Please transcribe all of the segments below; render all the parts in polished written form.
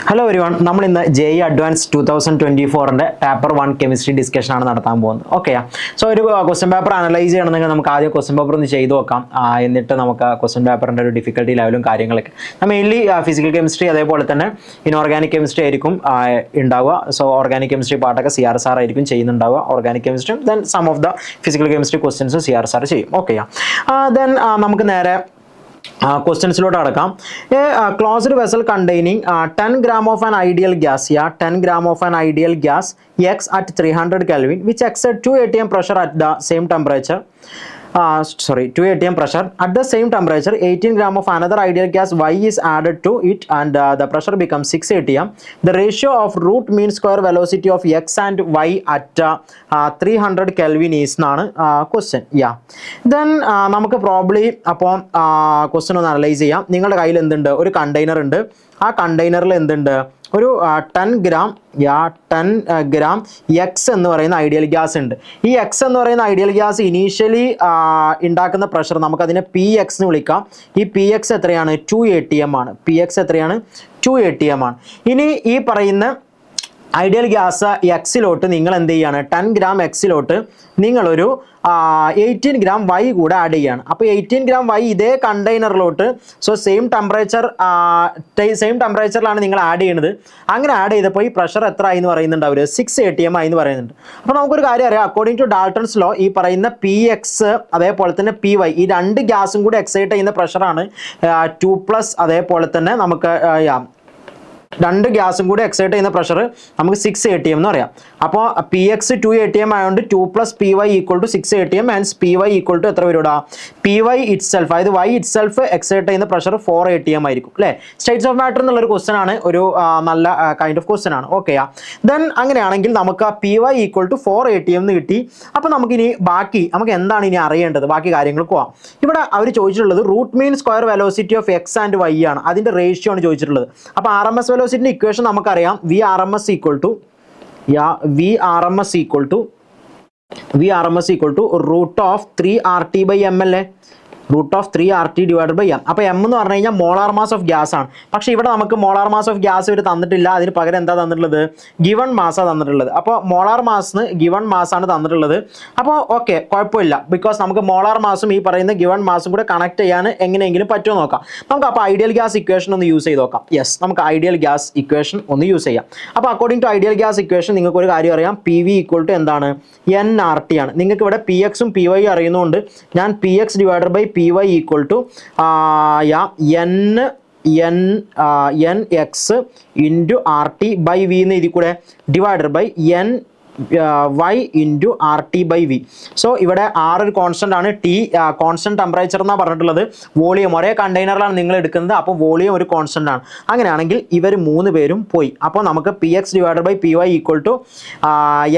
Hello everyone, നമ്മൾ ഇന്ന് JEE advance 2024 paper 1 chemistry discussion ആണ് നടത്താൻ പോകുന്നത്. ഓക്കെയാ. സോ ഒരു ക്വസ്റ്റ്യൻ പേപ്പർ അനലൈസ് ചെയ്യണമെങ്കിൽ നമുക്ക് ആദ്യം ക്വസ്റ്റ്യൻ പേപ്പർ ഒന്ന് ചെയ്തു നോക്കാം. എന്നിട്ട് നമുക്ക് ക്വസ്റ്റ്യൻ പേപ്പറിൻ്റെ ഒരു ഡിഫിക്കൽട്ടി ലെവലും കാര്യങ്ങളൊക്കെ മെയിൻലി ഫിസിക്കൽ കെമിസ്ട്രി അതേപോലെ തന്നെ ഇൻഓർഗാനിക് കെമിസ്ട്രി ആയിരിക്കും ഉണ്ടാവുക. സോ ഓർഗാനിക് കെമിസ്ട്രി പാർട്ടൊക്കെ CRSR ആയിരിക്കും ചെയ്യുന്നുണ്ടാവുക. Organic chemistry then some of the physical chemistry ക്വസ്റ്റ്യൻസും CRSR ചെയ്യും. ഓക്കെയാ. ദെൻ നമുക്ക് നേരെ ക്വസ്റ്റ്യൻസിലോട്ട് അടക്കാം. Closed vessel containing 10 gram of an ideal gas, 10 gram of an ideal gas X at 300 Kelvin which exert 2 atm pressure at the same temperature. 2 atm pressure at the same temperature 18 gram of another ideal gas Y is added to it and the pressure becomes 6 atm. The ratio of root mean square velocity of X and Y at 300 Kelvin is എന്നാണ് question. Then നമുക്ക് probably അപ്പോൾ question ഒന്ന് analyse ചെയ്യാം. നിങ്ങളുടെ കയ്യിൽ എന്തുണ്ട്? ഒരു container ഉണ്ട്. ആ കണ്ടെയ്നറിൽ എന്തുണ്ട്? ഒരു 10 gram എക്സ് എന്ന് പറയുന്ന ഐഡിയൽ ഗ്യാസ് ഉണ്ട്. ഈ എക്സ് എന്ന് പറയുന്ന ഐഡിയൽ ഗ്യാസ് ഇനീഷ്യലി ഉണ്ടാക്കുന്ന പ്രഷർ നമുക്കതിനെ PX എന്ന് വിളിക്കാം. ഈ PX എത്രയാണ്? 2 atm ആണ്. PX എത്രയാണ്? 2 atm ആണ്. ഇനി ഈ പറയുന്ന ഐഡിയൽ ഗ്യാസ് എക്സിലോട്ട് നിങ്ങൾ എന്ത് ചെയ്യാണ്? 10 gram എക്സിലോട്ട് നിങ്ങളൊരു 18 gram Y കൂടെ ആഡ് ചെയ്യാണ്. അപ്പോൾ 18 gram Y ഇതേ കണ്ടെയ്നറിലോട്ട് സെയിം ടെമ്പറേച്ചറിലാണ് നിങ്ങൾ ആഡ് ചെയ്യുന്നത്. അങ്ങനെ ആഡ് ചെയ്തപ്പോൾ ഈ പ്രഷർ എത്ര ആയി എന്ന് പറയുന്നുണ്ട്? അവർ 6 atm ആയി എന്ന് പറയുന്നുണ്ട്. അപ്പോൾ നമുക്കൊരു കാര്യം അറിയാം. അക്കോർഡിംഗ് ടു ഡാൾട്ടൺസ് ലോ ഈ പറയുന്ന PX അതേപോലെ തന്നെ PY ഈ രണ്ട് ഗ്യാസും കൂടി എക്സൈറ്റ് ചെയ്യുന്ന പ്രഷറാണ് 2+ അതേപോലെ തന്നെ നമുക്ക് രണ്ട് ഗ്യാസും കൂടി എക്സൈറ്റ് ചെയ്യുന്ന പ്രഷർ നമുക്ക് 6 atm എന്ന് പറയാം. അപ്പോൾ PX 2 atm ആയതുകൊണ്ട് 2 + PY = 6 atm ആൻഡ് PY = എത്ര വരും? PY ഇറ്റ്സെൽഫ്, അതായത് Y ഇറ്റ്സെൽഫ് എക്സൈറ്റ് ചെയ്യുന്ന പ്രഷർ 4 atm ആയിരിക്കും അല്ലേ? സ്റ്റേറ്റ്സ് ഓഫ് മാറ്റർ എന്നുള്ളൊരു ക്വസ്റ്റൻ ആണ്, ഒരു നല്ല കൈൻഡ് ഓഫ് ക്വസ്റ്റൻ ആണ്. ഓക്കെയാ. ദെൻ അങ്ങനെയാണെങ്കിൽ നമുക്ക് PY = 4 atm എന്ന് കിട്ടി. അപ്പോൾ നമുക്കിനി ബാക്കി നമുക്ക് എന്താണ് ഇനി അറിയേണ്ടത്? ബാക്കി കാര്യങ്ങൾക്ക് പോവാം. ഇവിടെ അവർ ചോദിച്ചിട്ടുള്ളത് root mean square velocity of X and Y ആണ്. അതിൻ്റെ റേഷ്യോ ആണ് ചോദിച്ചിട്ടുള്ളത്. അപ്പോൾ RMS വെലോസിറ്റിന്റെ ഇക്വേഷൻ നമുക്കറിയാം. VRMS = root of 3RT/m അല്ലേ? Root of 3RT divided by M. അപ്പോൾ M എന്ന് പറഞ്ഞു കഴിഞ്ഞാൽ മോളാർ മാസ് ഓഫ് ഗ്യാസ് ആണ്. പക്ഷേ ഇവിടെ നമുക്ക് മോളാർ മാസ് ഓഫ് ഗ്യാസ് ഇവർ തന്നിട്ടില്ല. അതിന് പകരം എന്താ തന്നിട്ടുള്ളത്? ഗിവൺ മാസാണ് തന്നിട്ടുള്ളത്. അപ്പോൾ മോളാർ മാസിന് ഗിവൺ മാസാണ് തന്നിട്ടുള്ളത്. അപ്പോൾ ഓക്കെ, കുഴപ്പമില്ല. ബിക്കോസ് നമുക്ക് മോളാർ മാസും ഈ പറയുന്ന ഗിവൺ മാസും കൂടെ കണക്ട് ചെയ്യാൻ എങ്ങനെയെങ്കിലും പറ്റുമോ നോക്കാം. നമുക്ക് അപ്പോൾ ഐഡിയൽ ഗ്യാസ് ഇക്വേഷൻ ഒന്ന് യൂസ് ചെയ്ത് നോക്കാം. യെസ്, നമുക്ക് ഐഡിയൽ ഗ്യാസ് ഇക്വേഷൻ ഒന്ന് യൂസ് ചെയ്യാം. അപ്പോൾ according to ideal gas equation നിങ്ങൾക്ക് ഒരു കാര്യം അറിയാം. PV = എന്താണ്? nRT ആണ്. നിങ്ങൾക്ക് ഇവിടെ PX ഉം PY അറിയുന്നതുകൊണ്ട് ഞാൻ PX divided by PY = nx into RT/V എന്ന് എഴുതി കൂടെ divided by Y into RT/V. So ഇവിടെ R ഒരു കോൺസ്റ്റന്റ് ആണ്, T കോൺസ്റ്റന്റ് ടെമ്പറേച്ചർ എന്നാണ് പറഞ്ഞിട്ടുള്ളത്. വോളിയം ഒരേ കണ്ടെയ്നറിലാണ് നിങ്ങൾ എടുക്കുന്നത്, അപ്പോൾ വോളിയം ഒരു കോൺസ്റ്റന്റ് ആണ്. അങ്ങനെയാണെങ്കിൽ ഇവർ 3 പേരും പോയി. അപ്പോൾ നമുക്ക് PX divided by PY =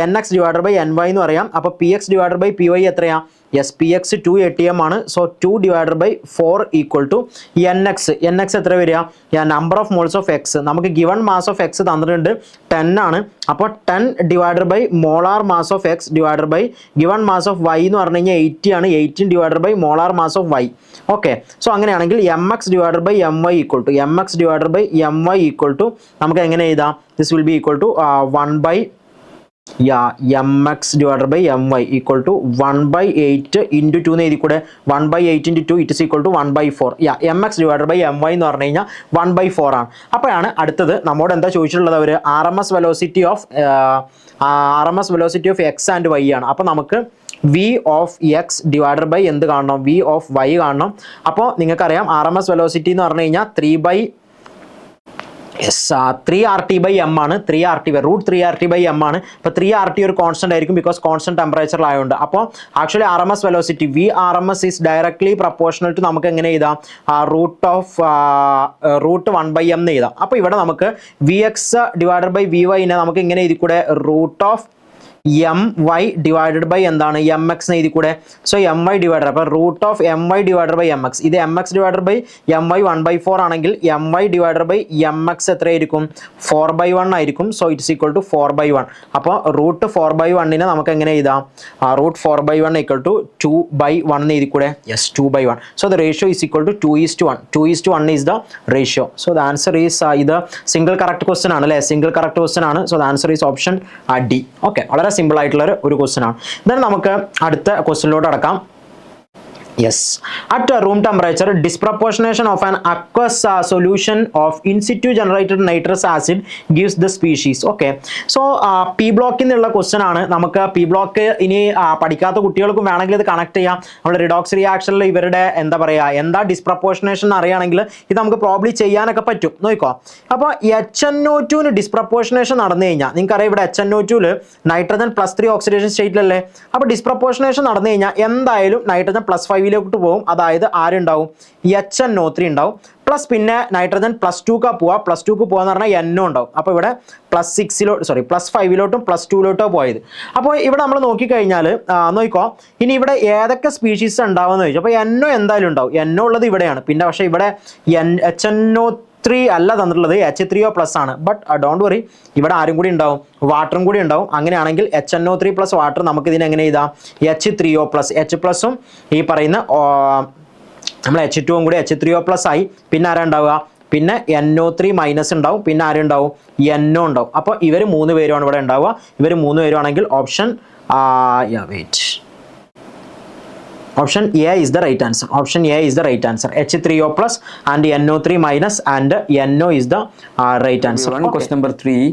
nx divided by ny എന്ന് പറയാം. അപ്പോൾ PX ഡിവൈഡഡ് ബൈ PY എത്രയാ? യെസ്, PX 2 atm ആണ്. സോ 2 ഡിവൈഡഡ് ബൈ 4 = nx എത്ര വരിക? Number of moles of X. നമുക്ക് ഗിവൺ മാസ് ഓഫ് X തന്നിട്ടുണ്ട് 10 ആണ്. അപ്പോൾ 10 divided by molar mass of X divided by given mass of Y എന്ന് പറഞ്ഞു കഴിഞ്ഞാൽ 80 ആണ്. 18 divided by molar mass of Y. Okay. So അങ്ങനെയാണെങ്കിൽ mx ഡിവൈഡഡ് ബൈ my = നമുക്ക് എങ്ങനെ എഴുതാം? This will be equal to 1/, mx divided by my equal to 1/8 into 2 എന്ന് എഴുതി കൂടെ. 1/8 into 2 it is equal to 1/4. mx divided by my എന്ന് പറഞ്ഞു കഴിഞ്ഞാൽ 1/4 ആണ്. അപ്പോഴാണ് അടുത്തത് നമ്മോട് എന്താ ചോദിച്ചിട്ടുള്ളത്? അവർ RMS velocity of X and Y ആണ്. അപ്പോൾ നമുക്ക് V of X divided by എന്ത് കാണണം? V of Y കാണണം. അപ്പോൾ നിങ്ങൾക്കറിയാം RMS വെലോസിറ്റി എന്ന് പറഞ്ഞു കഴിഞ്ഞാൽ 3RT/m ആണ്. 3RT/m ആണ്. അപ്പോൾ 3RT ഒരു കോൺസ്റ്റന്റ് ആയിരിക്കും, ബിക്കോസ് കോൺസ്റ്റന്റ് ടെമ്പറേച്ചറിലായതുകൊണ്ട്. അപ്പോൾ actually RMS velocity VRMS is directly proportional to നമുക്ക് എങ്ങനെ എഴുതാം? റൂട്ട് 1/m എന്ന് എഴുതാം. അപ്പോൾ ഇവിടെ നമുക്ക് VX ഡിവൈഡഡ് ബൈ VY നമുക്ക് എങ്ങനെ എഴുതി കൂടെ? Root of M Y divided by എന്താണ് എം എക്സ് എഴുതി കൂടെ. സോ എം വൈ ഡിവൈഡഡ്, അപ്പോൾ root of M Y divided by M X, ഇത് M X divided by M Y 1/4 ആണെങ്കിൽ M Y divided by M X എത്രയായിരിക്കും 4/1 ആയിരിക്കും. So it's equal to 4/1. അപ്പോൾ root 4/1 നമുക്ക് എങ്ങനെ എഴുതാം, റൂട്ട് 4/1 ഈക്വൽ ടു 2/1 എന്ന് എഴുതി കൂടെ. Yes, 2/1. So the ratio is equal to 2:1. 2:1 is the ratio. So the answer is ഇത് സിംഗിൾ കറക്റ്റ് ക്വസ്റ്റൻ ആണ് അല്ലേ, സിംഗിൾ കറക്റ്റ് ക്വസ്റ്റൻ ആണ്. So the answer is option D. Okay, വളരെ സിമ്പിൾ ആയിട്ടുള്ള ഒരു ക്വസ്റ്റൻ ആണ്. then നമുക്ക് അടുത്ത ക്വസ്റ്റ്യനിലോട്ട് അടക്കാം. Yes, at room temperature, disproportionation of an aqueous solution of in situ generated nitrous acid gives the species. Okay, so P block എന്നുള്ള question ആണ്. നമുക്ക് P block ഇനി പഠിക്കാത്ത കുട്ടികൾക്കും വേണമെങ്കിൽ ഇത് കണക്ട് ചെയ്യാം. നമ്മൾ റിഡോക്സ് റിയാക്ഷനിൽ ഇവരുടെ എന്താ പറയുക, എന്താ ഡിസ്പ്രപ്പോർഷനേഷൻ അറിയുകയാണെങ്കിൽ ഇത് നമുക്ക് പ്രോബ്ലി ചെയ്യാനൊക്കെ പറ്റും. നോക്കിക്കോ, അപ്പോൾ HNO2 ഡിസ്പ്രപ്പോർഷനേഷൻ നടന്നു കഴിഞ്ഞാൽ നിങ്ങൾക്കറിയാം ഇവിടെ HNO2 നൈട്രജൻ +3 ഓക്സിഡേഷൻ സ്റ്റേറ്റിലല്ലേ. അപ്പോൾ ഡിസ്പ്രപ്പോർഷനേഷൻ നടന്നു കഴിഞ്ഞാൽ എന്തായാലും നൈട്രജൻ +5 ിലോട്ട് പോകും. അതായത് ആരുണ്ടാവും, HNO3 ഉണ്ടാവും. പ്ലസ് പിന്നെ നൈട്രജൻ +2 പോവാ, +2 പോകാന്ന് പറഞ്ഞാൽ NO ഉണ്ടാവും. അപ്പോൾ ഇവിടെ +5 +2 പോയത്. അപ്പോൾ ഇവിടെ നമ്മൾ നോക്കിക്കഴിഞ്ഞാൽ നോക്കിക്കോ, ഇനി ഇവിടെ ഏതൊക്കെ സ്പീഷീസ് ഉണ്ടാവുമെന്ന് ചോദിച്ചു. അപ്പോൾ NO എന്തായാലും ഉണ്ടാവും. NO ഉള്ളത് ഇവിടെയാണ്. പിന്നെ പക്ഷേ ഇവിടെ HNO3 അല്ല തന്നിട്ടുള്ളത്, H3O+ ആണ്. ബട്ട് ഡോണ്ട് വറി, ഇവിടെ ആരും കൂടി ഉണ്ടാവും, വാട്ടറും കൂടി ഉണ്ടാവും. അങ്ങനെയാണെങ്കിൽ HNO3 + വാട്ടർ നമുക്ക് ഇതിനെ എങ്ങനെ ചെയ്താം, H3O+. H+ഉം ഈ പറയുന്ന നമ്മൾ H2 കൂടി H3O+ ആയി. പിന്നെ ആരാ ഉണ്ടാവുക, പിന്നെ NO3- ഉണ്ടാവും. പിന്നെ ആരുണ്ടാവും, NO ഉണ്ടാവും. അപ്പോൾ ഇവർ 3 പേരുമാണ് ഇവിടെ ഉണ്ടാവുക. ഇവർ 3 പേരുമാണെങ്കിൽ option Option A is the right answer. Option A is the right answer. H3O+ and NO3- and NO is the right answer. Okay. Question number 3.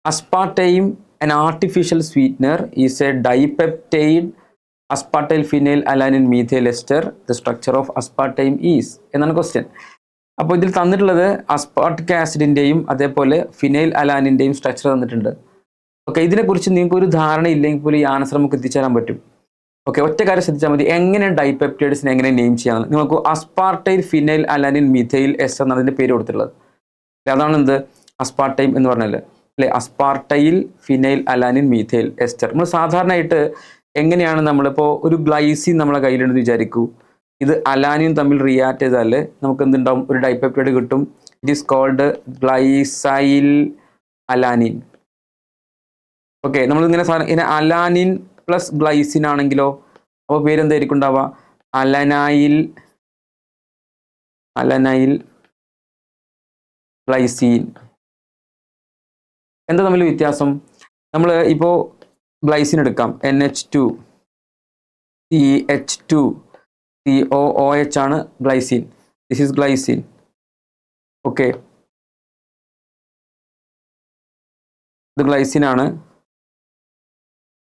Aspartame, an artificial sweetener, is a dipeptide aspartyl phenyl alanine methyl ester. The structure of aspartame is എന്നാണ് question. അപ്പോൾ ഇതിൽ തന്നിട്ടുള്ളത് aspartic ആസിഡിൻ്റെയും അതേപോലെ phenyl അലാനിൻ്റെയും structure തന്നിട്ടുണ്ട്. Okay, ഇതിനെക്കുറിച്ച് നിങ്ങൾക്ക് ഒരു ധാരണ ഇല്ലെങ്കിൽ പോലും ഈ ആൻസർ നമുക്ക് എത്തിച്ചേരാൻ പറ്റും. ഓക്കെ, ഒറ്റ കാര്യം ശ്രദ്ധിച്ചാൽ മതി, എങ്ങനെ ഡൈപെപ്റ്റൈഡ്സിനെ എങ്ങനെ നെയിം ചെയ്യാമെന്ന്. നിങ്ങൾക്ക് അസ്പാർട്ടൈൽ ഫിനൈൽ അലാനിൻ മീഥൈൽ എസ്റ്റർ എന്നാണ് അതിൻ്റെ പേര് കൊടുത്തിട്ടുള്ളത്. അതാണ് എന്ത് അസ്പാർട്ടൈം എന്ന് പറഞ്ഞാൽ അല്ലേ, അസ്പാർട്ടൈൽ ഫിനൈൽ അലാനിൻ മീഥൈൽ എസ്റ്റർ. നമ്മൾ സാധാരണയായിട്ട് എങ്ങനെയാണ് നമ്മളിപ്പോൾ ഒരു ഗ്ലൈസിൻ നമ്മളെ കയ്യിലുണ്ടെന്ന് വിചാരിക്കൂ, ഇത് അലാനിൻ തമ്മിൽ റിയാക്ട് ചെയ്താൽ നമുക്ക് എന്തുണ്ടാവും, ഒരു ഡൈപെപ്റ്റൈഡ് കിട്ടും. It is called glycyl alanine. Okay, നമ്മളിങ്ങനെ ഇങ്ങനെ അലാനിൻ പ്ലസ് ഗ്ലൈസിൻ ആണെങ്കിലോ അപ്പോൾ പേരെന്തായിരിക്കും ഉണ്ടാവുക, അലനൈൽ ഗ്ലൈസീൻ. എന്താ തമ്മിൽ വ്യത്യാസം? നമ്മൾ ഇപ്പോൾ ഗ്ലൈസിൻ എടുക്കാം, NH2 CH2 COOH ആണ് glycine. This is glycine. Okay, ഇത് ഗ്ലൈസിൻ ആണ്.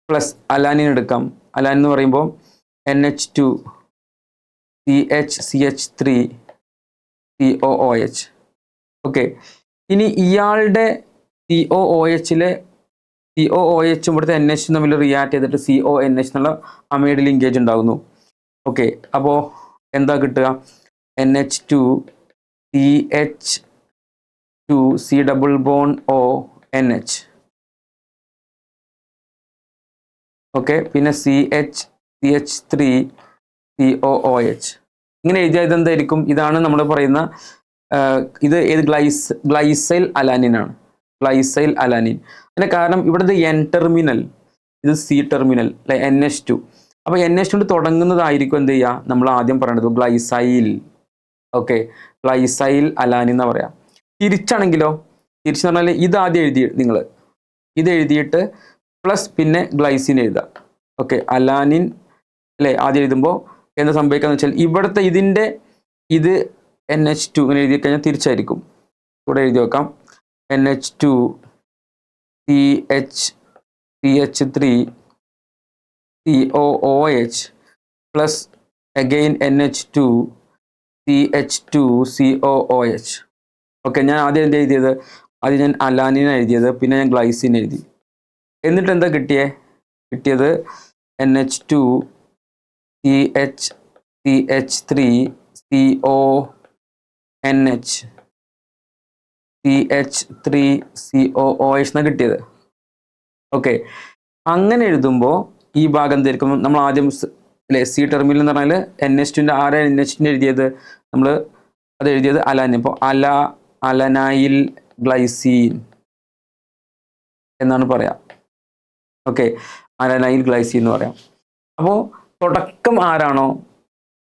പ്ലസ് അലാനിൻ എടുക്കാം. അലാനിൻ എന്ന് പറയുമ്പോൾ NH2 CH3 COOH. ഓക്കെ, ഇനി ഇയാളുടെ COOHലെ COOH ഇവിടുത്തെ NH തമ്മിൽ റിയാക്ട് ചെയ്തിട്ട് CONH എന്നുള്ള അമൈഡ് ലിങ്കേജ് ഉണ്ടാകുന്നു. ഓക്കെ, അപ്പോൾ എന്താ കിട്ടുക, NH2 CH2 C++ONH. ഓക്കെ, പിന്നെ CH3 COOH. ഇങ്ങനെ എഴുതിയാൽ ഇതെന്തായിരിക്കും, ഇതാണ് നമ്മൾ പറയുന്ന ഇത് ഏത് ഗ്ലൈസൈൽ അലാനിൻ ആണ്, ഗ്ലൈസൈൽ അലാനിൻ. അതിൻ്റെ കാരണം ഇവിടുത്തെ N ടെർമിനൽ, ഇത് C ടെർമിനൽ അല്ലെ, NH2. അപ്പോൾ NH കൊണ്ട് തുടങ്ങുന്നതായിരിക്കും എന്ത് ചെയ്യുക, നമ്മൾ ആദ്യം പറയേണ്ടത് ഗ്ലൈസൈൽ. ഓക്കെ, ഗ്ലൈസൈൽ അലാനിൻ എന്ന് പറയാം. തിരിച്ചാണെങ്കിലോ, തിരിച്ചെന്ന് പറഞ്ഞാൽ ഇത് ആദ്യം നിങ്ങൾ ഇത് എഴുതിയിട്ട് പ്ലസ് പിന്നെ ഗ്ലൈസിൻ എഴുതുക. ഓക്കെ, അലാനിൻ അല്ലേ ആദ്യം എഴുതുമ്പോൾ എന്താ സംഭവിക്കുക എന്ന് വെച്ചാൽ ഇവിടുത്തെ ഇതിൻ്റെ ഇത് NH2 ഇങ്ങനെ എഴുതി കഴിഞ്ഞാൽ തിരിച്ചായിരിക്കും. ഇവിടെ എഴുതി വെക്കാം, NH2 CH3 COOH plus again NH2 CH2 COOH. Okay, ഞാൻ ആദ്യം എന്താ എഴുതിയത്, ആദ്യം ഞാൻ അലാനിൻ എഴുതിയത്, പിന്നെ ഞാൻ ഗ്ലൈസിൻ എഴുതി. എന്നിട്ട് എന്താ കിട്ടിയത് NH2 CH3 CONH CH3 COOH എന്നാണ് കിട്ടിയത്. ഓക്കെ, അങ്ങനെ എഴുതുമ്പോൾ ഈ ഭാഗം എന്തായിരിക്കും? നമ്മൾ ആദ്യം അല്ലെ സി ടെർമിനൽ എന്ന് പറഞ്ഞാൽ NH2 ആരെ NH2 എഴുതിയത്? നമ്മൾ അത് എഴുതിയത് അലാനിൻ. ഇപ്പോൾ അലനൈൽ ഗ്ലൈസീൻ എന്നാണ് പറയാം. ഓക്കെ, അലനൈൽ ഗ്ലൈസീൻ എന്ന് പറയാം. അപ്പോൾ തുടക്കം ആരാണോ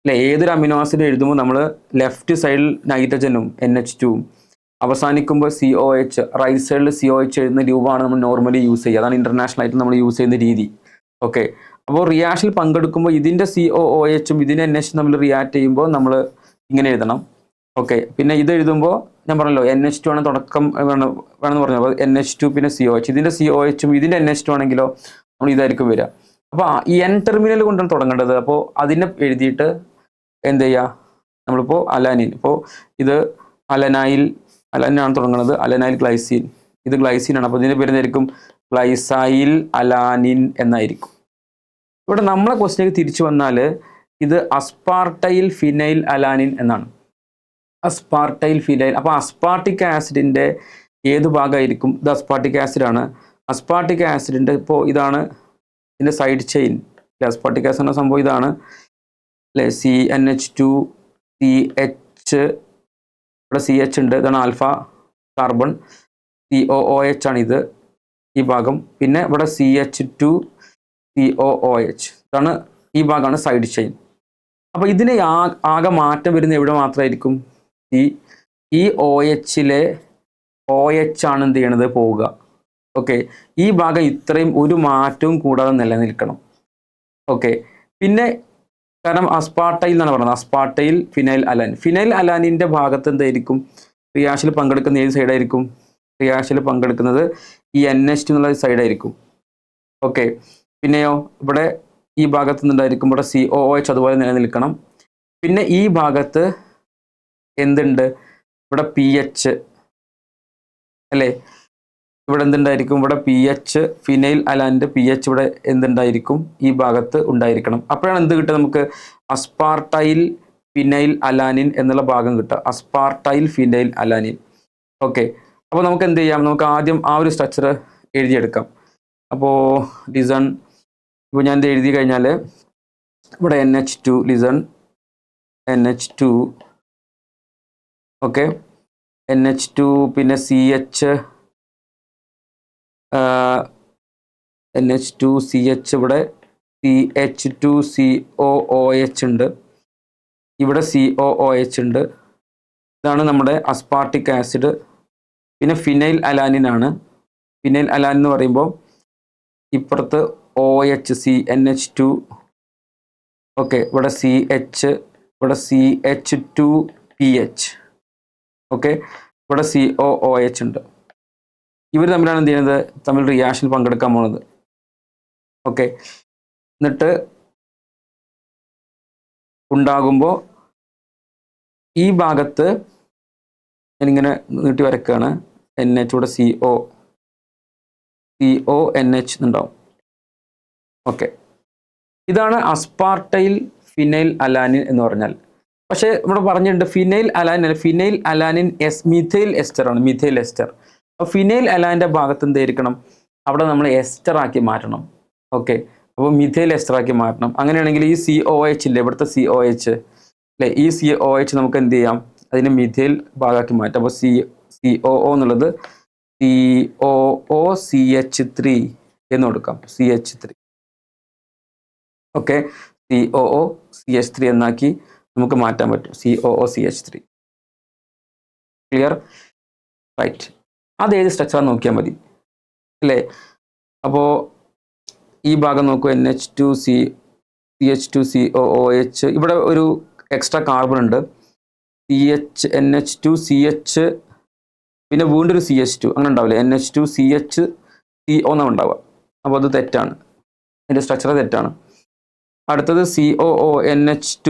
അല്ലെ ഏതൊരു അമിനോ ആസിഡ് എഴുതുമ്പോൾ നമ്മൾ ലെഫ്റ്റ് സൈഡിൽ നൈട്രജനും NH2ഉം അവസാനിക്കുമ്പോൾ COH, റൈറ്റ് സൈഡിൽ COH എഴുതുന്ന രൂപമാണ് നമ്മൾ നോർമലി യൂസ് ചെയ്യുക. അതാണ് ഇന്റർനാഷണൽ ആയിട്ട് നമ്മൾ യൂസ് ചെയ്യുന്ന രീതി. ഓക്കെ, അപ്പോൾ റിയാക്ഷനിൽ പങ്കെടുക്കുമ്പോൾ ഇതിൻ്റെ COOHും ഇതിൻ്റെ NH തമ്മിൽ റിയാക്ട് ചെയ്യുമ്പോൾ നമ്മൾ ഇങ്ങനെ എഴുതണം. ഓക്കെ, പിന്നെ ഇത് എഴുതുമ്പോൾ ഞാൻ പറഞ്ഞല്ലോ NH2 ആണ് തുടക്കം വേണമെന്ന് പറഞ്ഞു. അപ്പോൾ NH2 പിന്നെ COH, ഇതിൻ്റെ COHും ഇതിൻ്റെ NH2 ആണെങ്കിലോ നമ്മൾ ഇതായിരിക്കും വരിക. അപ്പോൾ ഈ N ടെർമിനൽ കൊണ്ടാണ് തുടങ്ങേണ്ടത്. അപ്പോൾ അതിനെ എഴുതിയിട്ട് എന്ത് ചെയ്യുക? നമ്മളിപ്പോൾ അലാനിൻ, ഇപ്പോൾ ഇത് അലനാണ് തുടങ്ങുന്നത്, അലനൈൽ ഗ്ലൈസീൻ, ഇത് ഗ്ലൈസീൻ ആണ്. അപ്പോൾ ഇതിൻ്റെ പേര് എന്തായിരിക്കും? ഗ്ലൈസൈൽ അലാനിൻ എന്നായിരിക്കും. ഇവിടെ നമ്മളെ ക്വസ്റ്റ്യനിലേക്ക് തിരിച്ചു വന്നാൽ ഇത് അസ്പാർട്ടൈൽ ഫിനൈൽ അലാനിൻ എന്നാണ്. അസ്പാർട്ടൈൽ ഫിനൈൽ. അപ്പോൾ അസ്പാർട്ടിക് ആസിഡിൻ്റെ ഏത് ഭാഗമായിരിക്കും? ഇത് അസ്പാർട്ടിക് ആസിഡാണ്. അസ്പാർട്ടിക് ആസിഡിൻ്റെ ഇപ്പോൾ ഇതാണ് ഇതിൻ്റെ സൈഡ് ചെയിൻ. അസ്പാർട്ടിക് ആസിഡ് എന്ന സംഭവം ഇതാണ് അല്ലേ? CnH2 CH, ഇവിടെ CH ഉണ്ട്, ഇതാണ് ആൽഫ കാർബൺ. COOH ആണ് ഇത്, ഈ ഭാഗം. പിന്നെ ഇവിടെ CH2 COOH, ഇതാണ് ഈ ഭാഗമാണ് സൈഡ് ചെയിൻ. അപ്പോൾ ഇതിന് ആകെ മാറ്റം വരുന്ന എവിടെ മാത്രമായിരിക്കും? ഈ OHലെ OH ആണ് എന്ത് ചെയ്യണത്? പോവുക. ഓക്കെ, ഈ ഭാഗം ഇത്രയും ഒരു മാറ്റവും കൂടാതെ നിലനിൽക്കണം. ഓക്കെ, പിന്നെ കാരണം അസ്പാർട്ടൈൽ എന്നാണ് പറയുന്നത്, അസ്പാർട്ടൈൽ ഫിനൈൽ അലാനിൻ. ഫിനൈൽ അലാനിൻ്റെ ഭാഗത്ത് എന്തായിരിക്കും? റിയാക്ഷനിൽ പങ്കെടുക്കുന്ന ഏത് സൈഡായിരിക്കും? റിയാക്ഷനിൽ പങ്കെടുക്കുന്നത് ഈ NH2 എന്നുള്ള സൈഡായിരിക്കും. ഓക്കെ, പിന്നെയോ ഇവിടെ ഈ ഭാഗത്ത് നിന്നുണ്ടായിരിക്കും ഇവിടെ COOH അതുപോലെ നിലനിൽക്കണം. പിന്നെ ഈ ഭാഗത്ത് എന്തുണ്ട്? ഇവിടെ PH അല്ലേ? ഇവിടെ എന്തുണ്ടായിരിക്കും? ഇവിടെ PH, ഫിനൈൽ അലാനിൻ്റെ PH ഇവിടെ എന്തുണ്ടായിരിക്കും? ഈ ഭാഗത്ത് ഉണ്ടായിരിക്കണം. അപ്പോഴാണ് എന്ത് കിട്ടുക നമുക്ക്? അസ്പാർട്ടൈൽ ഫിനൈൽ അലാനിൻ എന്നുള്ള ഭാഗം കിട്ടുക. അസ്പാർട്ടൈൽ ഫിനൈൽ അലാനിൻ. ഓക്കെ, അപ്പോൾ നമുക്ക് എന്ത് ചെയ്യാം? നമുക്ക് ആദ്യം ആ ഒരു സ്ട്രക്ചർ എഴുതിയെടുക്കാം. അപ്പോൾ ലിസൺ, ഇപ്പോൾ ഞാൻ ഇത് എഴുതി കഴിഞ്ഞാൽ ഇവിടെ NH2, listen NH2, okay, NH2, പിന്നെ CH, NH2 CH, ഇവിടെ CH2 COOH ഉണ്ട്, ഇവിടെ COOH ഉണ്ട്. ഇതാണ് നമ്മുടെ അസ്പാർട്ടിക് ആസിഡ്. പിന്നെ ഫിനൈൽ അലാനിൻ ആണ്. ഫിനൈൽ അലാനിൻ എന്ന് പറയുമ്പോൾ ഇപ്പുറത്ത് OH CnH2, ഓക്കെ, ഇവിടെ CH, ഇവിടെ CH2 PH, ഓക്കെ, ഇവിടെ COOH ഉണ്ട്. ഇവർ തമ്മിലാണ് എന്ത് ചെയ്യുന്നത്? തമ്മിൽ റിയാക്ഷൻ പങ്കെടുക്കാൻ പോകുന്നത്. ഓക്കെ, എന്നിട്ട് ഉണ്ടാകുമ്പോൾ ഈ ഭാഗത്ത് ഞാനിങ്ങനെ നീട്ടി വരക്കുകയാണ്. NH, ഇവിടെ CONH ഉണ്ടാവും. ഓക്കെ, ഇതാണ് അസ്പാർട്ടൈൽ ഫിനൈൽ അലാനിൻ എന്ന് പറഞ്ഞാൽ. പക്ഷേ ഇവിടെ പറഞ്ഞിട്ടുണ്ട് ഫിനൈൽ അലാനിൻ അല്ല, ഫിനൈൽ അലാനിൻ മിഥൈൽ എസ്റ്റർ ആണ്, മിഥൈൽ എസ്റ്റർ. അപ്പോൾ ഫിനൈൽ അലാനിൻ്റെ ഭാഗത്ത് എന്തായിരിക്കണം? അവിടെ നമ്മൾ എസ്റ്റർ ആക്കി മാറ്റണം. ഓക്കെ, അപ്പോൾ മിഥൈൽ എസ്റ്റർ ആക്കി മാറ്റണം. അങ്ങനെയാണെങ്കിൽ ഈ COH ഇല്ലേ, ഇവിടുത്തെ COH അല്ലേ, ഈ COH നമുക്ക് എന്ത് ചെയ്യാം? അതിനെ മിഥൈൽ ഭാഗമാക്കി മാറ്റാം. അപ്പോൾ COO എന്നുള്ളത് COOCH3 എന്ന് കൊടുക്കാം. CH3. ഓക്കെ, COOCH3 എന്നാക്കി നമുക്ക് മാറ്റാൻ പറ്റും. COOCH3. ക്ലിയർ? റൈറ്റ്. അതേത് സ്ട്രക്ചറാണ് നോക്കിയാൽ മതി അല്ലേ? അപ്പോൾ ഈ ഭാഗം നോക്കൂ, CH2 COOH, ഇവിടെ ഒരു എക്സ്ട്രാ കാർബൺ ഉണ്ട്. NH2 CH, പിന്നെ വീണ്ടും ഒരു CH2, അങ്ങനെ ഉണ്ടാവില്ലേ? NH2 CH CO എന്നാണ് ഉണ്ടാവുക. അപ്പോൾ അത് തെറ്റാണ്, അതിൻ്റെ സ്ട്രക്ചർ തെറ്റാണ്. അടുത്തത് COONH2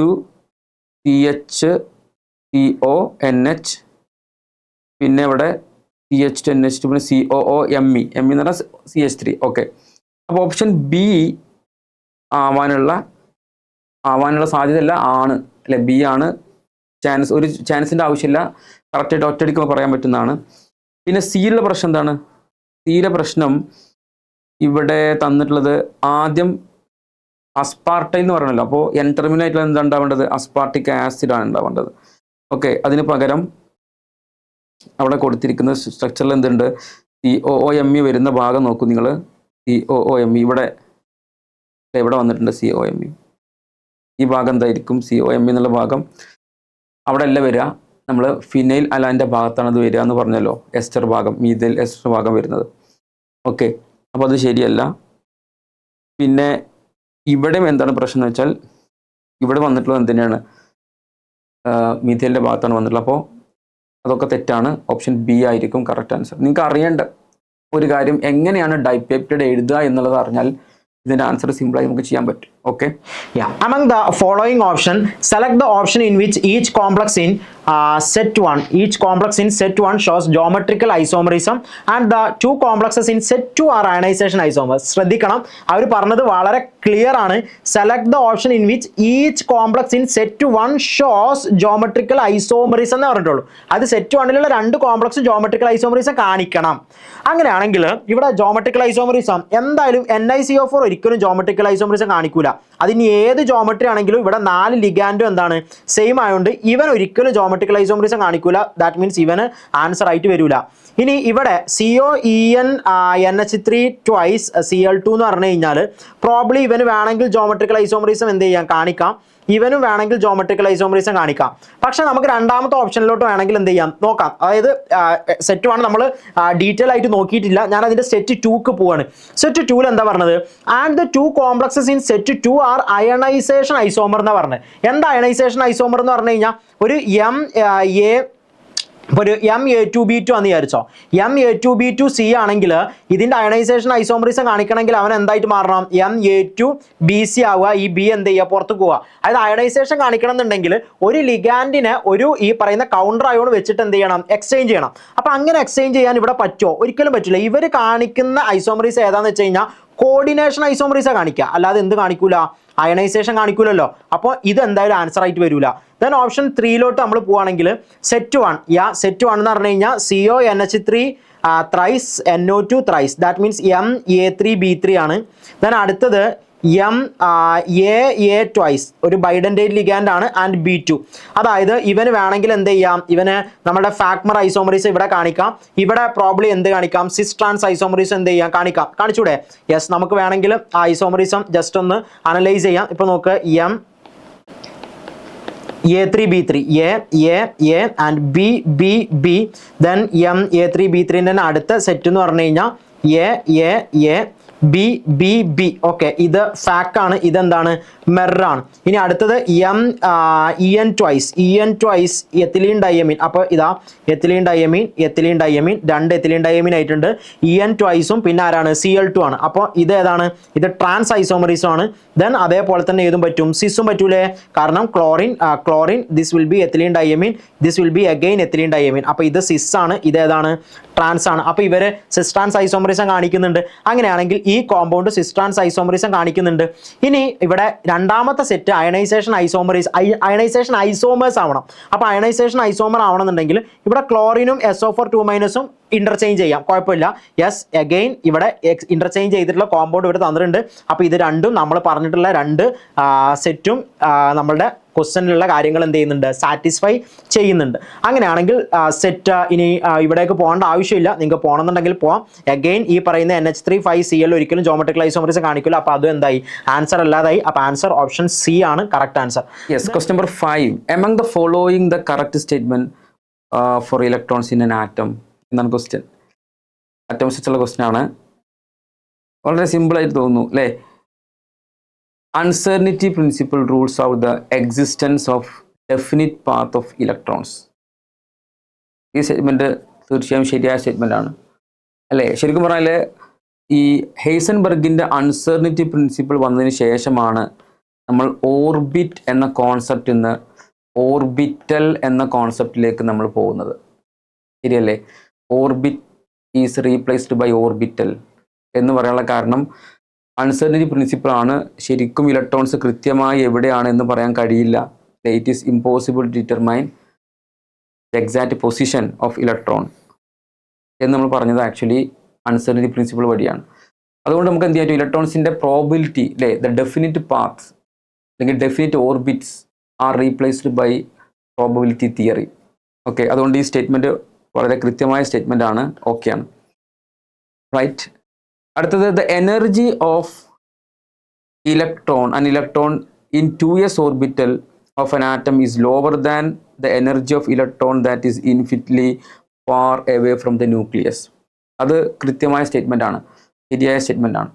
CH CONH, പിന്നെ ഇവിടെ CH2 NH2, പിന്നെ COOMe എന്ന് പറഞ്ഞാൽ CH3. ഓക്കെ, അപ്പോൾ ഓപ്ഷൻ B ആവാനുള്ള സാധ്യത അല്ല, ആണ് അല്ലെ? B ആണ് ചാൻസ്. ഒരു ചാൻസിൻ്റെ ആവശ്യമില്ല, കറക്റ്റായിട്ട് ഒറ്റയടിക്ക് പറയാൻ പറ്റുന്നതാണ്. പിന്നെ സിയിലെ പ്രശ്നം എന്താണ്? സിയിലെ പ്രശ്നം ഇവിടെ തന്നിട്ടുള്ളത് ആദ്യം അസ്പാർട്ടൈൻ എന്ന് പറയണല്ലോ. അപ്പോൾ എൻ ടെർമിനായിട്ടുള്ള എന്താ ഉണ്ടാവേണ്ടത്? അസ്പാർട്ടിക് ആസിഡ് ആണ് ഉണ്ടാവേണ്ടത്. ഓക്കെ, അതിന് പകരം അവിടെ കൊടുത്തിരിക്കുന്ന സ്ട്രക്ചറിൽ എന്തുണ്ട്? COOMe വരുന്ന ഭാഗം നോക്കൂ നിങ്ങൾ. COOMe ഇവിടെ വന്നിട്ടുണ്ട്. COMe ഈ ഭാഗം എന്തായിരിക്കും? COMe എന്നുള്ള ഭാഗം അവിടെ അല്ല വരിക, നമ്മൾ ഫിനൈൽ അലാൻ്റെ ഭാഗത്താണ് അത് വരിക എന്ന് പറഞ്ഞല്ലോ. എസ്റ്റർ ഭാഗം, മീഥൈൽ എസ്റ്റർ ഭാഗം വരുന്നത്. ഓക്കെ, അപ്പോൾ അത് ശരിയല്ല. പിന്നെ ഇവിടെയും എന്താണ് പ്രശ്നം എന്ന് വെച്ചാൽ ഇവിടെ വന്നിട്ടുള്ളത് എന്തിനാണ്? മീഥൈലിൻ്റെ ഭാഗത്താണ് വന്നിട്ടുള്ളത്. അപ്പോൾ അതൊക്കെ തെറ്റാണ്. ഓപ്ഷൻ ബി ആയിരിക്കും കറക്റ്റ് ആൻസർ. നിങ്ങൾക്ക് അറിയേണ്ട ഒരു കാര്യം, എങ്ങനെയാണ് ഡൈപെപ്റ്റൈഡ് എഴുതുക എന്നുള്ളത് അറിഞ്ഞാൽ ഇതിൻ്റെ ആൻസർ സിമ്പിളായി നമുക്ക് ചെയ്യാൻ പറ്റും. Okay, Yeah, among the following option, select the option in which each complex in set 1 shows geometrical isomerism and the two complexes in set 2 are ionization isomers. ശ്രദ്ധിക്കണം, അവർ പറഞ്ഞത് വളരെ ക്ലിയർ ആണ്. Select the option in which each complex in set 1 shows geometrical isomerism എന്ന് പറഞ്ഞിട്ടുള്ളൂ. അത് set 1ലുള്ള രണ്ട് complex geometrical isomerism കാണിക്കണം. അങ്ങനെയാണെങ്കിൽ ഇവിടെ ജോമെട്രിക്കൽ ഐസോമറിസം എന്തായാലും NiCO4 ഒരിക്കലും ജോമെട്രിക്കൽ ഐസോമറിസം കാണിക്കൂല. അതിന് ഏത് ജോമെട്രി ആണെങ്കിലും ഇവിടെ 4 ലിഗാൻഡും എന്താണ് സെയിം ആയതുകൊണ്ട് ഇവൻ ഒരിക്കലും ജോമെട്രിക്കൽ ഐസോമറിസം കാണിക്കൂല. ദാറ്റ് മീൻസ് ഇവന് ആൻസർ ആയിട്ട് വരില്ല. ഇനി ഇവിടെ COENNH3 ട്വൈസ് Cl2 എന്ന് പറഞ്ഞു കഴിഞ്ഞാൽ പ്രോബ്ലി ഇവന് വേണമെങ്കിൽ ജോമെട്രിക്കൽ ഐസോമറിസം എന്ത് ചെയ്യാം? കാണിക്കാം. ഇവനും വേണമെങ്കിൽ ജോമെട്രിക്കൽ ഐസോമറിസം കാണിക്കാം. പക്ഷെ നമുക്ക് രണ്ടാമത്തെ ഓപ്ഷനിലോട്ട് വേണമെങ്കിൽ എന്ത് ചെയ്യാം? നോക്കാം. അതായത് സെറ്റ് 1 നമ്മൾ ഡീറ്റെയിൽ ആയിട്ട് നോക്കിയിട്ടില്ല. ഞാൻ അതിന്റെ സെറ്റ് 2ക്ക് പോവാണ്. സെറ്റ് 2ൽ എന്താ പറഞ്ഞത്? And the 2 complexes in set 2 are ionisation isomer എന്നാ പറഞ്ഞത്. എന്താ അയണൈസേഷൻ ഐസോമർ എന്ന് പറഞ്ഞു കഴിഞ്ഞാൽ ഒരു ഇപ്പോൾ ഒരു Ma2B2 എന്ന് വിചാരിച്ചോ. Ma2B2C ആണെങ്കിൽ ഇതിന്റെ അയണൈസേഷൻ ഐസോമറിസം കാണിക്കണമെങ്കിൽ അവൻ എന്തായിട്ട് മാറണം? Ma2BC ആവുക. ഈ ബി എന്ത് ചെയ്യുക? പുറത്ത് പോവുക. അതായത് അയണൈസേഷൻ കാണിക്കണം എന്നുണ്ടെങ്കിൽ ഒരു ലിഗാൻഡിനെ ഒരു ഈ പറയുന്ന കൗണ്ടർ അയോൺ വെച്ചിട്ട് എന്ത് ചെയ്യണം? എക്സ്ചേഞ്ച് ചെയ്യണം. അപ്പൊ അങ്ങനെ എക്സ്ചേഞ്ച് ചെയ്യാൻ ഇവിടെ പറ്റുമോ? ഒരിക്കലും പറ്റില്ല. ഇവർ കാണിക്കുന്ന ഐസോമറിസം ഏതാന്ന് വെച്ച് കഴിഞ്ഞാൽ കോർഡിനേഷൻ ഐസോമറിസം കാണിക്കുക, അല്ലാതെ എന്ത് കാണിക്കൂല? അയണൈസേഷൻ കാണിക്കൂലല്ലോ. അപ്പോൾ ഇത് എന്തായാലും ആൻസർ ആയിട്ട് വരില്ല. ദെൻ ഓപ്ഷൻ 3ലോട്ട് നമ്മൾ പോവുകയാണെങ്കിൽ സെറ്റ് 1 എന്ന് പറഞ്ഞു കഴിഞ്ഞാൽ CONH3 thrice NO2 thrice, that means Ma3B3 ആണ്. ദെൻ അടുത്തത് MAA ട്വൈസ്, ഒരു ബൈഡൻറ്റേറ്റ് ലിഗാൻഡ് ആണ്, ആൻഡ് B2. അതായത് ഇവന് വേണമെങ്കിൽ എന്ത് ചെയ്യാം? ഇവന് നമ്മുടെ ഫാക്മർ ഐസോമറിസം ഇവിടെ കാണിക്കാം. ഇവിടെ പ്രോബ്ലി എന്ത് കാണിക്കാം? സിസ് ട്രാൻസ് ഐസോമറിസം എന്ത് ചെയ്യാം? കാണിക്കാം. കാണിച്ചൂടെ? യെസ്, നമുക്ക് വേണമെങ്കിൽ ആ ഐസോമറിസം ജസ്റ്റ് ഒന്ന് അനലൈസ് ചെയ്യാം. ഇപ്പൊ നോക്ക്, A3B3 A and B then Ma3B3 അടുത്ത സെറ്റ് എന്ന് പറഞ്ഞു കഴിഞ്ഞാൽ A B. ഓക്കെ, ഇത് ഫാക്ക് ആണ്. ഇതെന്താണ്? മെറാണ്. ഇനി അടുത്തത് EN ട്വൈസ് എത്തിലീൻ ഡയമീൻ. അപ്പോൾ ഇതാ എത്തിലീൻ ഡയമീൻ, രണ്ട് എത്തിലീൻ ഡയമീൻ ആയിട്ടുണ്ട്. EN ട്വൈസും പിന്നെ ആരാണ്? Cl2 ആണ്. അപ്പോൾ ഇത് ഏതാണ്? ഇത് ട്രാൻസ് ഐസോമറിസം ആണ്. ദെൻ അതേപോലെ തന്നെ ഏതും പറ്റും? സിസും പറ്റൂലേ? കാരണം chlorine this will B ethylene diamine, this will B again ethylene diamine. അപ്പോൾ ഇത് സിസ് ആണ്, ഇത് ഏതാണ്? ട്രാൻസ് ആണ്. അപ്പോൾ ഇവര് സിസ് ട്രാൻസ് ഐസോമറിസം കാണിക്കുന്നുണ്ട്. അങ്ങനെയാണെങ്കിൽ ഈ കോമ്പൗണ്ട് സിസ് ട്രാൻസ് ഐസോമറിസം കാണിക്കുന്നുണ്ട്. ഇനി ഇവിടെ രണ്ടാമത്തെ സെറ്റ് അയണൈസേഷൻ ഐസോമേഴ്സ് ആവണം. അപ്പോൾ അയണൈസേഷൻ ഐസോമർ ആവണമെന്നുണ്ടെങ്കിൽ ഇവിടെ ക്ലോറിനും SO4 ഇന്റർചേഞ്ച് ചെയ്യാം, കുഴപ്പമില്ല. യെസ്, അഗെയിൻ ഇവിടെ ഇന്റർചേഞ്ച് ചെയ്തിട്ടുള്ള കോമ്പൗണ്ട് ഇവിടെ തന്നിട്ടുണ്ട്. അപ്പോൾ ഇത് രണ്ടും നമ്മൾ പറഞ്ഞിട്ടുള്ള രണ്ട് സെറ്റും നമ്മളുടെ ക്വസ്റ്റനിലുള്ള കാര്യങ്ങൾ എന്ത് ചെയ്യുന്നുണ്ട്? സാറ്റിസ്ഫൈ ചെയ്യുന്നുണ്ട്. അങ്ങനെയാണെങ്കിൽ സെറ്റ് ഇനി ഇവിടേക്ക് പോകേണ്ട ആവശ്യമില്ല. നിങ്ങൾക്ക് പോകണമെന്നുണ്ടെങ്കിൽ പോവാം. അഗെയിൻ ഈ പറയുന്ന NH3 ഒരിക്കലും ജോമെട്രിക്കൽ ഐസോമറിസം കാണിക്കില്ല. അപ്പോൾ അതും എന്തായി? ആൻസർ അല്ലാതായി. അപ്പോൾ ആൻസർ ഓപ്ഷൻ C ആണ് correct answer. Yes, question number 5. Among the following the correct statement for electrons in an atom എന്നാണ് ക്വസ്റ്റ്യൻ. ആറ്റംസ് വെച്ചുള്ള ക്വസ്റ്റ്യൻ ആണ്. വളരെ സിമ്പിൾ ആയിട്ട് തോന്നുന്നു അല്ലേ? Uncertainty principle rules out the existence of definite path of electrons. ഈ statement തീർച്ചയായും ശരിയായ സ്റ്റേറ്റ്മെന്റ് ആണ് അല്ലേ? ശരിക്കും പറഞ്ഞാൽ ഈ ഹെയ്സൻബർഗിന്റെ അൺസർണിറ്റി പ്രിൻസിപ്പിൾ വന്നതിന് ശേഷമാണ് നമ്മൾ ഓർബിറ്റ് എന്ന കോൺസെപ്റ്റിൽ നിന്ന് ഓർബിറ്റൽ എന്ന കോൺസെപ്റ്റിലേക്ക് നമ്മൾ പോകുന്നത്. ശരിയല്ലേ? Orbit is replaced by orbital എന്ന് പറയാനുള്ള കാരണം അൺസർണിറ്റി പ്രിൻസിപ്പിൾ ആണ്. ശരിക്കും ഇലക്ട്രോൺസ് കൃത്യമായി എവിടെയാണ് എന്ന് പറയാൻ കഴിയില്ല. It is impossible to determine the exact position of electron എന്ന് നമ്മൾ പറഞ്ഞത് ആക്ച്വലി അൺസർണിറ്റി പ്രിൻസിപ്പിൾ വഴിയാണ്. അതുകൊണ്ട് നമുക്ക് എന്ത് ചെയ്യാം, ഇലക്ട്രോൺസിന്റെ പ്രോബിലിറ്റി അല്ലേ, ദ ഡെഫിനിറ്റ് പാത്ത്സ് അല്ലെങ്കിൽ definite orbits are replaced by probability theory. Okay, അതുകൊണ്ട് ഈ സ്റ്റേറ്റ്മെന്റ് വളരെ കൃത്യമായ സ്റ്റേറ്റ്മെന്റ് ആണ്, ഓക്കെ ആണ്, റൈറ്റ്. അടുത്തത് the energy of an electron in 2s orbital of an atom is lower than the energy of electron that is infinitely far away from the nucleus. അത് കൃത്യമായ statement ആണ്, ശരിയായ statement ആണ്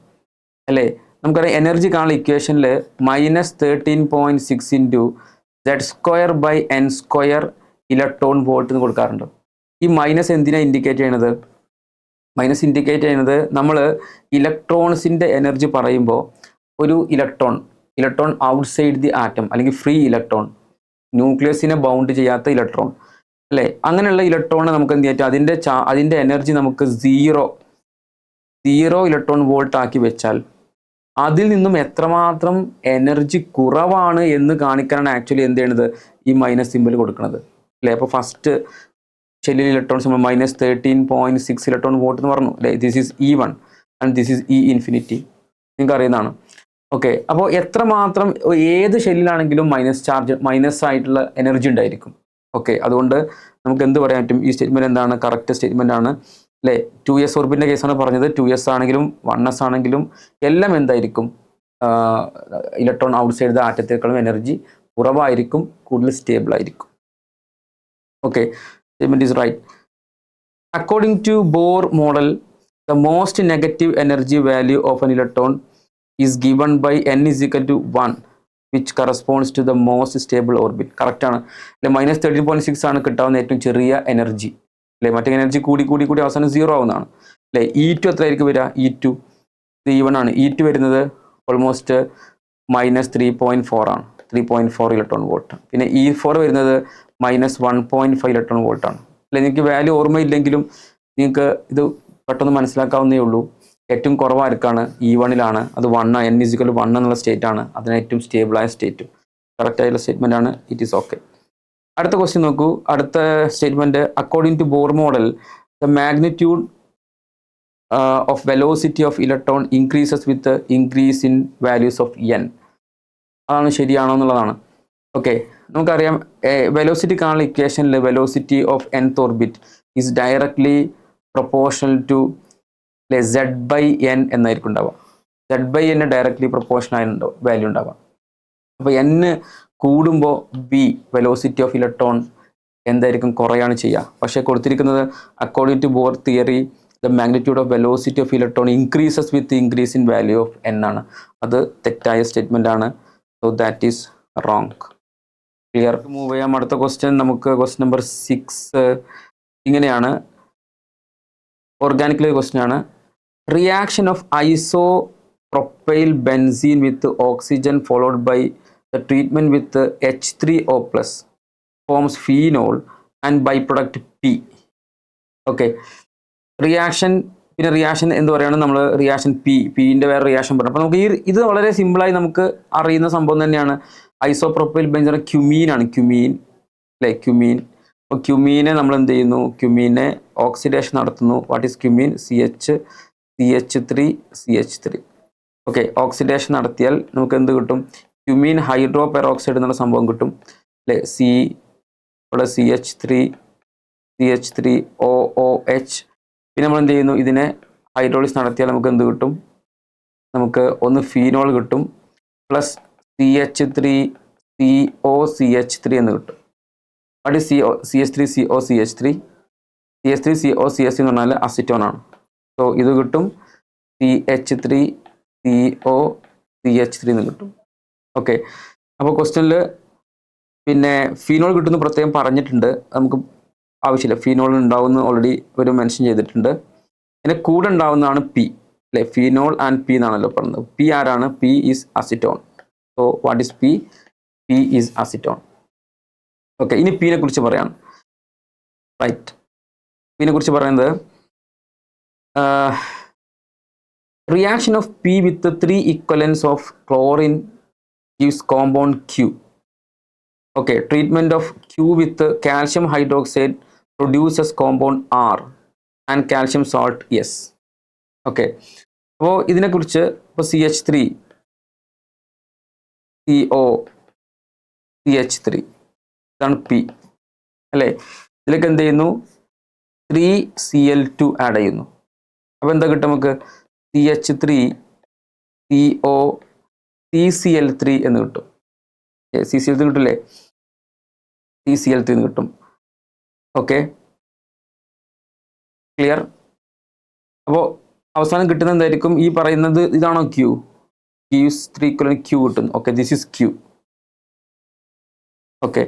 അല്ലേ. നമുക്കറിയാം എനർജി കാണുന്ന ഇക്വേഷനിൽ -13.6 ഇൻറ്റു Z²/n² ഇലക്ട്രോൺ വോൾട്ട് എന്ന് കൊടുക്കാറുണ്ട്. ഈ മൈനസ് എന്തിനാണ് ഇൻഡിക്കേറ്റ് ചെയ്യണത്? മൈനസ് ഇൻഡിക്കേറ്റ് ചെയ്യുന്നത് നമ്മൾ ഇലക്ട്രോൺസിന്റെ എനർജി പറയുമ്പോൾ ഒരു ഇലക്ട്രോൺ ഔട്ട്സൈഡ് ദി ആറ്റം അല്ലെങ്കിൽ ഫ്രീ ഇലക്ട്രോൺ, ന്യൂക്ലിയസിനെ ബൗണ്ട് ചെയ്യാത്ത ഇലക്ട്രോൺ അല്ലേ, അങ്ങനെയുള്ള ഇലക്ട്രോണിനെ നമുക്ക് എന്ത് ചെയ്യാം, അതിൻ്റെ എനർജി നമുക്ക് സീറോ ഇലക്ട്രോൺ വോൾട്ട് ആക്കി വെച്ചാൽ അതിൽ നിന്നും എത്രമാത്രം എനർജി കുറവാണ് എന്ന് കാണിക്കാനാണ് ആക്ച്വലി എന്ത് ചെയ്യണത്, ഈ മൈനസ് സിമ്പിൾ കൊടുക്കുന്നത് അല്ലേ. അപ്പോൾ ഫസ്റ്റ് ഷെല്ലിൽ ഇലക്ട്രോൺസ് നമ്മൾ -13.6 ഇലക്ട്രോൺ വോൾട്ട് എന്ന് പറഞ്ഞു അല്ലേ. This is E1 and this is E∞, നിങ്ങൾക്ക് അറിയുന്നതാണ്. ഓക്കെ, അപ്പോൾ എത്രമാത്രം ഏത് ഷെല്ലിലാണെങ്കിലും മൈനസ് ആയിട്ടുള്ള എനർജി ഉണ്ടായിരിക്കും. ഓക്കെ, അതുകൊണ്ട് നമുക്ക് എന്ത് പറയാൻ പറ്റും, ഈ സ്റ്റേറ്റ്മെന്റ് എന്താണ്, കറക്റ്റ് സ്റ്റേറ്റ്മെന്റ് ആണ് അല്ലേ. 2s ഓർബിറ്റിന്റെ കേസാണ് പറഞ്ഞത്. 2s ആണെങ്കിലും 1s ആണെങ്കിലും എല്ലാം എന്തായിരിക്കും, ഇലക്ട്രോൺ ഔട്ട്സൈഡ് ദ ആറ്റത്തേക്കാളും എനർജി കുറവായിരിക്കും, കൂടുതൽ സ്റ്റേബിൾ ആയിരിക്കും. Okay, statement is right. According to Bohr model the most negative energy value of an electron is given by n is equal to 1, which corresponds to the most stable orbit. Correct ആണ് അല്ലെ. -13.6 ആണ് കിട്ടാവുന്ന ഏറ്റവും ചെറിയ energy അല്ലെ. മറ്റേ energy കൂടി അവസാനം 0 ആവുന്നതാണ് അല്ലെ. E2 എത്രയായിരിക്കും വരിക, E2 E1 ആണ്. E2 വരുന്നത് ഓൾമോസ്റ്റ് -3.4 ആണ്, 3.4 ഇലക്ട്രോൺ വോൾട്ട്. പിന്നെ E4 വരുന്നത് -1.5 ഇലക്ട്രോൺ വോൾട്ട് ആണ് അല്ലെ. നിങ്ങൾക്ക് വാല്യൂ ഓർമ്മയില്ലെങ്കിലും നിങ്ങൾക്ക് ഇത് പെട്ടെന്ന് മനസ്സിലാക്കാവുന്നേ ഉള്ളൂ. ഏറ്റവും കുറവായിരിക്കാണ് E1ലാണ്, അത് 1, n = 1 എന്നുള്ള സ്റ്റേറ്റ് ആണ്, അതിന് ഏറ്റവും സ്റ്റേബിളായ സ്റ്റേറ്റ്. കറക്റ്റ് ആയിട്ടുള്ള സ്റ്റേറ്റ്മെന്റ് ആണ്, ഇറ്റ് ഈസ് ഓക്കെ. അടുത്ത ക്വസ്റ്റ്യൻ നോക്കൂ. അടുത്ത statement, according to Bohr model the magnitude of velocity of electron increases with increase in values of n. അതാണ് ശരിയാണോ എന്നുള്ളതാണ്. ഓക്കെ, നമുക്കറിയാം വെലോസിറ്റി കാണുന്ന ഇക്വേഷനിൽ velocity of nth orbit is directly proportional to Z/n എന്നായിരിക്കും ഉണ്ടാവുക. Z/n ഡയറക്ട്ലി പ്രൊപ്പോർഷണൽ ആയിട്ട് value ഉണ്ടാവുക. അപ്പോൾ n കൂടുമ്പോൾ b വെലോസിറ്റി ഓഫ് ഇലക്ട്രോൺ എന്തായിരിക്കും, കുറയാണ് ചെയ്യുക. പക്ഷേ കൊടുത്തിരിക്കുന്നത് according to Bohr theory the magnitude of velocity of electron increases with increase in value of n ആണ്. അത് തെറ്റായ സ്റ്റേറ്റ്മെന്റ് ആണ്. So that is wrong. Clear. Move ചെയ്യാം. അടുത്ത ക്വസ്റ്റ്യൻ നമുക്ക് ക്വസ്റ്റ്യൻ നമ്പർ 6 ഇങ്ങനെയാണ്. ഓർഗാനിക് ക്വസ്റ്റ്യൻ ആണ്. Reaction of isopropyl benzene with oxygen followed by the treatment with H3O+ forms phenol and by product P. Okay, reaction പിന്നെ reaction എന്ന് പറയുകയാണ് നമ്മൾ reaction പിന്റെ വേറെ റിയാക്ഷൻ പറഞ്ഞു. അപ്പോൾ നമുക്ക് ഇത് വളരെ സിമ്പിളായി നമുക്ക് അറിയുന്ന സംഭവം തന്നെയാണ്. ഐസോപ്രോപ്പൈൽ ബെൻസീൻ ക്യുമീൻ ആണ്, ക്യുമീൻ അല്ലേ, ക്യുമീൻ. അപ്പോൾ ക്യുമീനെ നമ്മൾ എന്ത് ചെയ്യുന്നു, ക്യുമീനെ ഓക്സിഡേഷൻ നടത്തുന്നു. What is cumin? CH3. Okay, oxidation നടത്തിയാൽ നമുക്ക് എന്ത് കിട്ടും? ക്യുമീൻ ഹൈഡ്രോ പെറോക്സൈഡ് എന്നുള്ള സംഭവം കിട്ടും അല്ലേ. ഇവിടെ CH3OOH. പിന്നെ നമ്മൾ എന്ത് ചെയ്യുന്നു, ഇതിനെ ഹൈഡ്രോളിസ് നടത്തിയാൽ നമുക്ക് എന്ത് കിട്ടും? നമുക്ക് ഒന്ന് ഫീനോൾ കിട്ടും പ്ലസ് CH3COCH3 എന്ന് കിട്ടും. What is CH3COCH3? CH3COCH3 എന്ന് പറഞ്ഞാൽ അസിറ്റോൺ ആണ്. സോ ഇത് കിട്ടും CH3COCH3 എന്ന് കിട്ടും. ഓക്കെ, അപ്പോൾ ക്വസ്റ്റ്യനിൽ പിന്നെ ഫീനോൾ കിട്ടുന്ന പ്രത്യേകം പറഞ്ഞിട്ടുണ്ട്, നമുക്ക് ആവശ്യമില്ല. ഫീനോൾ ഉണ്ടാവുന്ന ഓൾറെഡി ഒരു മെൻഷൻ ചെയ്തിട്ടുണ്ട്. പിന്നെ കൂടെ ഉണ്ടാവുന്നതാണ് P അല്ലേ. ഫീനോൾ ആൻഡ് P എന്നാണല്ലോ പറഞ്ഞത്. P ആരാണ്? P is acetone. So what is P? P is acetone. Okay, ഇനി P നെ കുറിച്ച് പറയാം. റൈറ്റ്, P നെ കുറിച്ച് പറയുന്നത് reaction of P with 3 equivalents of chlorine gives compound Q. Okay, treatment of Q with calcium hydroxide produces compound R and calcium salt S. Okay, അപ്പോൾ ഇതിനെക്കുറിച്ച് ഇപ്പോൾ CH3 CO CH3 ഇതാണ് P അല്ലേ. ഇതിലേക്ക് എന്ത് ചെയ്യുന്നു 3Cl2 ആഡ് ചെയ്യുന്നു. അപ്പോൾ എന്താ കിട്ടും നമുക്ക് CH3 CO CCl3 എന്ന് കിട്ടും. CCl3 കിട്ടില്ലേ, CCl3 എന്ന് കിട്ടും. Okay, clear. അപ്പോൾ അവസാനം കിട്ടുന്ന എന്തായിരിക്കും, ഈ പറയുന്നത് ഇതാണോ Q, Q3 Q കിട്ടുന്നു. Okay, this is Q. Okay,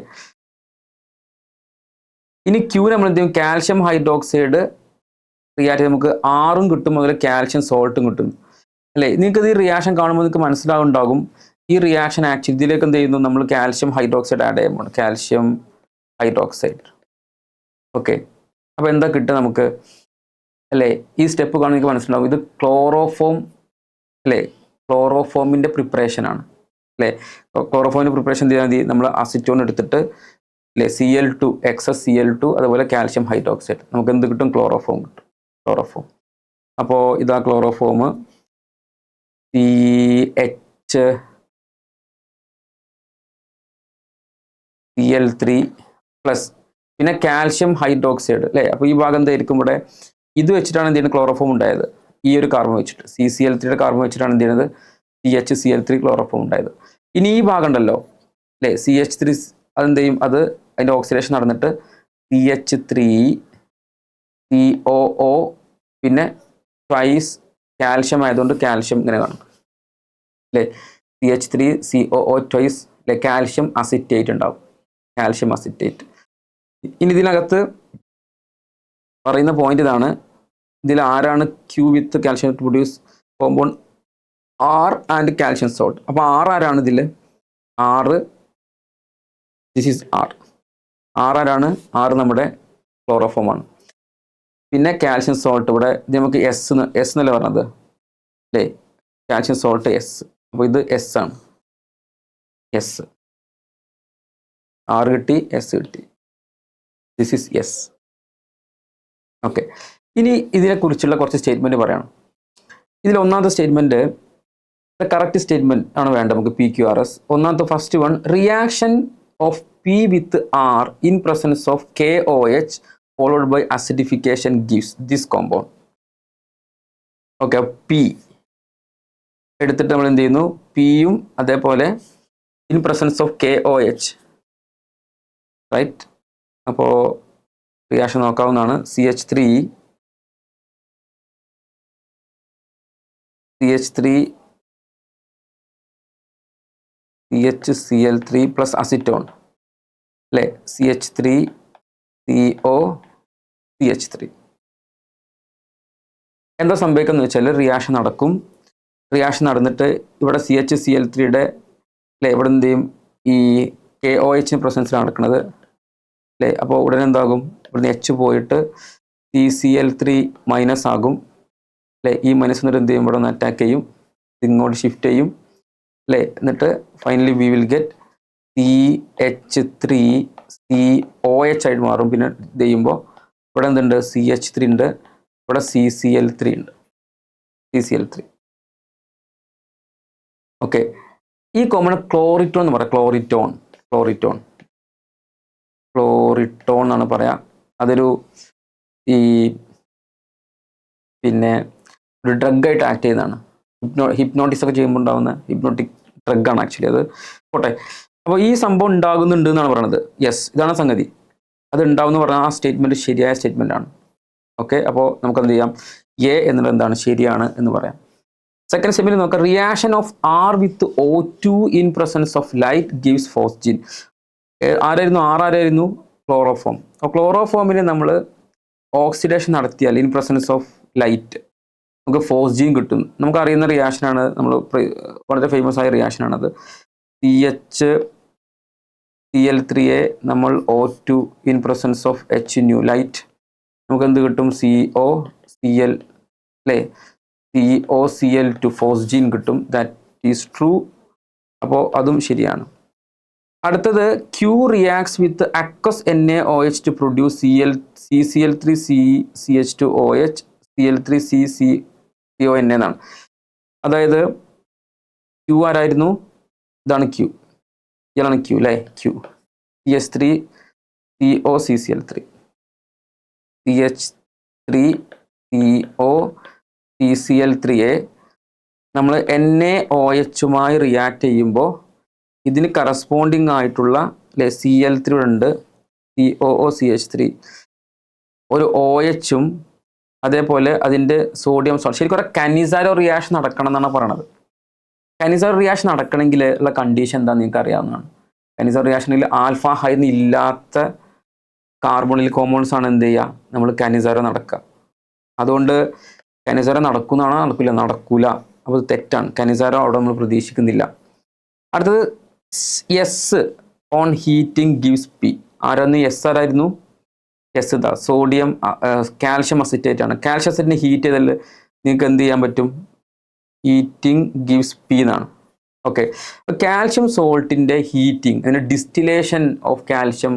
ഇനി Q നമ്മൾ എന്ത് ചെയ്യും, കാൽഷ്യം ഹൈഡ്രോക്സൈഡ് റിയാക്ട് നമുക്ക് ആറും കിട്ടും, അതുപോലെ കാൽഷ്യം സോൾട്ടും കിട്ടും അല്ലേ. നിങ്ങൾക്ക് ഈ റിയാക്ഷൻ കാണുമ്പോൾ നിങ്ങൾക്ക് മനസ്സിലാവുണ്ടാകും ഈ റിയാക്ഷൻ ആക്ച്വലി ഇതിലേക്ക് എന്ത് ചെയ്യുന്നു, നമ്മൾ കാൽഷ്യം ഹൈഡ്രോക്സൈഡ് ആഡ് ചെയ്യുമ്പോൾ കാൽഷ്യം ഹൈഡ്രോക്സൈഡ്. ഓക്കെ, അപ്പോൾ എന്താ കിട്ടുക നമുക്ക് അല്ലേ, ഈ സ്റ്റെപ്പ് കാണുമ്പോൾ നിങ്ങൾക്ക് മനസ്സിലാവും ഇത് ക്ലോറോഫോം അല്ലേ, ക്ലോറോഫോമിൻ്റെ പ്രിപ്പറേഷൻ ആണ് അല്ലേ. ക്ലോറോഫോമിൻ്റെ പ്രിപ്പറേഷൻ ചെയ്യാൻ മതി, നമ്മൾ അസിറ്റോൺ എടുത്തിട്ട് അല്ലേ Cl2 എക്സസ് Cl2 അതുപോലെ കാൽഷ്യം ഹൈഡ്രോക്സൈഡ് നമുക്ക് എന്ത് കിട്ടും, ക്ലോറോഫോം കിട്ടും, ക്ലോറോഫോം. അപ്പോൾ ഇതാ ക്ലോറോഫോം CH3 പ്ലസ് പിന്നെ കാൽഷ്യം ഹൈഡ്രോക്സൈഡ് അല്ലേ. അപ്പോൾ ഈ ഭാഗം എന്തായിരിക്കും, ഇവിടെ ഇത് വെച്ചിട്ടാണ് എന്ത് ചെയ്യുന്നത് ക്ലോറോഫോം ഉണ്ടായത്, ഈ ഒരു കാർബൺ വെച്ചിട്ട് CCl3 കാർബൺ വെച്ചിട്ടാണ് എന്ത് ചെയ്യുന്നത് CHCl3 ക്ലോറോഫോം ഉണ്ടായത്. ഇനി ഈ ഭാഗം ഉണ്ടല്ലോ അല്ലേ CH3 അതെന്ത് ചെയ്യും, അത് അതിൻ്റെ ഓക്സിഡേഷൻ നടന്നിട്ട് CH3 COO പിന്നെ ട്വൈസ് കാൽഷ്യം ആയതുകൊണ്ട് കാൽഷ്യം ഇങ്ങനെ കാണും അല്ലേ, CH3 COO ട്വൈസ് അല്ലെ കാൽഷ്യം അസിറ്റേറ്റ് ഉണ്ടാവും, കാൽഷ്യം അസിറ്റേറ്റ്. ഇനി ഇതിനകത്ത് പറയുന്ന പോയിന്റ് ഇതാണ്, ഇതിൽ ആരാണ് Q with calcium produce compound R and calcium salt. അപ്പോൾ R ആരാണ് ഇതിൽ, ദിസ് ഈസ് R ആരാണ്, R നമ്മുടെ ക്ലോറോഫോം ആണ്. പിന്നെ കാൽഷ്യം സോൾട്ട് ഇവിടെ ഇത് നമുക്ക് എസ് എന്നല്ലേ പറഞ്ഞത് അല്ലേ, കാൽഷ്യം സോൾട്ട് S. അപ്പോൾ ഇത് S ആണ്, S R കിട്ടി, S കിട്ടി, ദിസ് ഈസ് S. ഓക്കെ, ഇനി ഇതിനെക്കുറിച്ചുള്ള കുറച്ച് സ്റ്റേറ്റ്മെൻറ്റ് പറയണം. ഇതിൽ ഒന്നാമത്തെ സ്റ്റേറ്റ്മെൻറ്റ് കറക്റ്റ് സ്റ്റേറ്റ്മെൻറ്റ് ആണ് വേണ്ടത് നമുക്ക് PQRS. ഒന്നാമത്തെ first one, reaction of P with R in presence of KOH followed by acidification gives this compound. Okay, P എടുത്തിട്ട് നമ്മൾ എന്ത് ചെയ്യുന്നു, Pയും അതേപോലെ in presence of KOH right. അപ്പോൾ റിയാക്ഷൻ നോക്കാവുന്നതാണ്. CH3 CHCl3 പ്ലസ് അസിറ്റോൺ അല്ലേ, CH3 CO CH3. എന്താ സംഭവിക്കുന്നത് വെച്ചാൽ റിയാക്ഷൻ നടക്കും, റിയാക്ഷൻ നടന്നിട്ട് ഇവിടെ CHCl3യുടെ അല്ലേ ഇവിടെ എന്ത് ചെയ്യും, ഈ KOH പ്രസൻസിൽ നടക്കുന്നത് അല്ലേ. അപ്പോൾ ഉടനെ എന്താകും, ഇവിടുന്ന് H പോയിട്ട് CCl3 മൈനസ് ആകും അല്ലേ. ഈ മൈനസ് എന്നിട്ട് എന്ത് ചെയ്യും, ഇവിടെ ഒന്ന് അറ്റാക്ക് ചെയ്യും, ഇങ്ങോട്ട് ഷിഫ്റ്റ് ചെയ്യും അല്ലേ. എന്നിട്ട് finally we will get CH3 COH ആയിട്ട് മാറും. പിന്നെ ഇത് ചെയ്യുമ്പോൾ ഇവിടെ എന്തുണ്ട്, CH3 ഉണ്ട്, ഇവിടെ CCl3 ഉണ്ട്, CCl3. ഓക്കെ, ഈ കോമൺ ക്ലോറിറ്റോൺ എന്ന് പറയാം, ക്ലോറിറ്റോൺ എന്നാണ് പറയാം. അതൊരു ഈ പിന്നെ ഒരു ഡ്രഗായിട്ട് ആക്ട് ചെയ്യുന്നതാണ്, ഹിപ്നോട്ടിക്സ് ഒക്കെ ചെയ്യുമ്പോൾ ഉണ്ടാകുന്ന ഹിപ്നോട്ടിക് ഡ്രഗാണ് ആക്ച്വലി അത്. പോട്ടെ, അപ്പോൾ ഈ സംഭവം ഉണ്ടാകുന്നുണ്ട് എന്നാണ് പറയുന്നത്. യെസ്, ഇതാണ് സംഗതി, അത് ഉണ്ടാവും എന്ന് പറഞ്ഞാൽ ആ സ്റ്റേറ്റ്മെൻറ്റ് ശരിയായ സ്റ്റേറ്റ്മെൻ്റ് ആണ്. ഓക്കെ, അപ്പോൾ നമുക്ക് എന്ത് ചെയ്യാം, എ എന്നുള്ളത് എന്താണ്, ശരിയാണ് എന്ന് പറയാം. സെക്കൻഡ് സ്റ്റെപ്പിൽ നോക്കാം, reaction of R with O2 in presence of light gives phosgene. ആരായിരുന്നു ക്ലോറോഫോം. അപ്പോൾ ക്ലോറോഫോമിന് നമ്മൾ ഓക്സിഡേഷൻ നടത്തിയാൽ ഇൻ പ്രസൻസ് ഓഫ് ലൈറ്റ് നമുക്ക് ഫോസ്ജിൻ കിട്ടും. നമുക്കറിയുന്ന റിയാക്ഷനാണ്, നമ്മൾ വളരെ ഫേമസ് ആയ റിയാക്ഷനാണത്. CHCl3യെ നമ്മൾ O2 in presence of H nu light നമുക്ക് എന്ത് കിട്ടും, COCl അല്ലേ, COCl2 ഫോസ്ജിൻ കിട്ടും. That is true. അപ്പോൾ അതും ശരിയാണ്. അടുത്തത് Q reacts with aqueous NaOH to produce CCl3 CH2OH CL3 CCl CONA എന്നാണ്. അതായത് ക്യൂ ആരായിരുന്നു? ഇതാണ് ക്യൂ, ഇയാളാണ് ക്യൂ അല്ലേ, ക്യൂ CH3 COCCl3 CH3 COCCl3യെ നമ്മൾ NaOHുമായി റിയാക്ട് ചെയ്യുമ്പോൾ ഇതിന് കറസ്പോണ്ടിങ് ആയിട്ടുള്ള അല്ലെ Cl3 ഉണ്ട്, COOCH3 ഒരു OHും അതേപോലെ അതിൻ്റെ സോഡിയം സോൾട്ട്. ശരിക്കും ഒരു കനിസാരോ റിയാക്ഷൻ നടക്കണം എന്നാണ് പറയണത്. കനിസാരോ റിയാക്ഷൻ നടക്കണമെങ്കിൽ ഉള്ള കണ്ടീഷൻ എന്താണെന്ന് നിങ്ങൾക്ക് അറിയാവുന്നതാണ്. കനിസാരോ റിയാക്ഷനിൽ ആൽഫ ഹൈഡ്രജൻ ഇല്ലാത്ത കാർബണിൽ കോമ്പൗണ്ട്സ് ആണ് എന്ത് ചെയ്യുക, നമ്മൾ കനിസാരോ നടക്കുക. അതുകൊണ്ട് കനിസാരോ നടക്കുന്നതാണോ? നടക്കൂല. അപ്പോൾ അത് തെറ്റാണ്. കനിസാരോ അവിടെ നമ്മൾ പ്രതീക്ഷിക്കുന്നില്ല. അടുത്തത് S on heating gives P. ആരാന്ന് എസ് ആരായിരുന്നു? എസ് ഇതാ സോഡിയം കാൽഷ്യം അസിറ്റേറ്റ് ആണ്. കാൽഷ്യം അസിറ്റേറ്റിനെ ഹീറ്റ് ചെയ്താൽ നിങ്ങൾക്ക് എന്ത് ചെയ്യാൻ പറ്റും? ഹീറ്റിംഗ് ഗിവ്സ് പി എന്നാണ്. ഓക്കെ, കാൽഷ്യം സോൾട്ടിൻ്റെ ഹീറ്റിംഗ്, അതിൻ്റെ distillation of calcium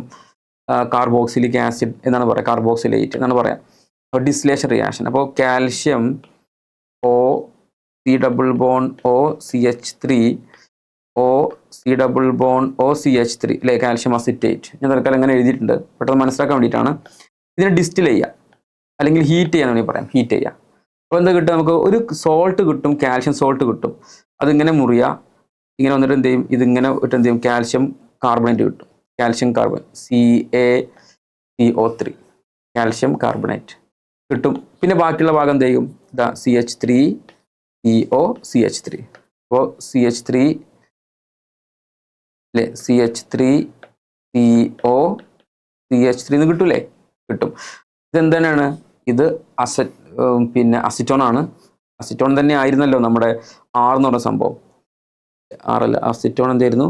carboxylic acid എന്നാണ് പറയുക, കാർബോക്സിലേറ്റ് എന്നാണ് പറയാം. അപ്പോൾ ഡിസ്റ്റിലേഷൻ റിയാക്ഷൻ. അപ്പോൾ കാൽഷ്യം COCH3 OCH3 അല്ലെ, കാൽഷ്യം അസിറ്റേറ്റ്. ഞാൻ തൽക്കാലം അങ്ങനെ എഴുതിയിട്ടുണ്ട്, പെട്ടെന്ന് മനസ്സിലാക്കാൻ വേണ്ടിയിട്ടാണ്. ഇതിനെ ഡിസ്റ്റിൽ ചെയ്യുക അല്ലെങ്കിൽ ഹീറ്റ് ചെയ്യാൻ വേണമെങ്കിൽ പറയാം, ഹീറ്റ് ചെയ്യുക. അപ്പോൾ എന്താ കിട്ടും? നമുക്ക് ഒരു സോൾട്ട് കിട്ടും, കാൽഷ്യം സോൾട്ട് കിട്ടും. അതിങ്ങനെ മുറിയുക, ഇങ്ങനെ വന്നിട്ട് എന്ത് ചെയ്യും? ഇതിങ്ങനെ ഇട്ട് എന്ത് ചെയ്യും? കാൽഷ്യം കാർബണേറ്റ് കിട്ടും. Calcium carbon CaCO3 calcium carbonate കിട്ടും. പിന്നെ ബാക്കിയുള്ള ഭാഗം എന്ത് ചെയ്യും? ഇതാ CH3 COCH3. അപ്പോൾ CH3 അല്ലേ, CH3 COCH3 എന്ന് കിട്ടൂലേ? കിട്ടും. ഇതെന്താണ്? ഇത് പിന്നെ അസിറ്റോൺ ആണ്. അസിറ്റോൺ തന്നെ ആയിരുന്നല്ലോ നമ്മുടെ R എന്ന് പറഞ്ഞ സംഭവം. R അല്ല, അസിറ്റോൺ എന്തായിരുന്നു?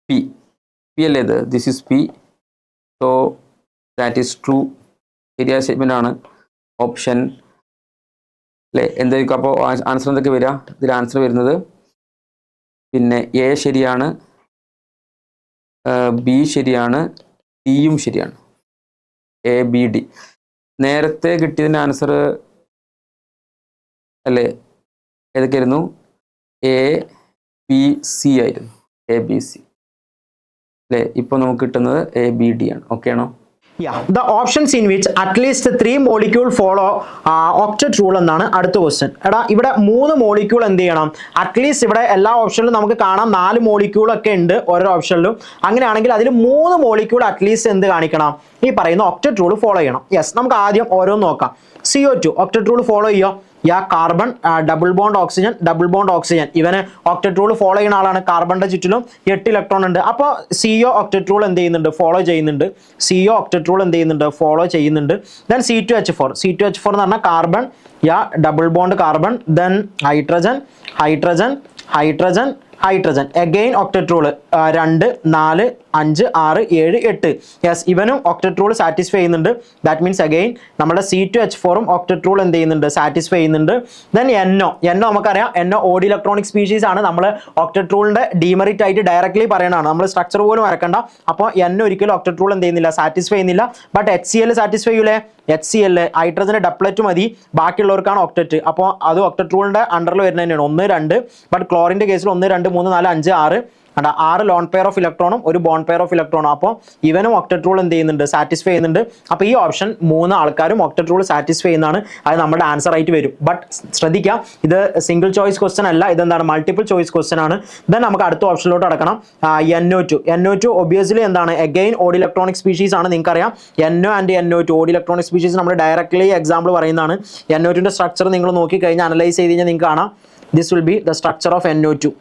P അല്ലേ ഇത്? This is P. So that is true. ശരിയായ സ്റ്റേറ്റ്മെന്റ് ആണ് ഓപ്ഷൻ അല്ലേ. എന്തായിരിക്കും അപ്പോൾ ആൻസർ എന്തൊക്കെ വരിക? ഇതിൽ ആൻസർ വരുന്നത് പിന്നെ A ശരിയാണ്, B ശരിയാണ്, Dയും ശരിയാണ്. ABD. നേരത്തെ കിട്ടിയതിൻ്റെ ആൻസർ അല്ലേ ഏതൊക്കെയായിരുന്നു? ABC ആയിരുന്നു, ABC അല്ലേ. ഇപ്പോൾ നമുക്ക് കിട്ടുന്നത് ABD ആണ്. ഓക്കെ ആണോ? Yeah, the options in which at least 3 molecule follow octet rule എന്നാണ് അടുത്ത ക്വസ്റ്റ്യൻ. എടാ ഇവിടെ 3 മോളിക്യൂൾ എന്ത് ചെയ്യണം? അറ്റ്ലീസ്റ്റ് ഇവിടെ എല്ലാ ഓപ്ഷനിലും നമുക്ക് കാണാം 4 മോളിക്യൂൾ ഒക്കെ ഉണ്ട് ഓരോ ഓപ്ഷനിലും. അങ്ങനെയാണെങ്കിൽ അതിൽ 3 മോളിക്യൂൾ അറ്റ്ലീസ്റ്റ് എന്ത് കാണിക്കണം? ഈ പറയുന്ന octet rule ഫോളോ ചെയ്യണം. യെസ്, നമുക്ക് ആദ്യം ഓരോന്ന് നോക്കാം. CO2 octet rule ഫോളോ ചെയ്യോ? കാർബൺ ഡബിൾ ബോണ്ട് ഓക്സിജൻ ഇവന് octet rule ഫോളോ ചെയ്യുന്ന ആളാണ്. കാർബണിന്റെ ചുറ്റിലും 8 ഇലക്ട്രോൺ ഉണ്ട്. അപ്പോൾ CO octet rule എന്ത് ചെയ്യുന്നുണ്ട്? ഫോളോ ചെയ്യുന്നുണ്ട്. CO octet rule എന്ത് ചെയ്യുന്നുണ്ട്? ഫോളോ ചെയ്യുന്നുണ്ട്. ദെൻ C2H4 എന്ന് പറഞ്ഞാൽ carbon double bond carbon, then hydrogen again octet rule 2 4 5 6 7 8. Yes, ഇവനും octet rule സാറ്റിസ്ഫൈ ചെയ്യുന്നുണ്ട്. ദാറ്റ് മീൻസ് അഗെയിൻ നമ്മുടെ C2H4ഉം octet rule എന്ത് ചെയ്യുന്നുണ്ട്? സാറ്റിസ്ഫൈ ചെയ്യുന്നുണ്ട്. ദെൻ NO നമുക്കറിയാം, NO ഓഡ് ഇലക്ട്രോണിക് സ്പീഷീസ് ആണ്. നമ്മൾ octet ruleന്റെ ഡീമെറിറ്റ് ആയിട്ട് ഡയറക്ട്ലി പറയണതാണ്, നമ്മൾ സ്ട്രക്ചർ പോലും വരക്കണ്ട. അപ്പോൾ NO ഒരിക്കലും octet rule എന്ത് ചെയ്യുന്നില്ല? സാറ്റിസ്ഫൈ ചെയ്യുന്നില്ല. ബട്ട് HCl സാറ്റിസ്ഫൈ ചെയ്യൂലേ? HCl ഹൈഡ്രജന്റെ ഡപ്ലറ്റും മതി, ബാക്കിയുള്ളവർക്കാണ് ഒക്ടറ്റ്. അപ്പോൾ അത് octet ruleന്റെ അണ്ടറിൽ വരുന്നത് തന്നെയാണ് 1 2. ബട്ട് ക്ലോറിന്റെ കേസിൽ 1 2 3 4 5 6 6 ലോൺ പെയർ ഓഫ് ഇലക്ട്രോണും ഒരു ബോണ്ട് പെയർ ഓഫ് ഇലക്ട്രോണും. അപ്പോൾ ഇവനും octet rule എന്ത് ചെയ്യുന്നുണ്ട്? സാറ്റിസ്ഫൈ ചെയ്യുന്നുണ്ട്. അപ്പോൾ ഈ ഓപ്ഷൻ 3 ആൾക്കാരും octet rule സാറ്റിസ്ഫൈ ചെയ്യുന്നതാണ്. അത് നമ്മുടെ ആൻസർ ആയിട്ട് വരും. ബട്ട് ശ്രദ്ധിക്കാം, ഇത് സിംഗിൾ ചോയ്സ് ക്വസ്റ്റൻ അല്ല, ഇതെന്താണ്? മൾട്ടിപ്പിൾ ചോയ്സ് ക്വസ്റ്റൻ ആണ്. ദെൻ നമുക്ക് അടുത്ത ഓപ്ഷനിലോട്ട് അടക്കണം. NO2 ഒബിയസ്ലി എന്താണ്? അഗെയിൻ ഓഡ് ഇലക്ട്രോണിക് സ്പീഷീസ് ആണ്. നിങ്ങൾക്കറിയാം NO and NO2 odd electronic species നമ്മൾ ഡയറക്ട്ലി എക്സാമ്പിൾ പറയുന്നതാണ്. NO2ന്റെ സ്ട്രക്ചർ നിങ്ങൾ നോക്കി കഴിഞ്ഞാൽ അനലൈസ് ചെയ്ത് കഴിഞ്ഞാൽ നിങ്ങൾക്ക് കാണാം, this will B the structure of NO2.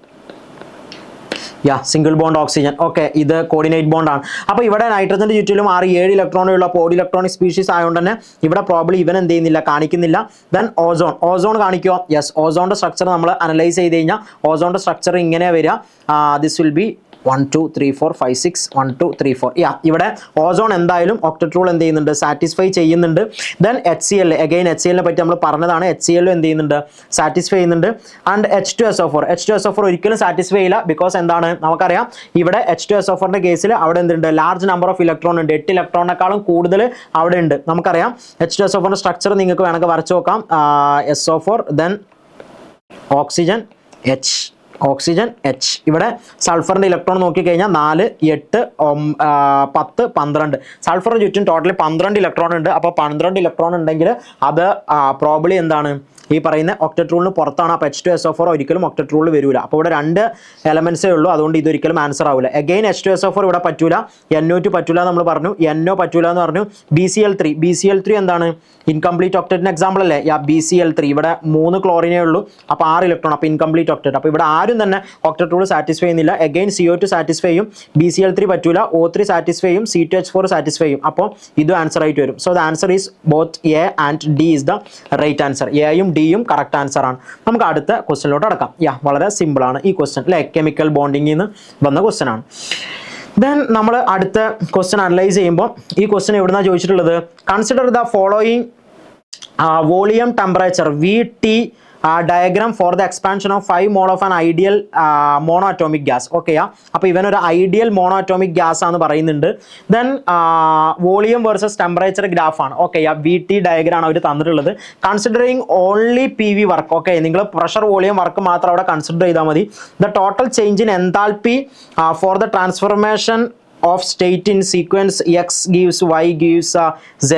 Single bond oxygen. Okay, ഇത് കോർഡിനേറ്റ് ബോണ്ട് ആണ്. അപ്പോൾ ഇവിടെ നൈട്രജന്റെ ചുറ്റിലും 6 7 ഇലക്ട്രോണുള്ള ഓഡ് ഇലക്ട്രോണിക് സ്പീഷീസ് ആയതുകൊണ്ട് തന്നെ ഇവിടെ പ്രോബ്ലം ഇവൻ എന്ത് ചെയ്യുന്നില്ല? കാണിക്കുന്നില്ല. ദെൻ ഓസോൺ കാണിക്കുമോ? യെസ്, ഓസോണിന്റെ സ്ട്രക്ചർ നമ്മൾ അനലൈസ് ചെയ്ത് കഴിഞ്ഞാൽ ഓസോണിന്റെ സ്ട്രക്ചർ ഇങ്ങനെ വരിക. ദിസ് വിൽ ബി 1 2 3 4 5 6 1 2 3 4 യാ ഇവിടെ ഓസോൺ എന്തായാലും ഒക്ടറ്റ് റൂൾ എന്ത് ചെയ്യുന്നുണ്ട് സാറ്റിസ്ഫൈ ചെയ്യുന്നുണ്ട്. ദെൻ HCl അഗൈൻ HCl പറ്റി നമ്മൾ പറഞ്ഞതാണ്. HCl എന്ത് ചെയ്യുന്നുണ്ട് സാറ്റിസ്ഫൈ ചെയ്യുന്നുണ്ട്. ആൻഡ് H2SO4 ഒരിക്കലും സാറ്റിസ്ഫൈ ചെയ്യില്ല. ബിക്കോസ് എന്താണ് നമുക്കറിയാം ഇവിടെ H2SO4ന്റെ കേസിൽ അവിടെ എന്തുണ്ട് ലാർജ് നമ്പർ ഓഫ് ഇലക്ട്രോൺ ഉണ്ട്. 8 ഇലക്ട്രോണിനെക്കാളും കൂടുതൽ അവിടെ ഉണ്ട്. നമുക്കറിയാം H2SO4ന്റെ സ്ട്രക്ചർ നിങ്ങൾക്ക് വേണമെങ്കിൽ വരച്ചു നോക്കാം. SO4 ദെൻ ഓക്സിജൻ H ഇവിടെ സൾഫറിന്റെ ഇലക്ട്രോൺ നോക്കിക്കഴിഞ്ഞാൽ 4 8 10 12 സൾഫറിന് ചുറ്റും ടോട്ടലി 12 ഇലക്ട്രോൺ ഉണ്ട്. അപ്പോൾ 12 ഇലക്ട്രോൺ ഉണ്ടെങ്കിൽ അത് പ്രോബ്ലി എന്താണ് ഈ പറയുന്ന ഒക്ടറ്റ് റൂളിന് പുറത്താണ്. അപ്പോൾ H2SO4 ഒരിക്കലും ഒക്ടറ്റ് റൂളിൽ വരില്ല. അപ്പോൾ ഇവിടെ 2 എലമെന്റ്സേ ഉള്ളൂ. അതുകൊണ്ട് ഇതൊരിക്കലും ആൻസർ ആവില്ല. അഗൈൻ H2SO4 ഇവിടെ പറ്റൂല. NO2 പറ്റൂല നമ്മൾ പറഞ്ഞു. NO പറ്റൂല എന്ന് പറഞ്ഞു. BCl3 എന്താണ് ഇൻകംപ്ലീറ്റ് ഒക്ടറ്റിന് എക്സാമ്പിൾ അല്ലേ? BCl3 ഇവിടെ 3 ക്ലോറിനേ ഉള്ളൂ. അപ്പോൾ 6 ഇലക്ട്രോൺ. അപ്പോൾ ഇൻകംപ്ലീറ്റ് ഒക്ടറ്റ്. അപ്പോൾ ഇവിടെ ആരും തന്നെ ഒക്ടറ്റ് റൂൾ സാറ്റിസ്ഫൈ ചെയ്യുന്നില്ല. അഗൈൻ CO2 സാറ്റിസ്ഫൈ ചെയ്യും. BCl3 പറ്റൂല. O3 സാറ്റിസ്ഫൈ ചെയ്യും. C2H4 സാറ്റിസ്ഫൈ ചെയ്യും. അപ്പോൾ ഇതും ആൻസർ ആയിട്ട് വരും. So the answer is both A and D is the right answer. എയും ഡിയും കറക്റ്റ് ആൻസർ ആണ്. നമുക്ക് അടുത്ത ക്വസ്റ്റ്യനിലോട്ട് അടക്കാം. വളരെ സിമ്പിൾ ആണ് ഈ ക്വസ്റ്റ്യൻ അല്ലേ? കെമിക്കൽ ബോണ്ടിങ്ങിൽ നിന്ന് വന്ന ക്വസ്റ്റ്യൻ ആണ്. ദെൻ നമ്മൾ അടുത്ത ക്വസ്റ്റ്യൻ അനലൈസ് ചെയ്യുമ്പോൾ ഈ ക്വസ്റ്റ്യൻ എവിടുന്നാണ് ചോദിച്ചിട്ടുള്ളത്? Consider the following volume temperature VT diagram for the expansion of 5 mole of an ideal monoatomic gas. Okay അപ്പോൾ ഇവനൊരു ഐഡിയൽ മോണോatomic ഗ്യാസ് ആണ് പറയുന്നുണ്ട്. Then volume versus temperature graph ആണ്. ഓക്കെ VT ഡയഗ്രാം ആണ് അവർ തന്നിട്ടുള്ളത്. Considering only PV work. Okay നിങ്ങൾ pressure volume work മാത്രം അവിടെ കൺസിഡർ ചെയ്താൽ മതി. The total change in enthalpy for the transformation of state in sequence X gives Y gives Z.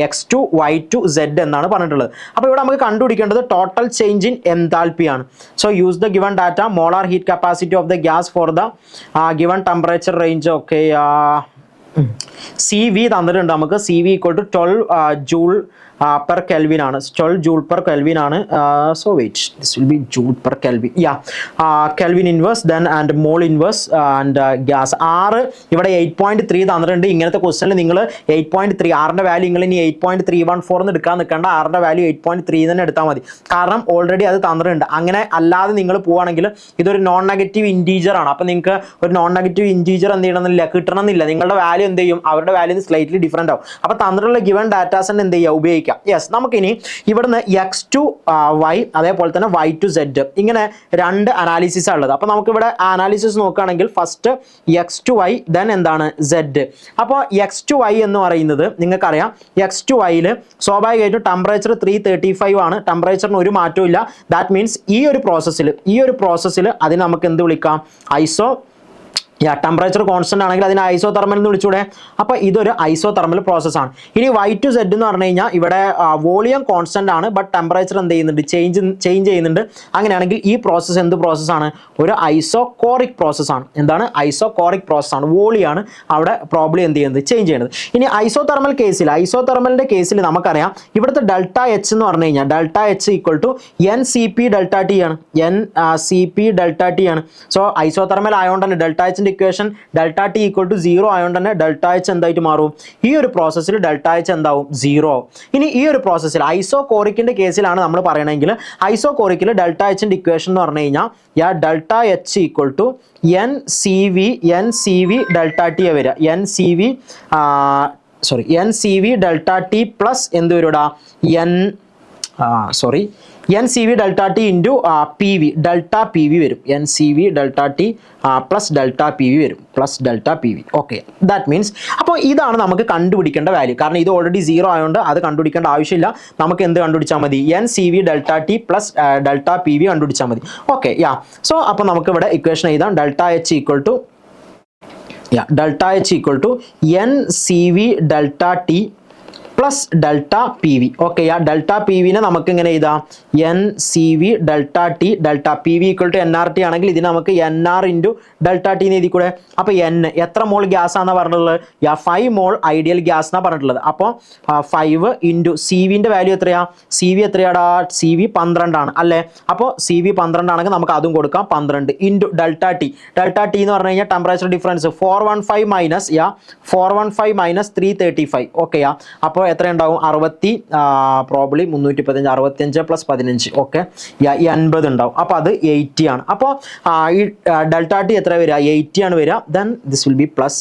X to Y to Z എന്നാണ് പറഞ്ഞിട്ടുള്ളത്. അപ്പോൾ ഇവിടെ നമുക്ക് കണ്ടുപിടിക്കേണ്ടത് ടോട്ടൽ ചേഞ്ച് ഇൻ എൻതാൽപ്പി ആണ്. So use the given data molar heat capacity of the gas for the given temperature range. Okay CV തന്നിട്ടുണ്ട് നമുക്ക്. CV equal to 12 joule per Kelvin ആണ്. 12 ജൂൾ പെർ കെൽവിൻ ആണ്. So wait this will be joule per kelvin. Kelvin inverse then and mole inverse and gas. ഇവിടെ 8.3 തന്നിട്ടുണ്ട്. ഇങ്ങനത്തെ ക്വസ്റ്റനിൽ നിങ്ങൾ 8.3 ആറിൻ്റെ value നിങ്ങൾ ഇനി 8.314 എന്ന് എടുക്കാൻ നിൽക്കേണ്ട. ആറിൻ്റെ വാല്യൂ 8.3 തന്നെ എടുത്താൽ മതി. കാരണം ഓൾറെഡി അത് തന്നിട്ടുണ്ട്. അങ്ങനെ അല്ലാതെ നിങ്ങൾ പോവുകയാണെങ്കിൽ ഇതൊരു നോൺ നെഗറ്റീവ് ഇൻറ്റീജർ ആണ്. അപ്പോൾ നിങ്ങൾക്ക് ഒരു നോൺ നെഗറ്റീവ് ഇൻറ്റീജർ എന്ത് ചെയ്യണമെന്നില്ല കിട്ടണമെന്നില്ല. നിങ്ങളുടെ വാല്യൂ എന്ത് ചെയ്യും അവരുടെ വാല്യൂ സ്ലൈറ്റ്ലി ഡിഫറെൻ്റ് ആവും. അപ്പോൾ തന്നിട്ടുള്ള ഗിവൺ ഡാറ്റാസിന് എന്ത് ചെയ്യുക ഉപയോഗിക്കുക. യെസ് നമുക്കിനി ഇവിടുന്ന് X to Y അതേപോലെ തന്നെ Y to Z ഇങ്ങനെ 2 അനാലിസിസ് ഉള്ളത്. അപ്പോൾ നമുക്കിവിടെ അനാലിസിസ് നോക്കുകയാണെങ്കിൽ first X to Y then എന്താണ് Z. അപ്പോൾ X to Y എന്ന് പറയുന്നത് നിങ്ങൾക്കറിയാം X to Yയിൽ സ്വാഭാവികമായിട്ടും ടെമ്പറേച്ചർ 335 ആണ്. ടെമ്പറേച്ചറിന് ഒരു മാറ്റവും ഇല്ല. ദാറ്റ് മീൻസ് ഈ ഒരു പ്രോസസ്സിൽ അതിന് നമുക്ക് എന്ത് വിളിക്കാം ഐസോ ടെമ്പറേച്ചർ കോൺസ്റ്റന്റ് ആണെങ്കിൽ അതിനെ ഐസോ തെർമൽ എന്ന് വിളിച്ചൂടെ. അപ്പോൾ ഇതൊരു ഐസോ തെർമൽ പ്രോസസ്സാണ്. ഇനി Y to Z എന്ന് പറഞ്ഞു കഴിഞ്ഞാൽ ഇവിടെ വോളിയം കോൺസ്റ്റന്റ് ആണ് ബട്ട് ടെമ്പറേച്ചർ എന്ത് ചെയ്യുന്നുണ്ട് ചേഞ്ച് ചെയ്യുന്നുണ്ട്. അങ്ങനെയാണെങ്കിൽ ഈ പ്രോസസ്സ് എന്ത് പ്രോസസ്സാണ്? ഒരു ഐസോകോറിക് പ്രോസസ്സാണ്. എന്താണ് ഐസോകോറിക് പ്രോസസ്സാണ്. വോളിയാണ് അവിടെ പ്രോബ്ലം എന്ത് ചെയ്യുന്നത് ചേഞ്ച് ചെയ്യുന്നത്. ഇനി ഐസോ തെർമലിന്റെ കേസിൽ നമുക്കറിയാം ഇവിടുത്തെ ഡെൽറ്റ H എന്ന് പറഞ്ഞു കഴിഞ്ഞാൽ delta H equal to NCP delta T ആണ്. NCP ഡെൽറ്റ T ആണ്. സോ ഐസോ തെർമൽ ആയതുകൊണ്ട് തന്നെ delta H equation delta T equal to 0 ആയതുകൊണ്ട് തന്നെ ഡെൽറ്റ H എന്തായിട്ട് മാറും? ഈ ഒരു പ്രോസസ്സിൽ ഡെൽറ്റ H എന്താവും? 0 ആവും. ഇനി ഈ ഒരു പ്രോസസ്സിൽ ഐസോകോറിക്കിന്റെ കേസിലാണ് നമ്മൾ പറയണമെങ്കിൽ ഐസോകോറിക്കിൽ ഡെൽറ്റ Hന്റെ ഇക്വേഷൻ എന്ന് പറഞ്ഞു കഴിഞ്ഞാൽ delta H equal to NCV delta T വരിക. NCV ഡെൽറ്റ T പ്ലസ് എന്ത് വരുടാ NCV delta T into PV delta PV വരും. NCV delta T plus delta PV വരും. Plus delta PV. Okay that means അപ്പോൾ ഇതാണ് നമുക്ക് കണ്ടുപിടിക്കേണ്ട വാല്യൂ. കാരണം ഇത് ഓൾറെഡി 0 ആയതുകൊണ്ട് അത് കണ്ടുപിടിക്കേണ്ട ആവശ്യമില്ല. നമുക്ക് എന്ത് കണ്ടുപിടിച്ചാൽ മതി? NCV delta T plus delta PV കണ്ടുപിടിച്ചാൽ മതി. ഓക്കെ സോ അപ്പോൾ നമുക്ക് ഇവിടെ ഇക്വേഷൻ എഴുതാം. Delta H equal to NCV delta T plus delta PV. Okay delta PVനെ നമുക്ക് ഇങ്ങനെ എഴുതാം NCV delta T delta PV equal to NRT ആണെങ്കിൽ ഇതിന് നമുക്ക് NR ഇൻറ്റു ഡെൽറ്റ T എന്ന് എഴുതിക്കൂടെ. അപ്പോൾ N എത്ര മോൾ ഗ്യാസ് ആണെന്നാണ് പറഞ്ഞിട്ടുള്ളത്? 5 മോൾ ഐഡിയൽ ഗ്യാസ് എന്നാണ് പറഞ്ഞിട്ടുള്ളത്. അപ്പോൾ 5 ഇൻറ്റു CVൻ്റെ വാല്യൂ എത്രയാ? CV എത്രയാടാ? CV 12 ആണ് അല്ലേ? അപ്പോൾ CV 12 ആണെങ്കിൽ നമുക്ക് അതും കൊടുക്കാം 12 into delta T. Delta T എന്ന് പറഞ്ഞു കഴിഞ്ഞാൽ ടെമ്പറേച്ചർ ഡിഫറൻസ് 415 മൈനസ് 335. ഓക്കെ അപ്പോൾ എത്ര ഉണ്ടാവും 60 പ്രോബ്ലി 335 65 പ്ലസ് 15 ഓക്കെ 80 ഉണ്ടാവും. അപ്പോൾ അത് 80 ആണ്. അപ്പോൾ ഈ ഡെൽറ്റ ടി എത്ര വരിക 80 ആണ് വരിക. Then this will be plus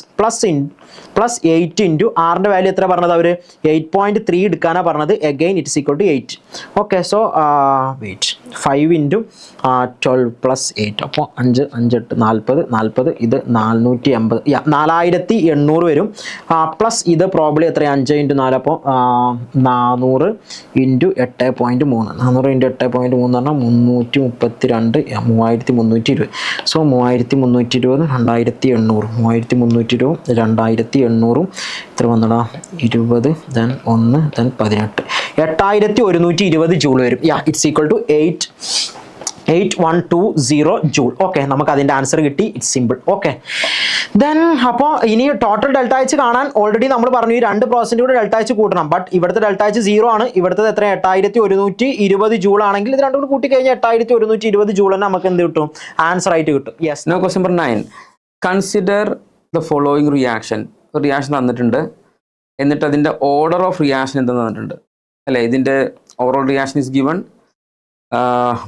8 into ആറിൻ്റെ വാല്യൂ എത്ര പറഞ്ഞത് അവർ 8.3 എടുക്കാനാണ് പറഞ്ഞത്. Again it's equal to 8. Okay so wait 5 into 12 plus 8 അപ്പോൾ 5 5 8 40 ഇത് 480 4800 വരും. പ്ലസ് ഇത് പ്രോബ്ലി എത്ര 5 ഇൻറ്റു 4 അപ്പോൾ 400 ഇൻറ്റു 8.3 400 ഇൻറ്റു 8.3 എന്ന് പറഞ്ഞാൽ 332 3320. സോ 3320 2800 3320 2800 ഇത്ര വന്നടാ 20 ദെൻ 1 ദെൻ 18 8120 ജൂൾ വരും. It's equal to 8120 joule. Okay നമുക്ക് അതിൻ്റെ ആൻസർ കിട്ടി. It's simple. ഓക്കെ ദെൻ അപ്പോൾ ഇനി ടോട്ടൽ ഡെൽറ്റ എച്ച് കാണാൻ ഓൾറെഡി നമ്മൾ പറഞ്ഞു ഈ 2 പ്രോസൻറ്റ് കൂടെ ഡെൽറ്റ എച്ച് കൂട്ടണം. ബട്ട് ഇവിടുത്തെ ഡെൽറ്റ എച്ച് 0 ആണ്. ഇവിടുത്തെ എത്ര 8120 ജൂൾ ആണെങ്കിൽ ഇത് രണ്ടും കൂടി കൂട്ടി കഴിഞ്ഞാൽ 8120 ജൂൾ തന്നെ നമുക്ക് എന്ത് കിട്ടും ആൻസർ ആയിട്ട് കിട്ടും. Yes. No question number 9. Consider the following reaction. ഒരു റിയാക്ഷൻ തന്നിട്ടുണ്ട്, എന്നിട്ട് അതിൻ്റെ ഓർഡർ ഓഫ് റിയാക്ഷൻ എന്തെന്ന് തന്നിട്ടുണ്ട് അല്ലേ. ഇതിൻ്റെ overall reaction is given.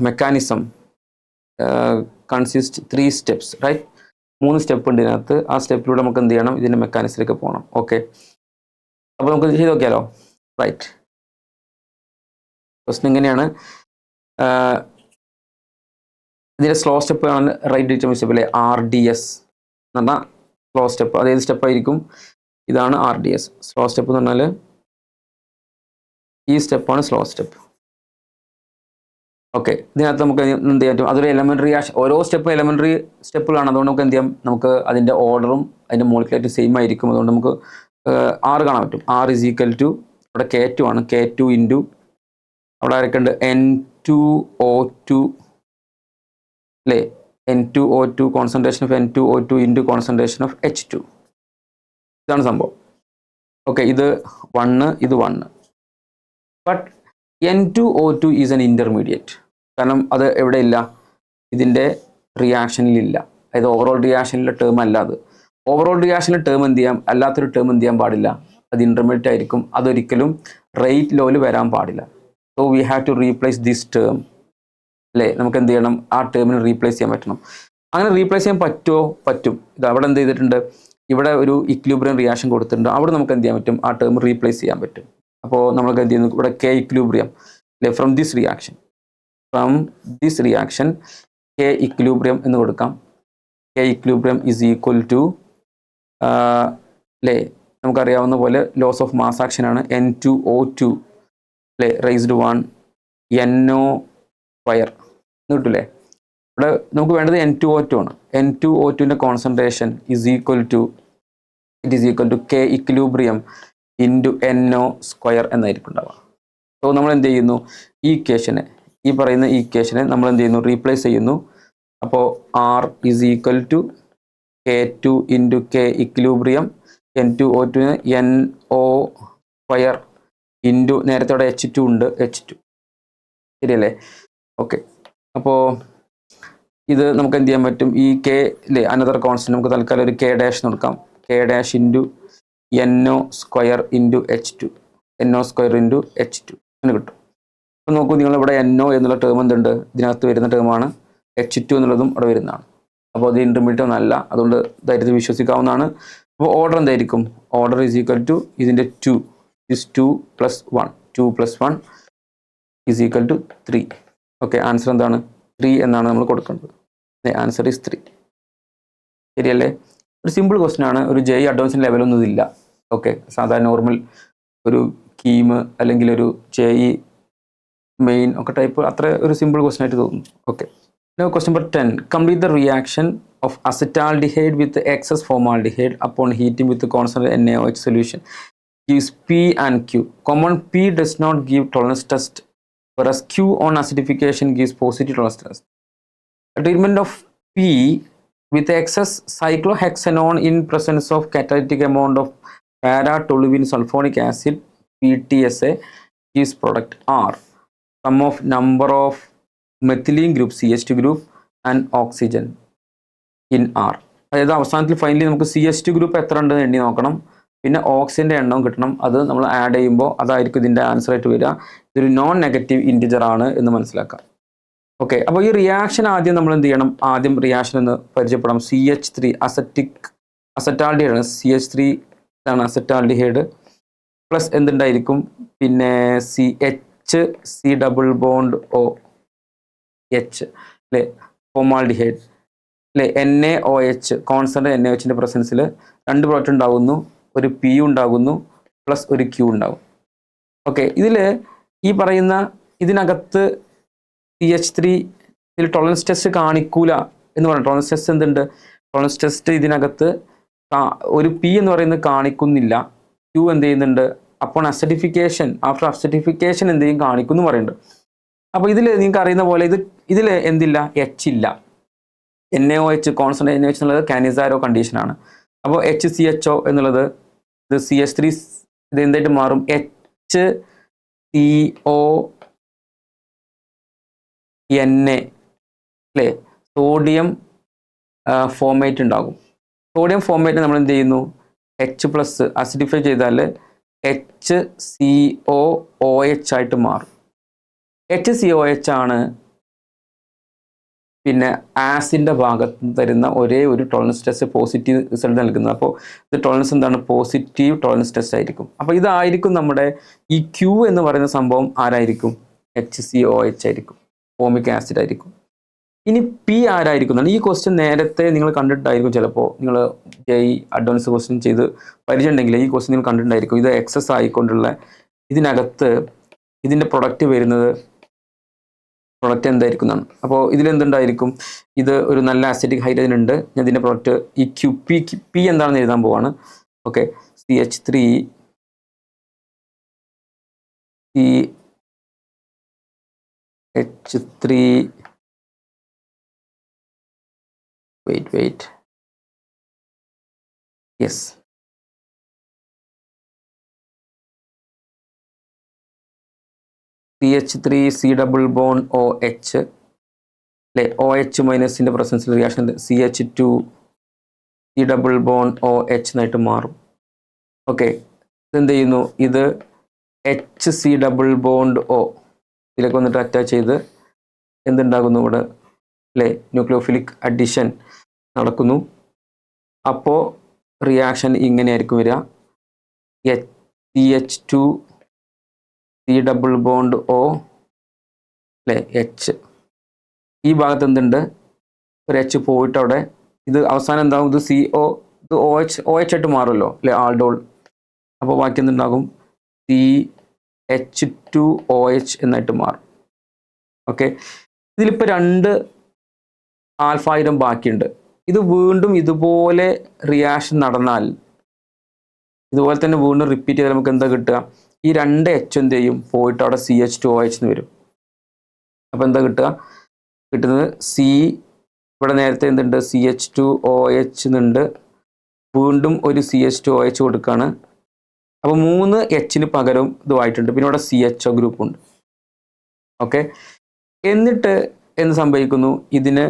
Mechanism consist 3 steps right. 3 step ഉണ്ട് ഇതിനകത്ത്. ആ സ്റ്റെപ്പിലൂടെ നമുക്ക് എന്ത് ചെയ്യണം ഇതിൻ്റെ മെക്കാനിസത്തിലേക്ക് പോകണം. ഓക്കെ അപ്പോൾ നമുക്ക് ചെയ്ത് നോക്കിയാലോ. റൈറ്റ് ക്വസ്റ്റ്യൻ ഇങ്ങനെയാണ്. ഇതിൻ്റെ സ്ലോ സ്റ്റെപ്പ് ആണ് റൈറ്റ് ഡിറ്റർമിൻ സ്റ്റെപ്പ് അല്ലേ. RDS എന്ന് പറഞ്ഞാൽ സ്ലോ സ്റ്റെപ്പ്. അതേത് സ്റ്റെപ്പായിരിക്കും ഇതാണ് RDS. സ്ലോ സ്റ്റെപ്പ് എന്ന് പറഞ്ഞാൽ ഈ സ്റ്റെപ്പാണ് സ്ലോ സ്റ്റെപ്പ്. ഓക്കെ ഇതിനകത്ത് നമുക്ക് എന്ത് ചെയ്യാൻ പറ്റും അതൊരു എലമെൻ്ററി ഓരോ സ്റ്റെപ്പും എലമെൻ്ററി സ്റ്റെപ്പുകളാണ്. അതുകൊണ്ട് നമുക്ക് എന്ത് ചെയ്യാം നമുക്ക് അതിൻ്റെ ഓർഡറും അതിൻ്റെ മോളിക്കുലായിട്ട് സെയിം ആയിരിക്കും. അതുകൊണ്ട് നമുക്ക് R കാണാൻ പറ്റും. R ഇസ് ഈക്വൽ ടു അവിടെ K2 ആണ്. K2 ഇൻറ്റു അവിടെ ആരൊക്കെയുണ്ട് N2O2 അല്ലേ. N2O2 concentration of N2O2 into concentration of H2. ഇതാണ് സംഭവം. ഓക്കെ ഇത് 1 ഇത് 1. But N2O2 is N intermediate. കാരണം അത് എവിടെ ഇല്ല ഇതിൻ്റെ റിയാക്ഷനിലില്ല. അതായത് ഓവറോൾ റിയാക്ഷനിലെ ടേം അല്ല അത്. ഓവറോൾ റിയാക്ഷനിലെ ടേം എന്ത് ചെയ്യാം അല്ലാത്തൊരു ടേം എന്ത് ചെയ്യാൻ പാടില്ല അത് ഇൻ്റർമീഡിയറ്റ് ആയിരിക്കും. അതൊരിക്കലും റേറ്റ് ലോയിൽ വരാൻ പാടില്ല. So we have to replace this term അല്ലേ. നമുക്ക് എന്ത് ചെയ്യണം ആ ടേമിന് റീപ്ലേസ് ചെയ്യാൻ പറ്റണം. അങ്ങനെ റീപ്ലേസ് ചെയ്യാൻ പറ്റുമോ? പറ്റും. ഇത് അവിടെ എന്ത് ചെയ്തിട്ടുണ്ട് ഇവിടെ ഒരു ഇക്വിലിബ്രിയം റിയാക്ഷൻ കൊടുത്തിട്ടുണ്ട്. അവിടെ നമുക്ക് എന്ത് ചെയ്യാൻ പറ്റും ആ ടേം റീപ്ലേസ് ചെയ്യാൻ പറ്റും. അപ്പോൾ നമ്മൾക്ക് എന്ത് ചെയ്യുന്നു ഇവിടെ K ഇക്വിലിബ്രിയം അല്ലെ. From this reaction K equilibrium എന്ന് കൊടുക്കാം. K equilibrium is equal to അല്ലേ നമുക്കറിയാവുന്ന പോലെ ലോസ് ഓഫ് മാസ് ആക്ഷൻ ആണ് N2O2 അല്ലേ റൈസ്ഡ് 1 NO സ്ക്വയർ എന്ന് കിട്ടില്ലേ. ഇവിടെ നമുക്ക് വേണ്ടത് N2O2 ആണ്. N2O2ൻ്റെ concentration it is equal to K equilibrium into NO square എന്നായിരിക്കും ഉണ്ടാവുക. സോ നമ്മൾ എന്ത് ചെയ്യുന്നു ഈ പറയുന്ന ഈക്വേഷനെ നമ്മൾ എന്ത് ചെയ്യുന്നു റീപ്ലേസ് ചെയ്യുന്നു. അപ്പോൾ R is equal to K2 into K equilibrium N2O2 NO square into നേരത്തെ അവിടെ H2 ഉണ്ട് H2 ശരിയല്ലേ. ഓക്കെ അപ്പോൾ ഇത് നമുക്ക് എന്ത് ചെയ്യാൻ പറ്റും ഈ K അല്ലേ അനദർ കോൺസ്റ്റന്റ് നമുക്ക് തൽക്കാലം ഒരു K ഡാഷ് കൊടുക്കാം. K dash into NO square into H2 NO square into H2 എന്ന് കിട്ടും. അപ്പോൾ നോക്കൂ നിങ്ങളിവിടെ NO എന്നുള്ള ടേം എന്തുണ്ട് ഇതിനകത്ത് വരുന്ന ടേമാണ്. H2 എന്നുള്ളതും അവിടെ വരുന്നതാണ്. അപ്പോൾ അത് ഇൻ്റർമീഡിയറ്റ് ഒന്നല്ല. അതുകൊണ്ട് ധൈര്യത്തിൽ വിശ്വസിക്കാവുന്നതാണ്. അപ്പോൾ ഓർഡർ എന്തായിരിക്കും ഓർഡർ ഈസ് ഈക്വൽ ടു ഇതിൻ്റെ 2 + 1 2 + 1 is equal to 3. Okay answer എന്താണ് 3 എന്നാണ് നമ്മൾ കൊടുക്കേണ്ടത്. ആൻസർ ഈസ് 3 ശരിയല്ലേ. ഒരു സിമ്പിൾ ക്വസ്റ്റ്യൻ ആണ്. ഒരു JEE അഡ്വാൻസ് ലെവലൊന്നും ഇതില്ല. ഓക്കെ സാധാരണ നോർമൽ ഒരു കീം അല്ലെങ്കിൽ ഒരു JEE മെയിൻ ഒക്കെ ടൈപ്പ് അത്ര ഒരു സിമ്പിൾ ക്വസ്റ്റ്യൻ ആയിട്ട് തോന്നുന്നു. Okay question number 10. Complete the reaction of acetaldehyde with excess formaldehyde upon heating with constant NaOH solution gives P and Q. Common P does not give tolerance test, whereas Q on acidification gives positive tolerance test. The treatment of P with excess cyclohexanone in presence of catalytic amount of para-toluene sulfonic acid PTSA gives product R. Sum of number of methylene group CH2 group and oxygen in R. അതായത് അവസാനത്തിൽ finally നമുക്ക് CH2 group എത്ര ഉണ്ടെന്ന് എണ്ണി നോക്കണം. പിന്നെ ഓക്സിജൻ്റെ എണ്ണവും കിട്ടണം. അത് നമ്മൾ ആഡ് ചെയ്യുമ്പോൾ അതായിരിക്കും ഇതിൻ്റെ ആൻസർ ആയിട്ട് വരിക. ഇതൊരു നോൺ നെഗറ്റീവ് ഇൻറ്റിജർ ആണ് എന്ന് മനസ്സിലാക്കാം. ഓക്കെ, അപ്പോൾ ഈ റിയാക്ഷൻ ആദ്യം നമ്മൾ എന്ത് ചെയ്യണം? ആദ്യം റിയാക്ഷൻ എന്ന് പരിചയപ്പെടാം. CH3 അസറ്റാൽഡിഹൈഡ് ആണ്. CH3 ആണ് അസറ്റാൽഡിഹൈഡ്. പ്ലസ് എന്തുണ്ടായിരിക്കും? പിന്നെ C ഡബിൾ ബോണ്ട് OH അല്ലേ, ഫോമാൽഡിഹൈഡ് അല്ലേ. NaOH കോൺസ്റ്റന്റ് NaOHൻ്റെ പ്രസൻസിൽ 2 പ്രോട്ടോൺ ഉണ്ടാകുന്നു, ഒരു P ഉണ്ടാകുന്നു, പ്ലസ് ഒരു Q ഉണ്ടാകും. ഓക്കെ, ഇതിൽ ഈ പറയുന്ന ഇതിനകത്ത് CH3 ഇതിൽ ടോളറൻസ് ടെസ്റ്റ് കാണിക്കൂല എന്ന് പറയുന്നത്. ടോളറൻസ് ടെസ്റ്റ് എന്തുണ്ട്? ടോളറൻസ് ടെസ്റ്റ് ഇതിനകത്ത് ഒരു P എന്ന് പറയുന്നത് കാണിക്കുന്നില്ല. Q എന്ത് ചെയ്യുന്നുണ്ട്? അപ്പോൾ അസിഡിഫിക്കേഷൻ, ആഫ്റ്റർ അസിഡിഫിക്കേഷൻ എന്ത് ചെയ്യും? കാണിക്കുന്നു പറയുന്നുണ്ട്. അപ്പോൾ ഇതിൽ നിങ്ങൾക്ക് അറിയുന്ന പോലെ ഇതിൽ എന്തില്ല? H ഇല്ല. NaOH കോൺസ്റ്റന്റ് NaOH എന്നുള്ളത് കാനിസാരോ കണ്ടീഷനാണ്. അപ്പോൾ HCHO എന്നുള്ളത് ഇത് CH3 ഇത് എന്തായിട്ട് മാറും? HCO Na അല്ലേ, സോഡിയം ഫോമേറ്റ് ഉണ്ടാകും. സോഡിയം ഫോമേറ്റ് നമ്മൾ എന്ത് ചെയ്യുന്നു? H+ അസിഡിഫൈ ചെയ്താൽ HCOOH ആയിട്ട് മാറും. HCOH ആണ് പിന്നെ ആസിഡിൻ്റെ ഭാഗത്ത് തരുന്ന ഒരേ ഒരു ടോളറൻസ് ടെസ്റ്റ് പോസിറ്റീവ് റിസൾട്ട് നൽകുന്നത്. അപ്പോൾ ഇത് ടോളറൻസ് എന്താണ്? പോസിറ്റീവ് ടോളറൻസ് ടെസ്റ്റ് ആയിരിക്കും. അപ്പോൾ ഇതായിരിക്കും നമ്മുടെ ഈ Q എന്ന് പറയുന്ന സംഭവം ആരായിരിക്കും? HCOH ആയിരിക്കും, ഫോമിക് ആസിഡ് ആയിരിക്കും. ഇനി P ആരായിരിക്കും? ഈ ക്വസ്റ്റ്യൻ നേരത്തെ നിങ്ങൾ കണ്ടിട്ടായിരിക്കും. ചിലപ്പോൾ നിങ്ങൾ അഡ്വാൻസ് ക്വസ്റ്റ്യൻ ചെയ്ത് പരിചയമുണ്ടെങ്കിൽ ഈ ക്വസ്റ്റ്യൻ നിങ്ങൾ കണ്ടിട്ടുണ്ടായിരിക്കും. ഇത് എക്സസ് ആയിക്കൊണ്ടുള്ള ഇതിനകത്ത് ഇതിൻ്റെ പ്രൊഡക്റ്റ് വരുന്നത് പ്രൊഡക്റ്റ് എന്തായിരിക്കും എന്നാണ്. അപ്പോൾ ഇതിലെന്തുണ്ടായിരിക്കും? ഇത് ഒരു നല്ല അസിഡിക് ഹൈഡ്രജൻ ഉണ്ട്. ഞാൻ ഇതിൻ്റെ പ്രൊഡക്റ്റ് ഈ P എന്താണെന്ന് എഴുതാൻ പോവാണ്. Okay, CH3 wait yes CH3 C double bond OH അല്ലേ, OH മൈനസിൻ്റെ പ്രസൻസിൽ reaction CH2 C double bond OH എന്നായിട്ട് മാറും. ഓക്കെ, ഇതെന്ത് ചെയ്യുന്നു? ഇത് HC ഡബിൾ ബോണ്ട് O ഇതിലേക്ക് വന്നിട്ട് അറ്റാച്ച് ചെയ്ത് എന്തുണ്ടാകുന്നു ഇവിടെ അല്ലേ, ന്യൂക്ലിയോഫിലിക് അഡിഷൻ നടക്കുന്നു. അപ്പോൾ റിയാക്ഷൻ ഇങ്ങനെയായിരിക്കും വരിക. CH2 C double bond O അല്ലേ, H. ഈ ഭാഗത്ത് എന്തുണ്ട്? ഒരു H പോയിട്ട് അവിടെ ഇത് അവസാനം എന്താകും? ഇത് CO, ഇത് OH ആയിട്ട് മാറുമല്ലോ അല്ലേ, ആൾഡോൾ. അപ്പോൾ ബാക്കി എന്തുണ്ടാകും? CH2OH എന്നായിട്ട് മാറും. ഓക്കെ, ഇതിലിപ്പോൾ 2 ആൽഫ ആയിരം ബാക്കിയുണ്ട്. ഇത് വീണ്ടും ഇതുപോലെ റിയാക്ഷൻ നടന്നാൽ ഇതുപോലെ തന്നെ വീണ്ടും റിപ്പീറ്റ് ചെയ്താൽ നമുക്ക് എന്താ കിട്ടുക? ഈ 2 H എന്ത് ചെയ്യും? പോയിട്ട് അവിടെ CH2OH എന്ന് വരും. അപ്പോൾ എന്താ കിട്ടുക? കിട്ടുന്നത് ഇവിടെ നേരത്തെ എന്തുണ്ട്? CH2OH എന്നുണ്ട്. വീണ്ടും ഒരു CH2OH കൊടുക്കുകയാണ്. അപ്പോൾ 3 H പകരം ഇതുമായിട്ടുണ്ട്. പിന്നെ ഇവിടെ CHO ഗ്രൂപ്പ് ഉണ്ട്. ഓക്കെ, എന്നിട്ട് എന്ത് സംഭവിക്കുന്നു? ഇതിന്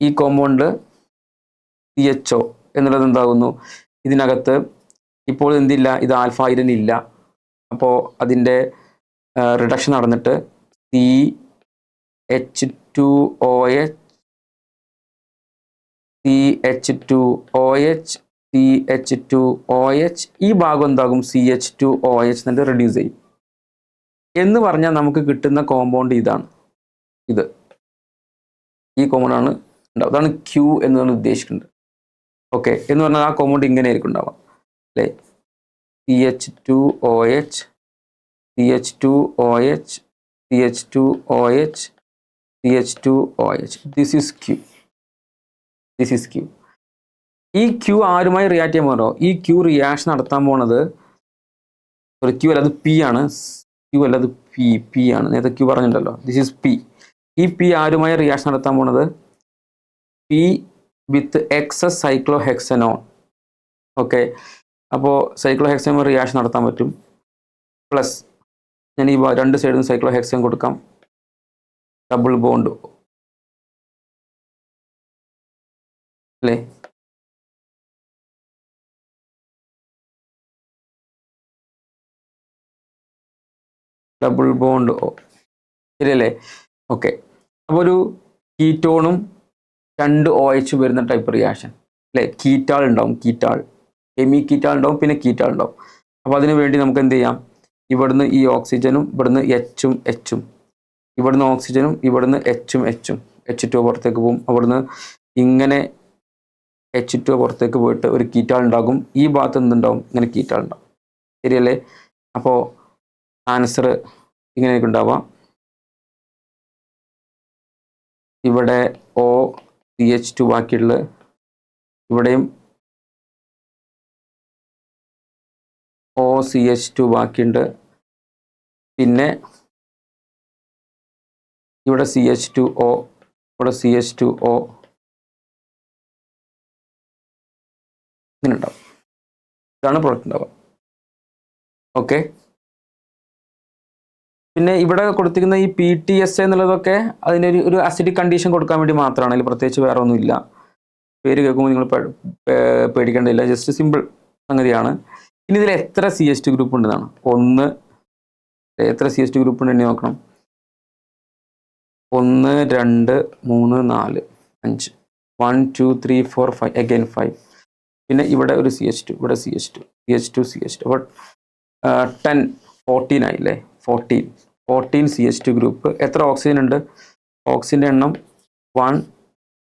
ഈ കോമ്പൗണ്ട് CHO എന്നുള്ളത് എന്താകുന്നു? ഇതിനകത്ത് ഇപ്പോൾ എന്തില്ല? ഇത് ആൽഫ ഹൈഡ്രജൻ ഇല്ല. അപ്പോൾ അതിൻ്റെ റിഡക്ഷൻ നടന്നിട്ട് CH2OH ഈ ഭാഗം എന്താകും? CH2OH എന്നിട്ട് റെഡ്യൂസ് ചെയ്യും. എന്ന് പറഞ്ഞാൽ നമുക്ക് കിട്ടുന്ന കോമ്പൗണ്ട് ഇതാണ്. ഈ കോമ്പൗണ്ട് ആണ് ഉണ്ടാവും. അതാണ് Q എന്നാണ് ഉദ്ദേശിക്കുന്നത്. ഓക്കെ, എന്ന് പറഞ്ഞാൽ ആ കോമ്പൗണ്ട് ഇങ്ങനെ ആയിരിക്കും ഉണ്ടാവുക അല്ലേ, CH2OH ദിസ് ഈസ് Q. ഈ Q ആരുമായി റിയാക്ട് ചെയ്യാൻ പോകണോ? ഈ Q റിയാക്ഷൻ നടത്താൻ പോണത് Q അല്ല, അത് P ആണ്. Q അല്ല, അത് P ആണ്. നേരത്തെ Q പറഞ്ഞിട്ടുണ്ടല്ലോ, ദിസ് ഈസ് P. ഈ P ആരുമായി റിയാക്ഷൻ നടത്താൻ പോണത്? P with excess cyclohexanone. Okay, അപ്പോൾ സൈക്ലോഹെക്സനോൺ റിയാക്ഷൻ നടത്താൻ പറ്റും. പ്ലസ് ഞാൻ ഈ 2 സൈഡിൽ സൈക്ലോഹെക്സൻ കൊടുക്കാം. ഡബിൾ ബോണ്ട് അല്ലേ, ഡബിൾ ബോണ്ട് O. ശരിയല്ലേ? ഓക്കെ. അപ്പോൾ ഒരു കീറ്റോണും 2 OH വരുന്ന ടൈപ്പ് റിയാക്ഷൻ അല്ലേ? കീറ്റാൾ ഉണ്ടാവും, കീറ്റാൾ, ഹെമി കീറ്റാൾ ഉണ്ടാവും, പിന്നെ കീറ്റാൾ ഉണ്ടാവും. അപ്പോൾ അതിന് വേണ്ടി നമുക്ക് എന്ത് ചെയ്യാം? ഇവിടുന്ന് ഈ ഓക്സിജനും ഇവിടുന്ന് H-ഉം H-ഉം, ഇവിടുന്ന് ഓക്സിജനും ഇവിടുന്ന് H-ഉം H-ഉം, H2 പുറത്തേക്ക് പോകും. അവിടുന്ന് ഇങ്ങനെ H2 പുറത്തേക്ക് പോയിട്ട് ഒരു കീറ്റാൾ ഉണ്ടാകും. ഈ ഭാഗത്ത് എന്തുണ്ടാവും? ഇങ്ങനെ കീറ്റാൾ ഉണ്ടാവും. ശരിയല്ലേ? അപ്പോൾ ആൻസർ ഇങ്ങനെയൊക്കെ ഉണ്ടാവാം. ഇവിടെ OCH2 ബാക്കിയുള്ള, ഇവിടെയും OCH2 ബാക്കിയുണ്ട്. പിന്നെ ഇവിടെ CH2O, ഇവിടെ CH2O ഇങ്ങനെ ഉണ്ടാവും. ഇതാണ് പ്രോഡക്റ്റ് ഉണ്ടാവുക. ഓക്കെ. പിന്നെ ഇവിടെ കൊടുത്തിരിക്കുന്ന ഈ PTSA എന്നുള്ളതൊക്കെ അതിൻ്റെ ഒരു അസിഡിക് കണ്ടീഷൻ കൊടുക്കാൻ വേണ്ടി മാത്രമാണ്. അതിൽ പ്രത്യേകിച്ച് വേറെ ഒന്നുമില്ല. പേര് കേൾക്കുമ്പോൾ നിങ്ങൾ പേടിക്കേണ്ടതില്ല, ജസ്റ്റ് സിമ്പിൾ സംഗതിയാണ്. ഇനി ഇതിൽ എത്ര CH2 ഗ്രൂപ്പ് ഉണ്ടെന്നാണ്. എത്ര CH2 ഗ്രൂപ്പ് ഉണ്ട് എണ്ണി നോക്കണം. 1 2 3 4 5, 1 2 3 4 5, അഗൈൻ 5. പിന്നെ ഇവിടെ ഒരു CH2, ഇവിടെ CH2. അപ്പോൾ 10 14 ആയില്ലേ? 14 CH2 ഗ്രൂപ്പ്. എത്ര ഓക്സിജൻ ഉണ്ട്? ഓക്സിജൻ്റെ എണ്ണം 1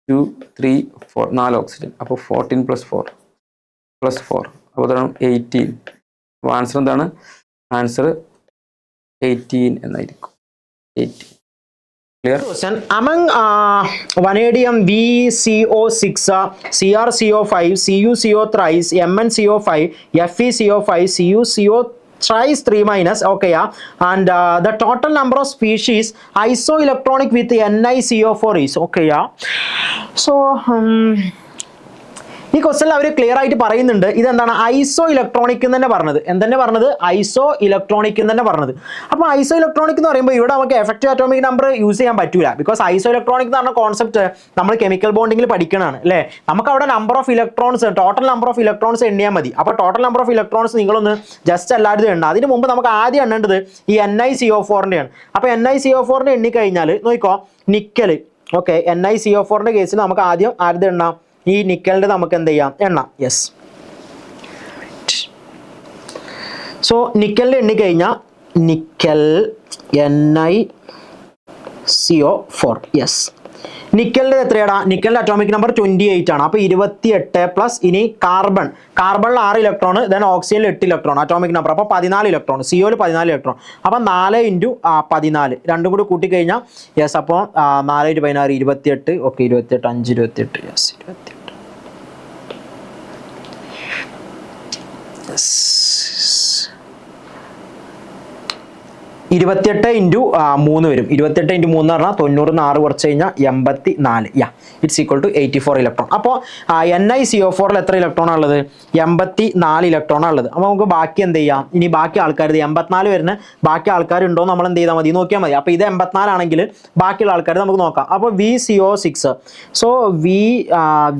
2 3 4, 4 ഓക്സിജൻ. അപ്പോൾ 14 + 4 അപ്പോൾ അതാണ് 18. അപ്പോൾ ആൻസർ എന്താണ്? ആൻസർ 18 എന്നായിരിക്കും. 18. Clear? Among vanadium VCO6, CrCO5, CuCO thrice, MnCO5, FeCO5, CuCO thrice 3-, okay, yeah, and the total number of species isoelectronic with NiCO4 is, okay, yeah. So ഈ ക്വസ്റ്റനിൽ അവർ ക്ലിയർ ആയിട്ട് പറയുന്നുണ്ട് ഇതെന്താണ് ഐസോ ഇലക്ട്രോണിക് എന്ന് തന്നെ പറഞ്ഞത്. എന്തെന്നെ പറഞ്ഞത്? ഐസോ ഇലക്ട്രോണിക് എന്ന് തന്നെ പറഞ്ഞത്. അപ്പോൾ ഐസോ ഇലക്ട്രോണിക് എന്ന് പറയുമ്പോൾ ഇവിടെ നമുക്ക് എഫക്റ്റീവ് അറ്റോമിക് നമ്പർ യൂസ് ചെയ്യാൻ പറ്റൂല. ബിക്കോസ് ഐസോ ഇലക്ട്രോണിക് എന്ന് പറഞ്ഞ കോൺസെപ്റ്റ് നമ്മൾ കെമിക്കൽ ബോണ്ടിങ്ങിൽ പഠിക്കണതാണ് അല്ലേ? നമുക്ക് അവിടെ number of electrons, total number of electrons എണ്ണിയാൽ മതി. അപ്പോൾ ടോട്ടൽ നമ്പർ ഓഫ് ഇലക്ട്രോൺസ് നിങ്ങളൊന്ന് ജസ്റ്റ് എല്ലാവരും എണ്ണ. അതിന് മുമ്പ് നമുക്ക് ആദ്യം എണ്ണേണ്ടത് ഈ NiCO4-ൻ്റെയാണ്. അപ്പോൾ NiCO4-നെ എണ്ണിക്കഴിഞ്ഞാൽ നോക്കിക്കോ, നിക്കൽ, ഓക്കെ, NiCO4-ൻ്റെ കേസിൽ നമുക്ക് ആദ്യം ആരുടെ എണ്ണാം? ഈ നിക്കലിൻ്റെ നമുക്ക് എന്ത് ചെയ്യാം? എണ്ണ. യെസ്. സോ നിക്കലിൻ്റെ എണ്ണിക്കഴിഞ്ഞാൽ നിക്കൽ NiCO4. യെസ്. നിക്കലിൻ്റെ എത്രയാടാ? നിക്കലിൻ്റെ അറ്റോമിക് നമ്പർ 28 ആണ്. അപ്പോൾ 28 പ്ലസ് ഇനി കാർബണിൽ 6 ഇലക്ട്രോൺ, ദെൻ ഓക്സിജനിൽ 8 ഇലക്ട്രോൺ അറ്റോമിക് നമ്പർ. അപ്പോൾ 14 ഇലക്ട്രോൺ, CO 14 ഇലക്ട്രോൺ. അപ്പോൾ 4 × 14 രണ്ടും കൂടി കൂട്ടിക്കഴിഞ്ഞാൽ യെസ്. അപ്പോൾ 4 × 16 28. ഓക്കെ, 28 5 28. യെസ്, 28. യെസ്, 28 × 3 വരും. 28 × 3 എന്ന് പറഞ്ഞാൽ 90 6 കുറച്ച് കഴിഞ്ഞാൽ 84. യാ, ഇറ്റ്സ് ഈക്വൽ ടു 84 ഇലക്ട്രോൺ. അപ്പോൾ NiCO4-ൽ എത്ര ഇലക്ട്രോൺ ഉള്ളത്? 84 ഇലക്ട്രോൺ ഉള്ളത്. അപ്പോൾ നമുക്ക് ബാക്കി എന്ത് ചെയ്യാം? ഇനി ബാക്കി ആൾക്കാർ 84 വരുന്ന ബാക്കി ആൾക്കാരുണ്ടോ നമ്മൾ എന്ത് ചെയ്താൽ മതി? നോക്കിയാൽ മതി. അപ്പോൾ ഇത് 84 ആണെങ്കിൽ ബാക്കിയുള്ള ആൾക്കാർ നമുക്ക് നോക്കാം. അപ്പോൾ VCO6, സോ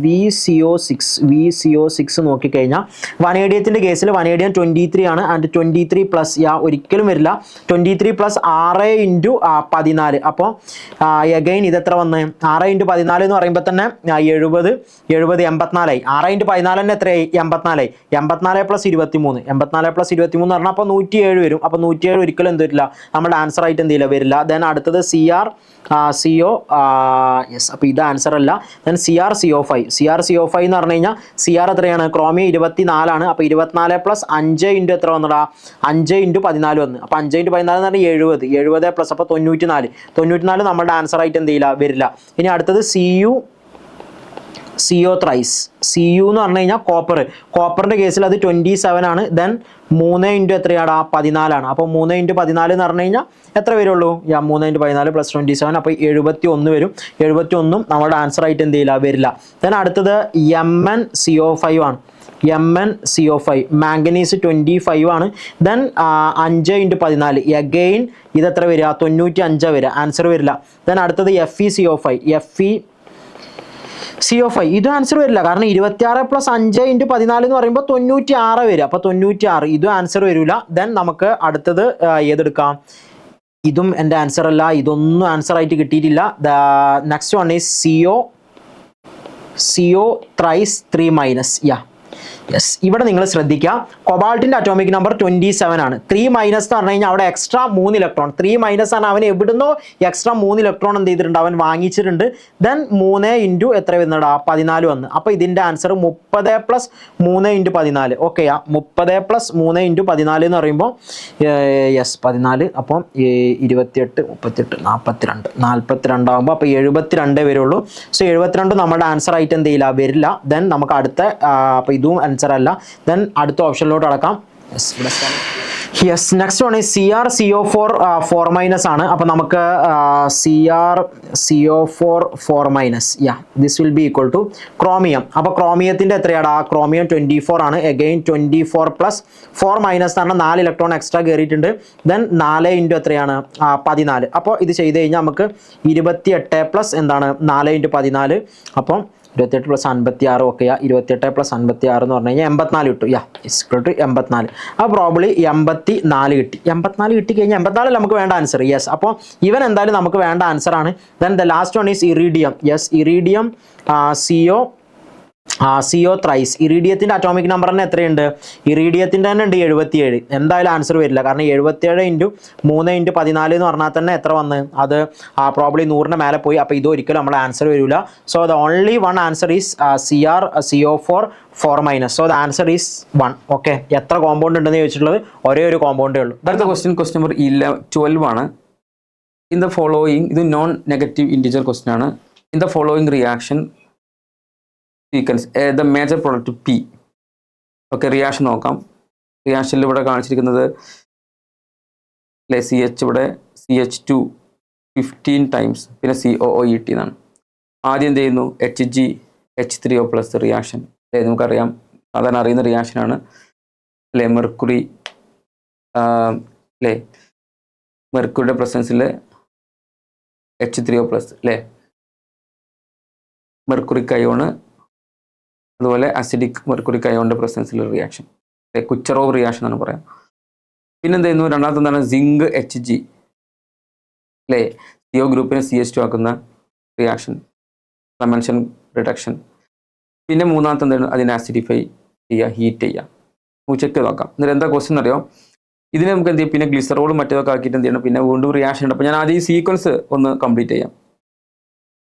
VCO6 നോക്കിക്കഴിഞ്ഞാൽ വനേഡിയത്തിൻ്റെ കേസിൽ വനേഡിയം 23 ആണ്. ആൻഡ് 23 പ്ലസ് ഒരിക്കലും വരില്ല. 23 പ്ലസ് 6 × 14. അപ്പോൾ അഗൈൻ ഇതെത്ര വന്ന്? 6 × 14 എന്ന് പറയുമ്പോൾ തന്നെ 70 84 ആയി. 6 × 14 തന്നെ എത്രയായി? 84 ആയി. 84 പ്ലസ് 23, 84 പ്ലസ് 23 എന്ന് പറഞ്ഞാൽ അപ്പോൾ 107 വരും. അപ്പോൾ 107 ഒരിക്കലും എന്ത് വരില്ല? നമ്മുടെ ആൻസർ ആയിട്ട് എന്ത് ചെയ്യില്ല? വരില്ല. ദെൻ അടുത്തത് CrCO, യെസ്. അപ്പോൾ ഇത് ആൻസർ അല്ല. ദെൻ CrCO5 എന്ന് പറഞ്ഞു കഴിഞ്ഞാൽ CR എത്രയാണ്? ക്രോമിയം 24 ആണ്. അപ്പോൾ 24 പ്ലസ് 5 × എത്ര വന്നടാ? 5 × 14 വന്ന്. അപ്പോൾ 5 × 14 എന്ന് പറഞ്ഞാൽ 70 പ്ലസ് അപ്പോൾ 94 നമ്മുടെ ആൻസർ ആയിട്ട് എന്ത് ചെയ്യില്ല? വരില്ല. ഇനി അടുത്തത് CO thrice. CU എന്ന് പറഞ്ഞു കഴിഞ്ഞാൽ കോപ്പറിൻ്റെ കേസിൽ അത് 27 ആണ്. ദെൻ 3 × എത്രയാടാ? 14 ആണ്. അപ്പോൾ 3 × 14 എന്ന് പറഞ്ഞു കഴിഞ്ഞാൽ എത്ര വരുള്ളൂ? 3 × 14 പ്ലസ് 27, അപ്പോൾ 71 വരും. 71 നമ്മുടെ ആൻസർ ആയിട്ട് എന്ത് ചെയ്യില്ല? വരില്ല. ദെൻ അടുത്തത് MnCO5 ആണ്. MnCO5 മാംഗനീസ് 25 ആണ്. ദെൻ 5 × 14 അഗെയിൻ ഇതെത്ര വരിക? 95 വരിക. ആൻസർ വരില്ല. ദെൻ അടുത്തത് FeCO5 ഇത് ആൻസർ വരില്ല. കാരണം 26 പ്ലസ് 5 × 14 എന്ന് പറയുമ്പോൾ 96 വരിക. അപ്പോൾ 96 ഇതും ആൻസർ വരില്ല. ദെൻ നമുക്ക് അടുത്തത് ഏതെടുക്കാം? ഇതും എൻ്റെ ആൻസർ അല്ല, ഇതൊന്നും ആൻസർ ആയിട്ട് കിട്ടിയിട്ടില്ല. Next one is CO thrice 3 minus. Yes, ഇവിടെ നിങ്ങൾ ശ്രദ്ധിക്കുക, കൊബാൾട്ടിൻ്റെ അറ്റോമിക് നമ്പർ 27 ആണ്. 3 മൈനസ് എന്ന് പറഞ്ഞു കഴിഞ്ഞാൽ അവിടെ എക്സ്ട്രാ 3 ഇലക്ട്രോൺ, 3 മൈനസ് ആണ്, അവൻ എവിടുന്നോ എക്സ്ട്രാ 3 ഇലക്ട്രോൺ എന്ത് ചെയ്തിട്ടുണ്ട്, അവൻ വാങ്ങിച്ചിട്ടുണ്ട്. ദെൻ 3 ഇൻറ്റു എത്ര വരുന്നടാ, 14 വന്ന്. അപ്പോൾ ഇതിൻ്റെ answer 30 plus 3 into 14. ഓക്കെയാ, 30 plus 3 into 14 എന്ന് പറയുമ്പോൾ യെസ് 14, അപ്പം 28, 38, 42 ആകുമ്പോൾ അപ്പോൾ 72 വരുള്ളൂ. സോ 72 നമ്മുടെ ആൻസർ ആയിട്ട് എന്ത് ചെയ്യില്ല, വരില്ല. ദെൻ നമുക്ക് അടുത്ത അപ്പോൾ ഇതും ആൻസർ അല്ല. ദെൻ അടുത്ത ഓപ്ഷനിലോട്ട് അടക്കാം. യെസ്, നെക്സ്റ്റ് വൺ ഈ CrCO4 4 മൈനസ് ആണ്. അപ്പോൾ നമുക്ക് CrCO4 4 minus, this will be equal to chromium. അപ്പോൾ ക്രോമിയത്തിൻ്റെ എത്രയാടാ, ക്രോമിയം 24 ആണ്. എഗെയിൻ 24 പ്ലസ് 4 മൈനസ് എന്ന് പറഞ്ഞാൽ 4 ഇലക്ട്രോൺ എക്സ്ട്രാ കയറിയിട്ടുണ്ട്. ദെൻ 4 ഇൻറ്റു എത്രയാണ്, 14. അപ്പോൾ ഇത് ചെയ്ത് കഴിഞ്ഞാൽ നമുക്ക് 28 പ്ലസ് എന്താണ് 4 ഇൻറ്റു 14, അപ്പം 28 പ്ലസ് 56, ഓക്കെയാ, 28 പ്ലസ് 56 എന്ന് പറഞ്ഞു കഴിഞ്ഞാൽ 84 കിട്ടും. Is equal to 84. അപ്പോൾ പ്രോബ്ലി 84 കിട്ടി. 84 കിട്ടിക്കഴിഞ്ഞാൽ 84 നമുക്ക് വേണ്ട ആൻസർ. യെസ്, അപ്പോൾ ഇവൻ എന്തായാലും നമുക്ക് വേണ്ട ആൻസർ ആണ്. Then the last one is iridium. Yes, iridium CO thrice. ഇറീഡിയത്തിൻ്റെ അറ്റോമിക് നമ്പർ തന്നെ എത്രയുണ്ട്, ഇറീഡിയത്തിൻ്റെ തന്നെ ഉണ്ട് 77. എന്തായാലും ആൻസർ വരില്ല, കാരണം 77 ഇൻറ്റു 3 ഇൻറ്റു 14 എന്ന് പറഞ്ഞാൽ തന്നെ എത്ര വന്ന്, അത് പ്രോബ്ലി 100ൻ്റെ മേലെ പോയി. അപ്പോൾ ഇതൊരിക്കലും നമ്മുടെ ആൻസർ വരില്ല. So the only one answer is CrCO4 4 minus. So the answer is 1. Okay, എത്ര കോമ്പൗണ്ട് ഉണ്ടെന്ന് ചോദിച്ചിട്ടുള്ളത് ഒരേ ഒരു കോമ്പൗണ്ടേ ഉള്ളൂ. അടുത്ത ക്വസ്റ്റ്യൻ നമ്പർ 12 ആണ്. ഇൻ ദ ഫോളോയിങ്, ഇത് നോൺ നെഗറ്റീവ് ഇൻറ്റിജർ ക്വസ്റ്റ്യൻ ആണ്. In the following reaction sequence the major product P. Okay, reaction നോക്കാം. റിയാക്ഷനിൽ ഇവിടെ കാണിച്ചിരിക്കുന്നത് അല്ലേ, CH ഇവിടെ CH2 15 ടൈംസ്, പിന്നെ COOET എന്നാണ്. ആദ്യം എന്ത് ചെയ്യുന്നു, HgH3O പ്ലസ് റിയാക്ഷൻ. അല്ലേ, നമുക്കറിയാം, സാധാരണ അറിയുന്ന റിയാക്ഷനാണ് അല്ലേ. മെർക്കുറി അല്ലേ, മെർക്കുറിയുടെ പ്രസൻസിൽ H3O പ്ലസ് അല്ലേ, മെർക്കുറിക് അയോണ്, അതുപോലെ അസിഡിക് മെർക്കുറിക് അയോണിൻ്റെ പ്രസൻസിൽ റിയാക്ഷൻ, കുച്ചറോവ് റിയാക്ഷൻ എന്ന് പറയാം. പിന്നെന്ത് ചെയ്യുന്നു, രണ്ടാമത്തെ എന്താണ്, സിങ്ക് Hg അല്ലേ, CO ഗ്രൂപ്പിനെ CH2 ആക്കുന്ന റിയാക്ഷൻ, കൺവെൻഷൻ റിഡക്ഷൻ. പിന്നെ മൂന്നാമത്തെ എന്താണ്, അതിനെ ആസിഡിഫൈ ചെയ്യുക, ഹീറ്റ് ചെയ്യുക. നമുക്ക് ചെക്ക് നോക്കാം. എന്നിട്ട് എന്താ ക്വസ്റ്റ്യൻ അറിയാം, ഇതിനെ നമുക്ക് എന്ത് ചെയ്യും, പിന്നെ ഗ്ലിസറോളും മറ്റേതൊക്കെ ആക്കിയിട്ട് എന്ത് ചെയ്യണം, പിന്നെ വീണ്ടും റിയാക്ഷൻ ഉണ്ട്. അപ്പോൾ ഞാൻ ആദ്യം ഈ സീക്വൻസ് ഒന്ന് കംപ്ലീറ്റ് ചെയ്യാം.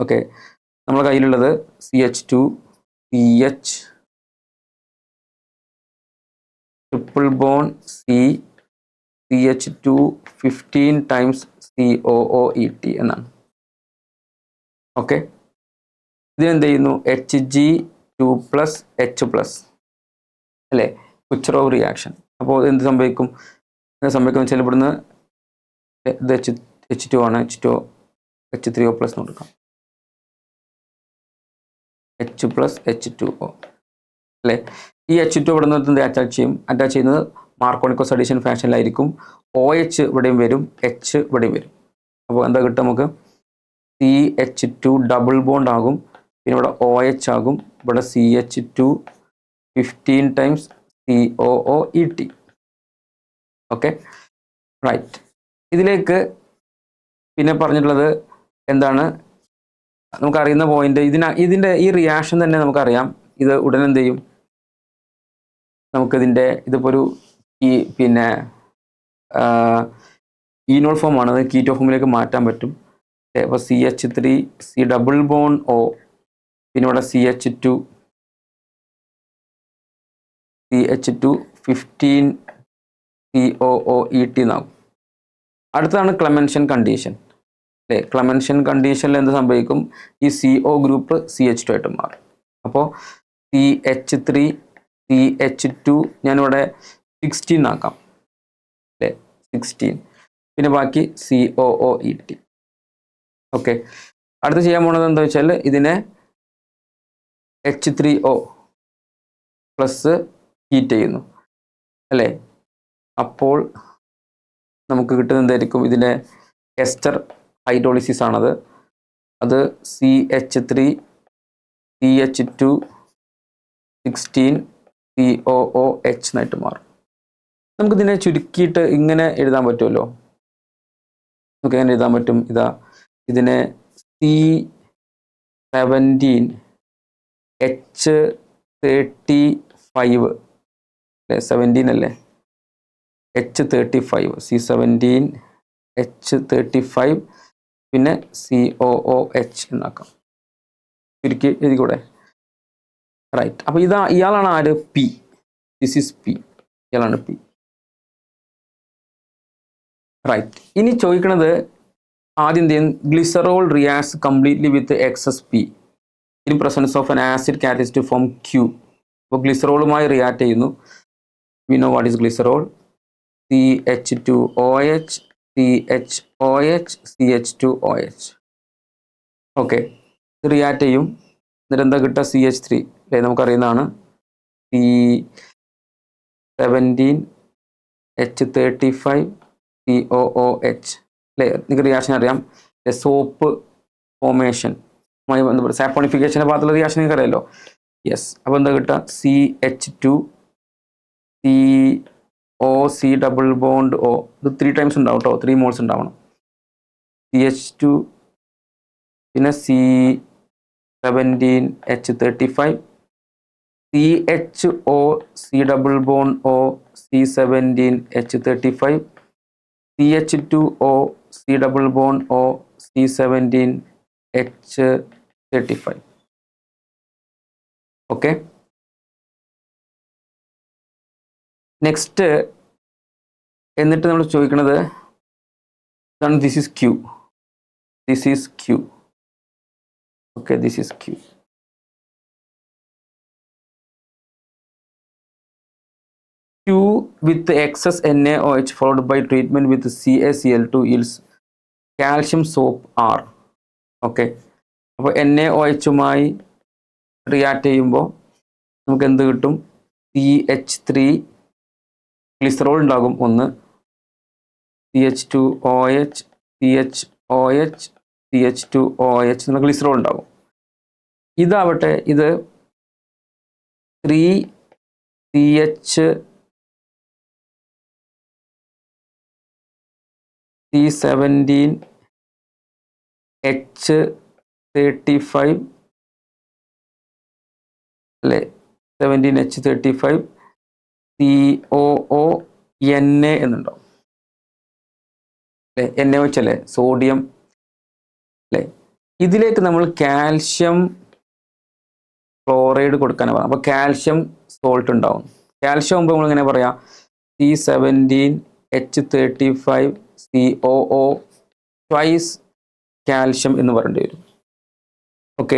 ഓക്കെ, നമ്മുടെ കയ്യിലുള്ളത് CH2 CH triple bond CH2 15 times COOET എന്നാണ്. ഓക്കെ, ഇതിനെന്ത് ചെയ്യുന്നു, Hg2 പ്ലസ് H പ്ലസ് അല്ലേ, കുച്ചറോവ് റിയാക്ഷൻ. അപ്പോൾ എന്ത് സംഭവിക്കും, വെച്ചാൽ ഇവിടുന്ന് ഇത് H2 ആണ്, H3O പ്ലസ് കൊടുക്കാം, H പ്ലസ് H2O അല്ലേ. ഈ H2 ഇവിടെ നിന്ന് അറ്റാച്ച് ചെയ്യുന്നത് മാർക്കോണിക്കോസ് അഡീഷൻ ഫാഷനിലായിരിക്കും. OH ഇവിടെയും വരും, H ഇവിടെയും വരും. അപ്പോൾ എന്താ കിട്ടും, നമുക്ക് CH2 ഡബിൾ ബോണ്ട് ആകും, പിന്നെ ഇവിടെ OH ആകും, ഇവിടെ CH2 15 times COOET. Okay, right. ഇതിലേക്ക് പിന്നെ പറഞ്ഞിട്ടുള്ളത് എന്താണ്, നമുക്കറിയുന്ന പോയിന്റ്, ഇതിൻ്റെ ഈ റിയാക്ഷൻ തന്നെ നമുക്കറിയാം. ഇത് ഉടനെ എന്ത് ചെയ്യും, നമുക്കിതിൻ്റെ ഇതിപ്പോൾ ഒരു പിന്നെ ഈനോൾ ഫോം ആണ്, അത് കീറ്റോ ഫോമിലേക്ക് മാറ്റാൻ പറ്റും. അപ്പോൾ CH3 C double bone O, പിന്നെ ഇവിടെ CH2 15 COOET എന്നാകും. അടുത്തതാണ് ക്ലെമൻഷൻ കണ്ടീഷൻ അല്ലേ. ക്ലെമൻഷൻ കണ്ടീഷനിൽ എന്ത് സംഭവിക്കും, ഈ CO ഗ്രൂപ്പ് CH2 ആയിട്ട് മാറും. അപ്പോൾ CH3 CH2 ഞാനിവിടെ 16 ആക്കാം അല്ലേ, 16, പിന്നെ ബാക്കി COOET. ഓക്കെ, അടുത്ത് ചെയ്യാൻ പോകുന്നത് എന്താ വെച്ചാൽ, ഇതിനെ H3O പ്ലസ് ഹീറ്റ് ചെയ്യുന്നു അല്ലേ. അപ്പോൾ നമുക്ക് കിട്ടുന്നത് എന്തായിരിക്കും, ഇതിൻ്റെ എസ്റ്റർ ഹൈഡ്രോളിസിസ് ആണത്. അത് CH3 CH2 16 COOH എന്നായിട്ട് മാറും. നമുക്കിതിനെ ചുരുക്കിയിട്ട് ഇങ്ങനെ എഴുതാൻ പറ്റുമല്ലോ. നമുക്ക് എങ്ങനെ എഴുതാൻ പറ്റും? ഇതാ ഇതിനെ C17H35 അല്ലേ, 17 അല്ലേ, H35 C17H35 പിന്നെ COOH എന്നാക്കാം. ചുരുക്കി എഴുതിക്കൂടെ? റൈറ്റ്. അപ്പോൾ ഇയാളാണ് ആര്? പി. This is P. ഇയാളാണ് പി. റൈറ്റ്. ഇനി ചോദിക്കണത് ആദ്യം എന്ത് ചെയ്യും? Glycerol reacts completely with excess P in presence of an acid catalyst to form Q. അപ്പോൾ ഗ്ലിസറോളുമായി റിയാക്ട് ചെയ്യുന്നു. We know what is glycerol. CH2OH CHOH CH2OH. Okay, react ചെയ്യും. എന്നിട്ട് എന്താ കിട്ടുക? CH3 അല്ലേ, നമുക്കറിയുന്നതാണ്. C17H35 COOH അല്ലേ, നിങ്ങൾക്ക് റിയാക്ഷൻ അറിയാം. സോപ്പ് ഫോമേഷൻ സാപ്പോണിഫിക്കേഷൻ്റെ ഭാഗത്തുള്ള റിയാക്ഷൻ നിങ്ങൾക്ക് അറിയാമല്ലോ. യെസ്. അപ്പോൾ എന്താ കിട്ടുക? CH2 COC double bond O. ഇത് 3 ടൈംസ് ഉണ്ടാവും കേട്ടോ, 3 മോൾസ് ഉണ്ടാവണം. CH2 പിന്നെ C17H35 CHOC double bond O C17H35 CH2O C double bond O C17H35. Okay. Next എന്നിട്ട് നമ്മൾ ചോദിക്കുന്നത് ഇതാണ്. This is Q. This is Q. Okay, this is Q. Q with excess NaOH followed by treatment with CaCl2 yields calcium soap R. Okay, അപ്പോൾ NaOHുമായി react ചെയ്യുമ്പോൾ നമുക്ക് എന്ത് കിട്ടും? CH3 glycerol ഉണ്ടാകും ഒന്ന്, CH2OH CHOH CH2OH എന്ന ഗ്ലിസറോൾ ഉണ്ടാകും. ഇതാവട്ടെ ഇത് 3CH C17H35 അല്ലേ, 17H35 COONA എന്നുണ്ടാവും അല്ലേ, NaOH അല്ലേ, സോഡിയം അല്ലേ. ഇതിലേക്ക് നമ്മൾ കാൽഷ്യം ക്ലോറൈഡ് കൊടുക്കാനാണ് പറയുന്നത്. അപ്പോൾ കാൽഷ്യം സോൾട്ട് ഉണ്ടാവും. കാൽഷ്യം ആകുമ്പോൾ നമ്മൾ എങ്ങനെ പറയാം? C17H35 COO ട്വൈസ് കാൽഷ്യം എന്ന് പറയേണ്ടി വരും. ഓക്കെ,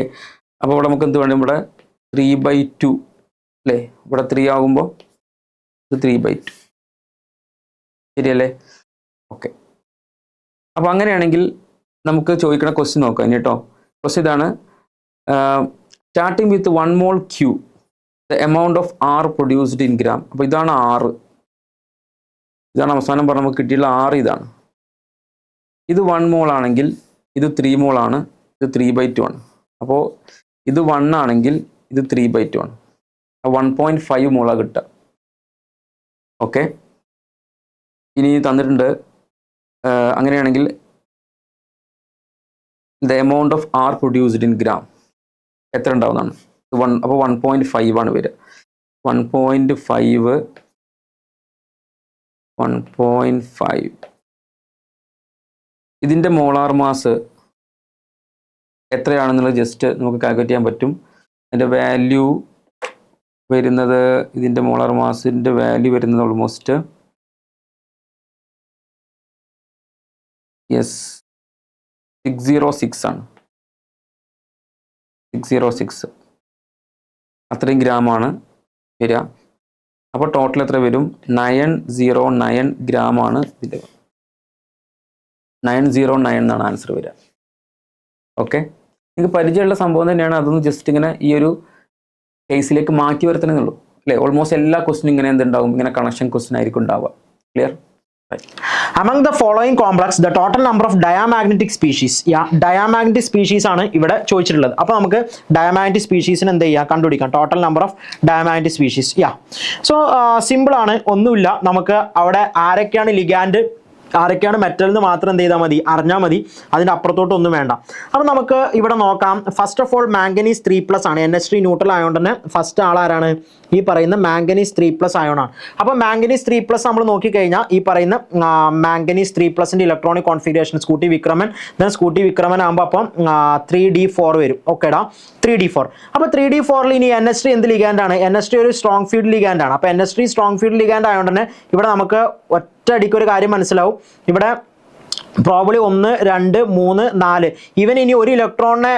അപ്പോൾ ഇവിടെ നമുക്ക് എന്ത് വേണം? ഇവിടെ 3/2 അല്ലേ, ഇവിടെ 3 ആകുമ്പോൾ ഇത് 3/2 ശരിയല്ലേ? ഓക്കെ, അപ്പോൾ അങ്ങനെയാണെങ്കിൽ നമുക്ക് ചോദിക്കുന്ന ക്വസ്റ്റ്യൻ നോക്കാം കേട്ടോ. ക്വസ്റ്റ്യൻ ഇതാണ്. Starting with 1 mole Q, the amount of R produced in gram. അപ്പോൾ ഇതാണ് R. ഇതാണ് അവസാനം പറഞ്ഞ് നമുക്ക് കിട്ടിയുള്ള R. ഇതാണ്. ഇത് 1 mole ആണെങ്കിൽ ഇത് 3 mole ആണ്, ഇത് 3/2 ആണ്. അപ്പോൾ ഇത് 1 ആണെങ്കിൽ ഇത് 3/2 ആണ്. 1.5 മോളാണ് കിട്ടുക. ഓക്കെ, ഇനി തന്നിട്ടുണ്ട് അങ്ങനെയാണെങ്കിൽ the amount of R produced in gram എത്ര ഉണ്ടാവുന്നതാണ്? 1. അപ്പോൾ 1.5 ആണ് വരിക. 1.5 ഇതിൻ്റെ മോളാർ മാസ് എത്രയാണെന്നുള്ളത് ജസ്റ്റ് നമുക്ക് കാൽക്കുലേറ്റ് ചെയ്യാൻ പറ്റും. അതിൻ്റെ വാല്യൂ വരുന്നത്, ഇതിൻ്റെ മോളാർ മാസിൻ്റെ വാല്യൂ വരുന്നത് ഓൾമോസ്റ്റ് 606 ആണ്. 606 അത്രയും ഗ്രാമാണ് വരിക. അപ്പോൾ ടോട്ടൽ എത്ര വരും? 909 ഗ്രാമാണ് ഇതിൻ്റെ. 909 എന്നാണ് ആൻസർ വരിക. ഓക്കെ, നിങ്ങൾക്ക് പരിചയമുള്ള സംഭവം തന്നെയാണ്. അതൊന്ന് ജസ്റ്റ് ഇങ്ങനെ ഈ ഒരു കേസിലേക്ക് മാറ്റി വരുത്തണമെന്നുള്ളൂ അല്ലേ. ഓൾമോസ്റ്റ് എല്ലാ ക്വസ്റ്റിനും ഇങ്ങനെ എന്തുണ്ടാവും? ഇങ്ങനെ കണക്ഷൻ ക്വസ്റ്റ്യൻ ആയിരിക്കും ഉണ്ടാവുക. Clear? Among the following complex, the total number of diamagnetic species. Diamagnetic species ആണ് ഇവിടെ ചോദിച്ചിട്ടുള്ളത്. അപ്പോൾ നമുക്ക് diamagnetic speciesന് എന്ത് ചെയ്യാം? കണ്ടുപിടിക്കാം. Total number of diamagnetic species. So simple ആണ്, ഒന്നുമില്ല. നമുക്ക് അവിടെ ആരൊക്കെയാണ് ലിഗാൻഡ് ആരൊക്കെയാണ് മെറ്റൽ എന്ന് മാത്രം എന്ത് ചെയ്താൽ മതി, അറിഞ്ഞാൽ മതി, അതിൻ്റെ അപ്പുറത്തോട്ടൊന്നും വേണ്ട. അപ്പോൾ നമുക്ക് ഇവിടെ നോക്കാം. ഫസ്റ്റ് ഓഫ് ഓൾ മാംഗനീസ് 3+ ആണ്. NH3 ന്യൂട്രൽ ആയതുകൊണ്ട് തന്നെ ഫസ്റ്റ് ആളാരാണ്, ഈ പറയുന്ന മാംഗനീസ് 3+ അയോണാണ്. അപ്പോൾ മാംഗനീസ് 3+ നമ്മൾ നോക്കിക്കഴിഞ്ഞാൽ ഈ പറയുന്ന മാംഗനീസ് 3+ന്റെ ഇലക്ട്രോണിക് കോൺഫിഗറേഷൻ സ്കൂട്ടി വിക്രമൻ, ദെൻ സ്കൂട്ടി വിക്രമൻ ആകുമ്പോൾ അപ്പം 3d4 വരും. ഓക്കേടാ, 3d4. അപ്പോൾ 3d4ൽ ഇനി NH3 എന്ത് ലിഗാൻഡാണ്, NH3 ഒരു സ്ട്രോങ് ഫീൽഡ് ലിഗാൻഡാണ്. അപ്പോൾ NH3 സ്ട്രോങ് ഫീൽഡ് ലിഗാൻഡ് ആയതുകൊണ്ട് തന്നെ ഇവിടെ നമുക്ക് ഒറ്റയടിക്ക് ഒരു കാര്യം മനസ്സിലാവും. ഇവിടെ പ്രോബ്ലി 1 2 3 4 ഇവൻ ഇനി ഒരു ഇലക്ട്രോണിനെ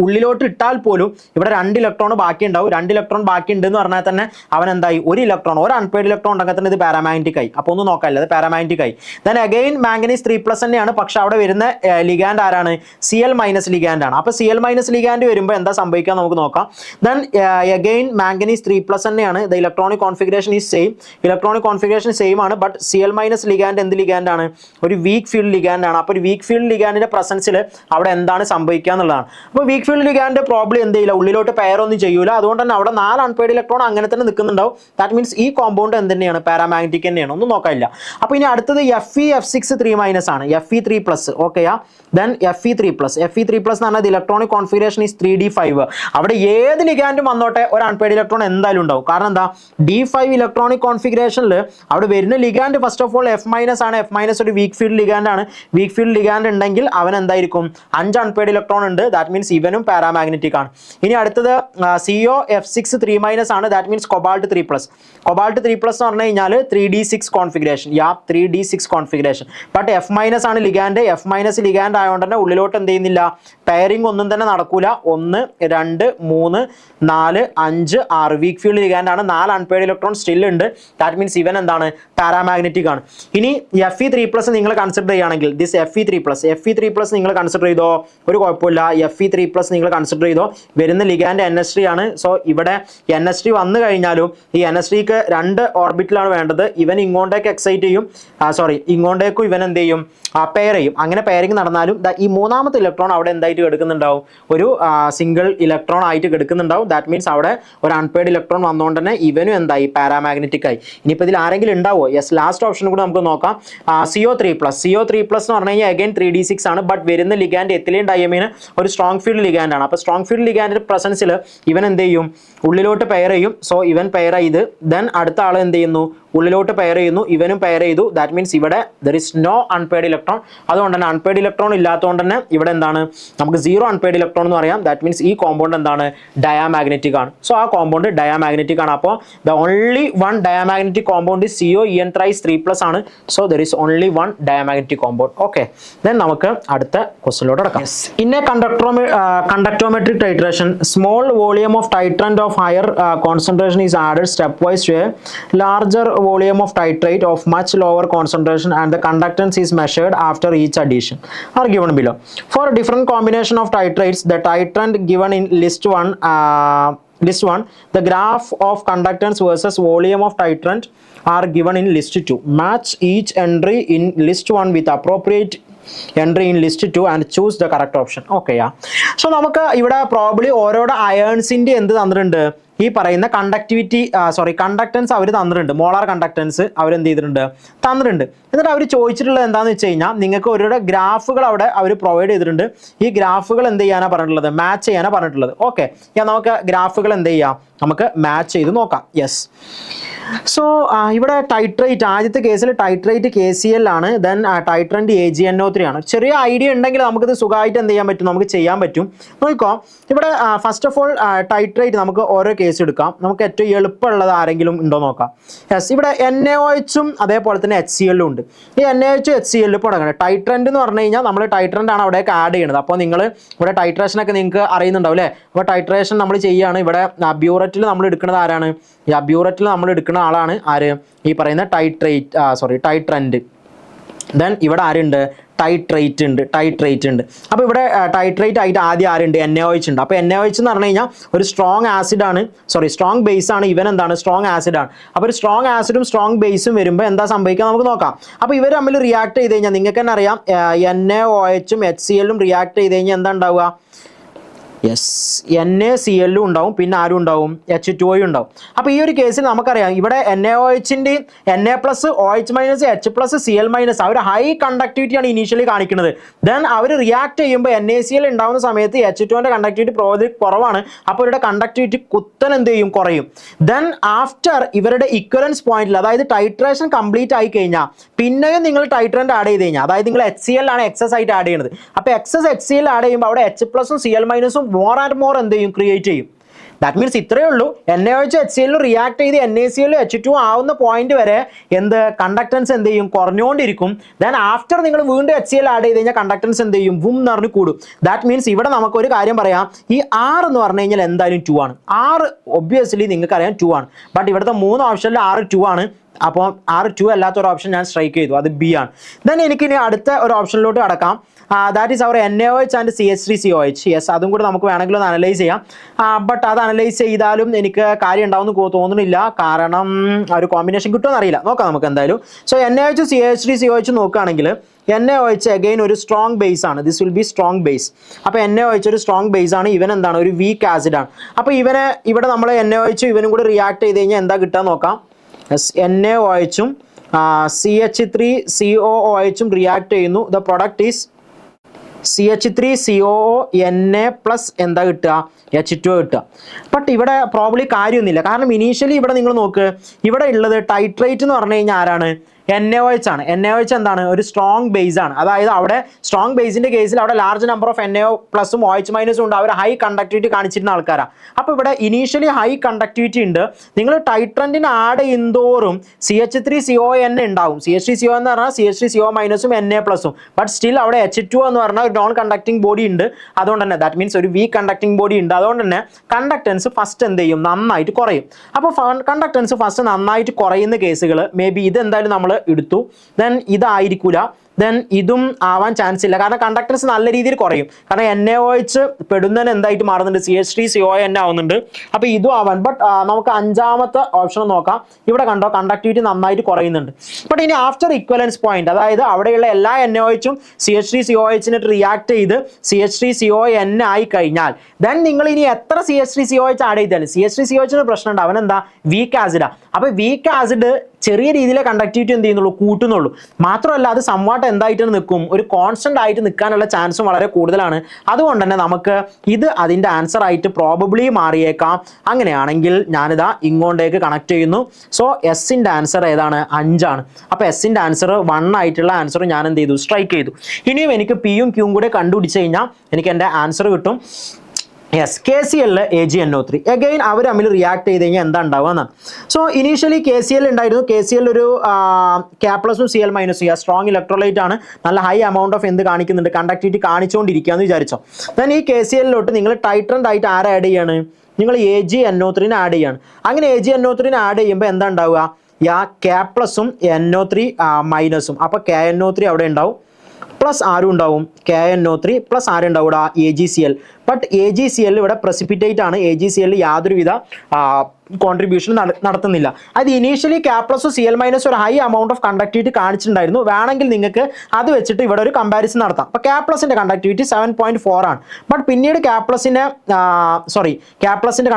ഉള്ളിലോട്ട് ഇട്ടാൽ പോലും ഇവിടെ 2 ഇലക്ട്രോൺ ബാക്കി ഉണ്ടാവും. 2 ഇലക്ട്രോൺ ബാക്കി ഉണ്ടെന്ന് പറഞ്ഞാൽ തന്നെ അവൻ എന്തായി, ഒരു ഇലക്ട്രോൺ, ഒരു അൺപെയ്ഡ് ഇലക്ട്രോൺ ഉണ്ടെങ്കിൽ തന്നെ ഇത് പാരാമാഗ്നറ്റിക് ആയി. അപ്പോൾ ഒന്നും നോക്കാനില്ല, അത് പാരാമാഗ്നറ്റിക് ആയി. ദെൻ അഗെയിൻ മാംഗനീസ് 3+ തന്നെയാണ്, പക്ഷെ അവിടെ വരുന്ന ലിഗാൻഡ് ആരാണ്, Cl- ലിഗാൻഡ് ആണ്. അപ്പോൾ Cl- ലിഗാൻഡ് വരുമ്പോൾ എന്താ സംഭവിക്കുക നമുക്ക് നോക്കാം. ദെൻ അഗെയിൻ മാംഗനീസ് 3+ തന്നെയാണ്. The electronic configuration is same, electronic configuration same ആണ്. ബട്ട് Cl- ലിഗാൻഡ് എന്ത് ലിഗാൻഡ് ആണ്, ഒരു വീക്ക് ഫീൽഡ് ലിഗാൻഡ് ആണ്. അപ്പോൾ ഒരു വീക്ക് ഫീൽഡ് ലിഗാൻഡിന്റെ പ്രസൻസിൽ അവിടെ എന്താണ് സംഭവിക്കുക എന്നുള്ളതാണ്. അപ്പോൾ വീക്ക് ഫീൽഡ് ലിഗാൻഡ് പ്രോബ്ലം എന്ത് ചെയ്യില്ല, ഉള്ളിലോട്ട് പെയർ ഒന്നും ചെയ്യൂല. അതുകൊണ്ട് തന്നെ അവിടെ 4 അൺപെയ്ഡ് ഇലക്ട്രോൺ അങ്ങനെ തന്നെ നിൽക്കുന്നുണ്ടാവും. ദാറ്റ് മീൻസ് ഈ കോമ്പൗണ്ട് എന്ത് തന്നെയാണ്, പാരാമാഗ്നറ്റിക് തന്നെയാണ്, ഒന്നും നോക്കാനില്ല. അപ്പോൾ ഇനി അടുത്തത് Fe(F6) 3- ആണ്, Fe3+. ഓക്കെയാ. ദെൻ Fe3+, Fe3+ എന്ന് പറഞ്ഞാൽ ഇലക്ട്രോണിക് കോൺഫിഗറേഷൻ ഈസ് 3d5. അവിടെ ഏത് ലിഗാൻഡും വന്നോട്ടെ ഒരു അൺപെയ്ഡ് ഇലക്ട്രോൺ എന്തായാലും ഉണ്ടാവും. കാരണം എന്താ, D5 ഇലക്ട്രോണിക് കോൺഫിഗറേഷനിൽ അവിടെ വരുന്ന ligand first of all F- ആണ്. F- ഒരു വീക്ക് ഫീൽഡ് ലിഗാൻഡ് ആണ്. വീക്ക് ഫീൽഡ് ലിഗാൻഡ് ഉണ്ടെങ്കിൽ അവൻ എന്തായിരിക്കും, 5 അൺപെയ്ഡ് ഇലക്ട്രോൺ ഉണ്ട്. ദാറ്റ് മീൻസ് ഇവനും പാരാമാഗ്നറ്റിക് ആണ്. ഇനി അടുത്തത് COF6 3- ആണ്. That means cobalt 3+. കൊബാൾട്ട് 3+ എന്ന് പറഞ്ഞു കഴിഞ്ഞാൽ 3d6 configuration. 3d6 configuration. But F- ആണ് ലിഗാൻഡ്. F- ലിഗാൻഡ് ആയതുകൊണ്ട് തന്നെ ഉള്ളിലോട്ട് എന്ത് ചെയ്യുന്നില്ല, പെയറിംഗ് ഒന്നും തന്നെ നടക്കൂല. 1 2 3 4 5 6 വീക്ക് ഫീൽഡ് ലിഗാൻഡ് ആണ്. 4 അൺപെയ്ഡ് ഇലക്ട്രോൺ സ്റ്റിൽ ഉണ്ട്. ദാറ്റ് മീൻസ് ഇവൻ എന്താണ്, പാരാമാഗ്നറ്റിക് ആണ്. ഇനി Fe3+ നിങ്ങൾ കൺസിഡർ ചെയ്യുകയാണെങ്കിൽ ദിസ് Fe3+ നിങ്ങൾ കൺസിഡർ ചെയ്തോ, ഒരു കുഴപ്പമില്ല. Fe3+ നിങ്ങൾ കൺസിഡർ ചെയ്തോ, വരുന്ന ലിഗാൻഡ് NH3 ആണ്. സോ ഇവിടെ NH3 വന്നു കഴിഞ്ഞാലും ഈ NH3ക്ക് 2 ഓർബിറ്റിലാണ് വേണ്ടത്. ഇവൻ ഇങ്ങോട്ടേക്ക് എക്സൈറ്റ് ചെയ്യും, ഇങ്ങോട്ടേക്കും ഇവൻ എന്ത് ചെയ്യും, പെയർ ചെയ്യും. അങ്ങനെ പെയറിങ് നടന്നാലും ഈ മൂന്നാമത്തെ ഇലക്ട്രോൺ അവിടെ എന്തായിട്ട് എടുക്കുന്നുണ്ടാവും, ഒരു സിംഗിൾ ഇലക്ട്രോൺ ആയിട്ട് എടുക്കുന്നുണ്ടാവും. ദാറ്റ് മീൻസ് അവിടെ ഒരു അൺപെയ്ഡ് ഇലക്ട്രോൺ വന്നുകൊണ്ട് തന്നെ ഇവനും എന്തായി, പാരാമാഗ്നറ്റിക് ആയി. ഇനിയിപ്പോൾ ഇതിൽ ആരെങ്കിലും ഉണ്ടാവോ, യെസ്, ലാസ്റ്റ് ഓപ്ഷൻ കൂടെ നമുക്ക് നോക്കാം. CO3+ എന്ന് പറഞ്ഞു കഴിഞ്ഞാൽ അഗൈൻ 3d6 ആണ്. ബട്ട് വരുന്ന ലിഗാൻഡ് എത്തിലീൻ ഡയമീന് ഒരു സ്ട്രോങ് ഫീൽഡ് ലിഗാൻഡ് ആണ്. അപ്പോൾ സ്ട്രോങ് ഫീൽഡ് ലിഗാൻഡിന്റെ പ്രസൻസിൽ ഇവൻ എന്ത് ചെയ്യും, ഉള്ളിലോട്ട് പെയർ ചെയ്യും. സോ ഇവൻ പെയർ ചെയ്ത് ദെൻ അടുത്ത ആൾ എന്ത് ചെയ്യുന്നു, ഉള്ളിലോട്ട് പെയർ ചെയ്യുന്നു, ഇവനും പെയർ ചെയ്തു. ദാറ്റ് മീൻസ് ഇവിടെ there is no unpaired electron. അതുകൊണ്ട് തന്നെ അൺപെയ്ഡ് ഇലക്ട്രോൺ ഇല്ലാത്തതുകൊണ്ട് തന്നെ ഇവിടെ എന്താണ്, നമുക്ക് 0 അൺപെയ്ഡ് ഇലക്ട്രോൺ എന്ന് പറയാം. ദാറ്റ് മീൻസ് ഈ കോമ്പൗണ്ട് എന്താണ്, ഡയാമാഗ്നറ്റിക് ആണ്. സോ ആ കോമ്പൗണ്ട് ഡയാമാഗ്നറ്റിക് ആണ്. അപ്പോൾ the only one diamagnetic compound CO N N3 ആണ്. So there is only one diamagnetic compound. Okay, then നമുക്ക് അടുത്ത ക്വസ്റ്റ്യനിലോട്ട് കിടക്കാം. In A conductometric titration, small volume of titrant of higher concentration is added stepwise to a larger volume of titrate of much lower concentration, and the conductance is measured after each addition are given below. For a different combination of titrates, the titrant given in list 1, the graph of conductance versus volume of titrant are given in list 2. Match each entry in list 1 with appropriate entry in list 2 and choose the correct option. Okay, yeah. So നമുക്ക് ഇവിടെ probably ഓരോരോ അയേൺസിന്റെ എന്ത് തന്നിട്ടുണ്ട്, ഈ പറയുന്ന conductance അവർ തന്നിട്ടുണ്ട്. Molar conductance അവർ എന്ത് ചെയ്തിട്ടുണ്ട്, തന്നിട്ടുണ്ട്. എന്നിട്ട് അവർ ചോദിച്ചിട്ടുള്ളത് എന്താണെന്ന് വെച്ച് കഴിഞ്ഞാൽ, നിങ്ങൾക്ക് ഓരോരോ ഗ്രാഫുകൾ അവിടെ അവർ പ്രൊവൈഡ് ചെയ്തിട്ടുണ്ട്. ഈ ഗ്രാഫുകൾ എന്ത് ചെയ്യാനാണ് പറഞ്ഞിട്ടുള്ളത്, മാച്ച് ചെയ്യാനാണ് പറഞ്ഞിട്ടുള്ളത്. ഓക്കെ, നമുക്ക് ഗ്രാഫുകൾ എന്ത് ചെയ്യാം, നമുക്ക് മാച്ച് ചെയ്ത് നോക്കാം. യെസ്, സോ ഇവിടെ ടൈട്രേറ്റ്, ആദ്യത്തെ കേസിൽ ടൈട്രേറ്റ് KCl ആണ്. ദെൻ ടൈട്രന്റ് AgNO3 ആണ്. ചെറിയ ഐഡിയ ഉണ്ടെങ്കിൽ നമുക്കിത് സുഖമായിട്ട് എന്ത് ചെയ്യാൻ പറ്റും, നമുക്ക് ചെയ്യാൻ പറ്റും. നോക്കിക്കോ, ഇവിടെ ഫസ്റ്റ് ഓഫ് ഓൾ ടൈട്രേറ്റ് നമുക്ക് ഓരോ കേസ് എടുക്കാം. നമുക്ക് ഏറ്റവും എളുപ്പമുള്ളത് ആരെങ്കിലും ഉണ്ടോ നോക്കാം. യെസ്, ഇവിടെ NaOH അതേപോലെ തന്നെ HCl ഉണ്ട്. ഈ NaOH HCl ഇപ്പോൾ നടക്കുന്നത് ടൈട്രന്റ് എന്ന് പറഞ്ഞു കഴിഞ്ഞാൽ നമ്മൾ ടൈട്രന്റ് ആണ് അവിടേക്ക് ആഡ് ചെയ്യുന്നത്. അപ്പോൾ നിങ്ങൾ ഇവിടെ ടൈട്രേഷനൊക്കെ നിങ്ങൾക്ക് അറിയുന്നുണ്ടാവും അല്ലേ. അപ്പോൾ ടൈട്രേഷൻ നമ്മൾ ചെയ്യുകയാണ്. ഇവിടെ ബ്യൂററ്റിൽ നമ്മൾ എടുക്കുന്നത് ആരാണ്, ഈ ബ്യൂററ്റിൽ നമ്മൾ എടുക്കുന്ന ആളാണ് ആര്, ഈ പറയുന്ന ടൈട്രന്റ്. ദെൻ ഇവിടെ ആരുണ്ട്, ടൈട്രേറ്റ് ഉണ്ട്. അപ്പോൾ ഇവിടെ ടൈട്രേറ്റ് ആയിട്ട് ആദ്യം ആരുണ്ട്, NaOH ഉണ്ട്. അപ്പോൾ NaOH എന്ന് പറഞ്ഞു കഴിഞ്ഞാൽ ഒരു സ്ട്രോങ് ബേസ് ആണ്. ഇവൻ എന്താണ്, സ്ട്രോങ് ആസിഡ് ആണ്. അപ്പോൾ ഒരു സ്ട്രോങ് ആസിഡും സ്ട്രോങ് ബേസും വരുമ്പോൾ എന്താ സംഭവിക്കുക നമുക്ക് നോക്കാം. അപ്പോൾ ഇവർ തമ്മിൽ റിയാക്ട് ചെയ്ത് കഴിഞ്ഞാൽ നിങ്ങൾക്ക് തന്നെ അറിയാം, NaOH HCl റിയാക്ട് ചെയ്ത് കഴിഞ്ഞാൽ എന്താ ഉണ്ടാവുക, യെസ്, NaCl ഉണ്ടാവും, പിന്നെ ആരും ഉണ്ടാവും, H2O ഉണ്ടാവും. അപ്പോൾ ഈ ഒരു കേസിൽ നമുക്കറിയാം ഇവിടെ NaOHൻ്റെയും Na+OH-H+Cl- അവർ ഹൈ കണ്ടക്ടിവിറ്റിയാണ് ഇനീഷ്യലി കാണിക്കുന്നത്. ദെൻ അവർ റിയാക്ട് ചെയ്യുമ്പോൾ NaCl ഉണ്ടാവുന്ന സമയത്ത് H2O കണ്ടക്ടിവിറ്റി കുറവാണ്. അപ്പോൾ ഇവരുടെ കണ്ടക്ടിവിറ്റി കുത്തൻ എന്ത് ചെയ്യും, കുറയും. ദെൻ ആഫ്റ്റർ ഇവരുടെ ഇക്വലൻസ് പോയിന്റിൽ, അതായത് ടൈട്രേഷൻ കംപ്ലീറ്റ് ആയി കഴിഞ്ഞാൽ പിന്നെയും നിങ്ങൾ ടൈട്രൻ്റ് ആഡ് ചെയ്ത് കഴിഞ്ഞാൽ, അതായത് നിങ്ങൾ HCl ആണ് എക്സസ് ആയിട്ട് ആഡ് ചെയ്യുന്നത്. അപ്പോൾ എക്സസ് HCl ആഡ് ചെയ്യുമ്പോൾ അവിടെ H+ഉം Cl- മോർ ആൻഡ് മോർ എന്ത് ചെയ്യും, ക്രിയേറ്റ് ചെയ്യും. ദാറ്റ് മീൻസ് ഇത്രയേ ഉള്ളൂ, NaOH HCl റിയാക്ട് ചെയ്ത് NaCl H2 ആവുന്ന പോയിന്റ് വരെ എന്ത് കണ്ടക്ടൻസ് എന്ത് ചെയ്യും, കുറഞ്ഞുകൊണ്ടിരിക്കും. ദെൻ ആഫ്റ്റർ നിങ്ങൾ വീണ്ടും HCl ആഡ് ചെയ്ത് കഴിഞ്ഞാൽ കണ്ടക്ടൻസ് എന്ത് ചെയ്യും, വും എന്ന് പറഞ്ഞ് കൂടും. ദാറ്റ് മീൻസ് ഇവിടെ നമുക്കൊരു കാര്യം പറയാം, ഈ R എന്ന് പറഞ്ഞു കഴിഞ്ഞാൽ എന്തായാലും 2 ആണ്. R ഒബ്വിയസ്ലി നിങ്ങൾക്ക് അറിയാം 2 ആണ്. ബട്ട് ഇവിടുത്തെ 3 ഓപ്ഷനിൽ R 2 ആണ്. അപ്പോൾ R 2 അല്ലാത്തൊരു ഓപ്ഷൻ ഞാൻ സ്ട്രൈക്ക് ചെയ്തു, അത് B ആണ്. ദെൻ എനിക്കിനി അടുത്ത ഒരു ഓപ്ഷനിലോട്ട് കടക്കാം. ദാറ്റ് ഈസ് അവർ NaOH ആൻഡ് CH3COH. യെസ്, അതും കൂടി നമുക്ക് വേണമെങ്കിൽ ഒന്ന് അനലൈസ് ചെയ്യാം. ബട്ട് അത് അനലൈസ് ചെയ്താലും എനിക്ക് കാര്യം ഉണ്ടാവുമെന്ന് തോന്നുന്നില്ല, കാരണം ഒരു കോമ്പിനേഷൻ കിട്ടുമെന്ന് അറിയില്ല. നോക്കാം നമുക്ക് എന്തായാലും. സോ NaOH CH3COH നോക്കുകയാണെങ്കിൽ NaOH അഗെയിൻ ഒരു സ്ട്രോങ് ബേസ് ആണ്. This will B strong base. അപ്പോൾ NaOH ഒരു സ്ട്രോങ് ബേസ് ആണ്. ഇവൻ എന്താണ്, ഒരു വീക്ക് ആസിഡ് ആണ്. അപ്പോൾ ഇവിടെ നമ്മൾ NaOH ഇവനും കൂടി റിയാക്ട് ചെയ്ത് കഴിഞ്ഞാൽ എന്താ കിട്ടാൻ നോക്കാം. NaOH-ഉം CH3COOH റിയാക്ട് ചെയ്യുന്നു. The product is CH3COO Na+ എന്താ കിട്ടുക, H2O കിട്ടുക. ബട്ട് ഇവിടെ പ്രോബ്ലി കാര്യമൊന്നുമില്ല, കാരണം ഇനീഷ്യലി ഇവിടെ നിങ്ങൾ നോക്ക്, ഇവിടെ ഉള്ളത് ടൈട്രേറ്റ് എന്ന് പറഞ്ഞു കഴിഞ്ഞാൽ ആരാണ്, NaOH ആണ്. NaOH എന്താണ്, ഒരു സ്ട്രോങ് ബേസ് ആണ്. അതായത് അവിടെ സ്ട്രോങ് ബേസിന്റെ കേസിൽ അവിടെ ലാർജ് നമ്പർ ഓഫ് Na+ഉം OH- ഉണ്ട്. അവർ ഹൈ കണ്ടക്ടിവിറ്റി കാണിച്ചിരുന്ന ആൾക്കാരാണ്. അപ്പോൾ ഇവിടെ ഇനീഷ്യലി ഹൈ കണ്ടക്ടിവിറ്റി ഉണ്ട്. നിങ്ങൾ ടൈട്രൻറ്റിന് ആഡ് ചെയ്യുന്തോറും CH3CON ഉണ്ടാവും. CH3CO എന്ന് പറഞ്ഞാൽ CH3CO- Na+ഉം. ബട്ട് സ്റ്റിൽ അവിടെ H2O എന്ന് പറഞ്ഞാൽ ഒരു നോൺ കണ്ടക്ടിങ് ബോഡി ഉണ്ട്. അതുകൊണ്ട് തന്നെ ദാറ്റ് മീൻസ് ഒരു വീക്ക് കണ്ടക്ടിങ് ബോഡി ഉണ്ട്. അതുകൊണ്ട് തന്നെ കണ്ടക്ടൻസ് ഫസ്റ്റ് എന്ത് ചെയ്യും, നന്നായിട്ട് കുറയും. അപ്പോൾ കണ്ടക്ടൻസ് ഫസ്റ്റ് നന്നായിട്ട് കുറയുന്ന കേസുകൾ മേ ബി ഇതെന്തായാലും നമ്മൾ എടുത്തു. ദെൻ ഇതായിരിക്കൂല, ദെൻ ഇതും ആവാൻ ചാൻസ് ഇല്ല, കാരണം കണ്ടക്ടൻസ് നല്ല രീതിയിൽ കുറയും. കാരണം NaOH പെടുന്നതിന് എന്തായിട്ട് മാറുന്നുണ്ട്, CH3CON ആവുന്നുണ്ട്. അപ്പോൾ ഇതും ആവാൻ. ബട്ട് നമുക്ക് അഞ്ചാമത്തെ ഓപ്ഷൻ നോക്കാം. ഇവിടെ കണ്ടോ, കണ്ടക്ടിവിറ്റി നന്നായിട്ട് കുറയുന്നുണ്ട്. ബട്ട് ഇനി ആഫ്റ്റർ ഇക്വലൻസ് പോയിന്റ്, അതായത് അവിടെയുള്ള എല്ലാ NaOH-ഉം CH3COH റിയാക്ട് ചെയ്ത് CH3CON ആയി കഴിഞ്ഞാൽ ദെൻ നിങ്ങൾ ഇനി എത്ര CH3COH ആഡ് ചെയ്താലും CH3COH പ്രശ്നമുണ്ട്, അവനെന്താ, വീക്ക് ആസിഡാണ്. അപ്പോൾ വീക്ക് ആസിഡ് ചെറിയ രീതിയിലെ കണ്ടക്ടിവിറ്റി എന്ത് ചെയ്യുന്നുള്ളൂ, കൂട്ടുന്നുള്ളൂ. മാത്രമല്ല അത് സംവാട്ട് എന്തായിട്ട് നിൽക്കും, ഒരു കോൺസ്റ്റന്റ് ആയിട്ട് നിൽക്കാനുള്ള ചാൻസും വളരെ കൂടുതലാണ്. അതുകൊണ്ട് തന്നെ നമുക്ക് ഇത് അതിൻ്റെ ആൻസർ ആയിട്ട് പ്രോബബ്ലി മാറിയേക്കാം. അങ്ങനെയാണെങ്കിൽ ഞാനിതാ ഇങ്ങോട്ടേക്ക് കണക്ട് ചെയ്യുന്നു. സോ എസിൻ്റെ ആൻസർ ഏതാണ്, 5 ആണ്. അപ്പോൾ എസിൻ്റെ ആൻസർ 1 ആയിട്ടുള്ള ആൻസർ ഞാൻ എന്ത് ചെയ്തു, സ്ട്രൈക്ക് ചെയ്തു. ഇനിയും എനിക്ക് പിയും ക്യൂയും കൂടെ കണ്ടുപിടിച്ച് കഴിഞ്ഞാൽ എനിക്ക് എൻ്റെ ആൻസർ കിട്ടും. യെസ്, KCl AgNO3 അഗെയിൻ അവർ തമ്മിൽ റിയാക്ട് ചെയ്ത് കഴിഞ്ഞാൽ എന്താ ഉണ്ടാവുക എന്നാണ്. സോ ഇനീഷ്യലി KCl ഉണ്ടായിരുന്നു. KCl ഒരു K+ഉം Cl- സ്ട്രോങ് ഇലക്ട്രോലൈറ്റ് ആണ്. നല്ല ഹൈ എമൗണ്ട് ഓഫ് എന്ത് കാണിക്കുന്നുണ്ട്, കണ്ടക്ടിവിറ്റി കാണിച്ചുകൊണ്ടിരിക്കുകയെന്ന് വിചാരിച്ചോ. ദെൻ ഈ KCl-ലോട്ട് നിങ്ങൾ ടൈട്രൻ്റ് ആയിട്ട് ആരെ ആഡ് ചെയ്യാണ്, നിങ്ങൾ AgNO3 ആഡ് ചെയ്യാണ്. അങ്ങനെ AgNO3 ആഡ് ചെയ്യുമ്പോൾ എന്താ ഉണ്ടാവുക, K+ഉം NO3-ഉം. അപ്പോൾ KNO3 അവിടെ ഉണ്ടാവും, പ്ലസ് ആരും ഉണ്ടാവും, KNO3 പ്ലസ് ആരുണ്ടാവും ഇവിടെ, AgCl. ബട്ട് AgCl ഇവിടെ പ്രസിപ്പിറ്റേറ്റ് ആണ്. AgCl യാതൊരുവിധ കോൺട്രിബ്യൂഷൻ നടത്തുന്നില്ല. അത് ഇനീഷ്യലി K+ഉം Cl- ഒരു ഹൈ എമൗണ്ട് ഓഫ് കണ്ടക്ടിവിറ്റി കാണിച്ചിട്ടുണ്ടായിരുന്നു. വേണമെങ്കിൽ നിങ്ങൾക്ക് അത് വെച്ചിട്ട് ഇവിടെ ഒരു കമ്പാരിസൺ നടത്താം. അപ്പോൾ K+ന്റെ കണ്ടക്ടിവിറ്റി 7.4 ആണ്. ബട്ട് പിന്നീട് K+ന്റെ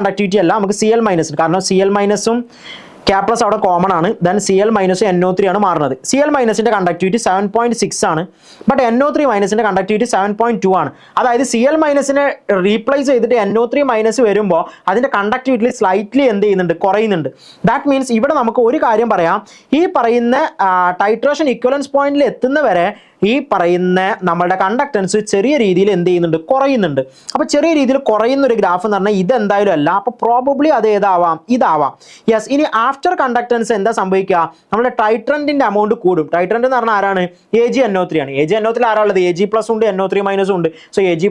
കണ്ടക്ടിവിറ്റി അല്ല, നമുക്ക് Cl- കാരണം Cl- K+ അവിടെ കോമൺ ആണ്. ദെൻ Cl- NO3 ആണ് മാറുന്നത്. Cl- കണ്ടക്ടിവിറ്റി 7.6 ആണ്. ബട്ട് NO3- കണ്ടക്ടിവിറ്റി 7.2 ആണ്. അതായത് Cl- റീപ്ലേസ് ചെയ്തിട്ട് NO3- വരുമ്പോൾ അതിൻ്റെ കണ്ടക്ടിവിറ്റി സ്ലൈറ്റ്ലി എന്ത് ചെയ്യുന്നുണ്ട്, കുറയുന്നുണ്ട്. ദാറ്റ് മീൻസ് ഇവിടെ നമുക്ക് ഒരു കാര്യം പറയാം, ഈ പറയുന്ന ടൈട്രേഷൻ ഇക്വലൻസ് പോയിന്റിൽ എത്തുന്നവരെ ഈ പറയുന്ന നമ്മളുടെ കണ്ടക്ടൻസ് ചെറിയ രീതിയിൽ എന്ത് ചെയ്യുന്നുണ്ട്, കുറയുന്നുണ്ട്. അപ്പോൾ ചെറിയ രീതിയിൽ കുറയുന്ന ഒരു ഗ്രാഫ് എന്ന് പറഞ്ഞാൽ ഇതെന്തായാലും അല്ല. അപ്പോൾ പ്രോബബ്ലി അത് ഏതാവാം, ഇതാവാം. യെസ്, ഇനി ആഫ്റ്റർ കണ്ടക്ടൻസ് എന്താ സംഭവിക്കുക, നമ്മുടെ ടൈട്രൻറ്റിൻ്റെ എമൗണ്ട് കൂടും. ടൈട്രൻറ്റ് എന്ന് പറഞ്ഞാൽ ആരാണ്, AgNO3 ആണ്. AgNO3 ആരാളുള്ളത്, Ag+ ഉണ്ട്, NO3- ഉണ്ട്. സോ Ag+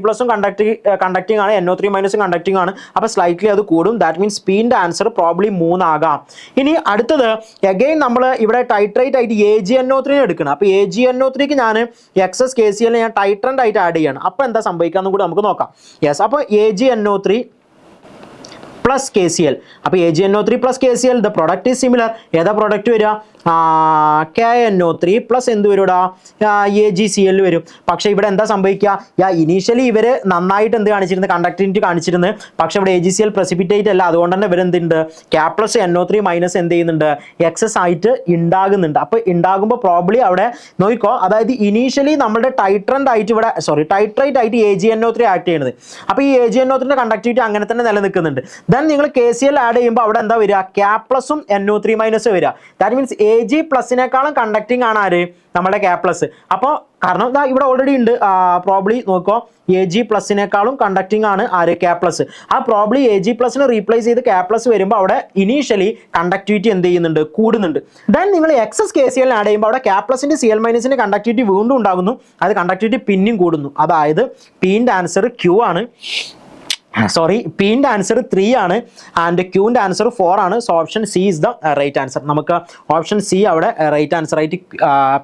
കണ്ടക്ടിങ് ആണ്, NO3- കണ്ടക്ടിങ് ആണ്. അപ്പോൾ സ്ലൈറ്റ്ലി അത് കൂടും. ദാറ്റ് മീൻസ് Pൻ്റെ ആൻസർ പ്രോബ്ലി 3 ആകാം. ഇനി അടുത്തത് അഗെയിൻ നമ്മൾ ഇവിടെ ടൈട്രേറ്റ് ആയിട്ട് AgNO3 എടുക്കണം. അപ്പോൾ AgNO3ക്ക് ഞാൻ എക്സസ് KCl ഞാൻ ടൈട്രൻ്റ് ആയിട്ട് ആഡ് ചെയ്യണം. അപ്പോൾ എന്താ സംഭവിക്കാമെന്നും കൂടി നമുക്ക് നോക്കാം. യെസ്, അപ്പോൾ AgNO3 പ്ലസ് KCl. അപ്പോൾ AgNO3 plus KCl, the product is similar. ഏതാ പ്രൊഡക്റ്റ് വരിക, KNO3 പ്ലസ് എന്ത് വരും AgCl വരും. പക്ഷേ ഇവിടെ എന്താ സംഭവിക്കുക, ഇനീഷ്യലി ഇവർ നന്നായിട്ട് എന്ത് കാണിച്ചിരുന്നത്, കണ്ടക്ടിവിറ്റി കാണിച്ചിരുന്നത്. പക്ഷേ ഇവിടെ AgCl പ്രസിപ്പിറ്റേറ്റ് അല്ല, അതുകൊണ്ട് തന്നെ ഇവരെന്തുണ്ട് K+NO3- എന്ത് ചെയ്യുന്നുണ്ട്, എക്സസ് ആയിട്ട് ഉണ്ടാകുന്നുണ്ട്. അപ്പോൾ ഉണ്ടാകുമ്പോൾ പ്രോബ്ലി അവിടെ നോക്കിക്കോ, അതായത് ഇനീഷ്യലി നമ്മുടെ ടൈട്രൻ്റ് ആയിട്ട് ഇവിടെ ടൈട്രേറ്റ് ആയിട്ട് AgNO3 ആക്ട് ചെയ്യുന്നത്. അപ്പോൾ ഈ AgNO3ന്റെ കണ്ടക്ടിവിറ്റി അങ്ങനെ തന്നെ നിലനിൽക്കുന്നുണ്ട്. ദെൻ നിങ്ങൾ KCl ആഡ് ചെയ്യുമ്പോൾ അവിടെ എന്താ വരിക, K+ഉം NO3- വരിക. ദാറ്റ് മീൻസ് Ag+നേക്കാളും കണ്ടക്ടിങ് ആണ് ആര്, നമ്മുടെ K+. അപ്പോൾ കാരണം ഇവിടെ ഓൾറെഡി ഉണ്ട്, പ്രോബ്ലി നോക്കോ Ag+നേക്കാളും കണ്ടക്ടിങ് ആണ് ആര്, K+. ആ പ്രോബ്ലി Ag+നെ റീപ്ലേസ് ചെയ്ത് K+ വരുമ്പോൾ അവിടെ ഇനീഷ്യലി കണ്ടക്ടിവിറ്റി എന്ത് ചെയ്യുന്നുണ്ട്, കൂടുന്നുണ്ട്. ദെൻ നിങ്ങൾ എക്സസ് KCl ആഡ് ചെയ്യുമ്പോൾ അവിടെ K+ന്റെ Cl- കണ്ടക്ടിവിറ്റി വീണ്ടും ഉണ്ടാകുന്നു, അത് കണ്ടക്ടിവിറ്റി പിന്നെയും കൂടുന്നു. അതായത് പിന്റെ ആൻസർ Q ആണ്, പിന്റെ ആൻസർ 3 ആണ് ആൻഡ് ക്യൂന്റെ ആൻസർ 4 ആണ്. So option C is the right answer. നമുക്ക് ഓപ്ഷൻ സി അവിടെ റൈറ്റ് ആൻസർ ആയിട്ട്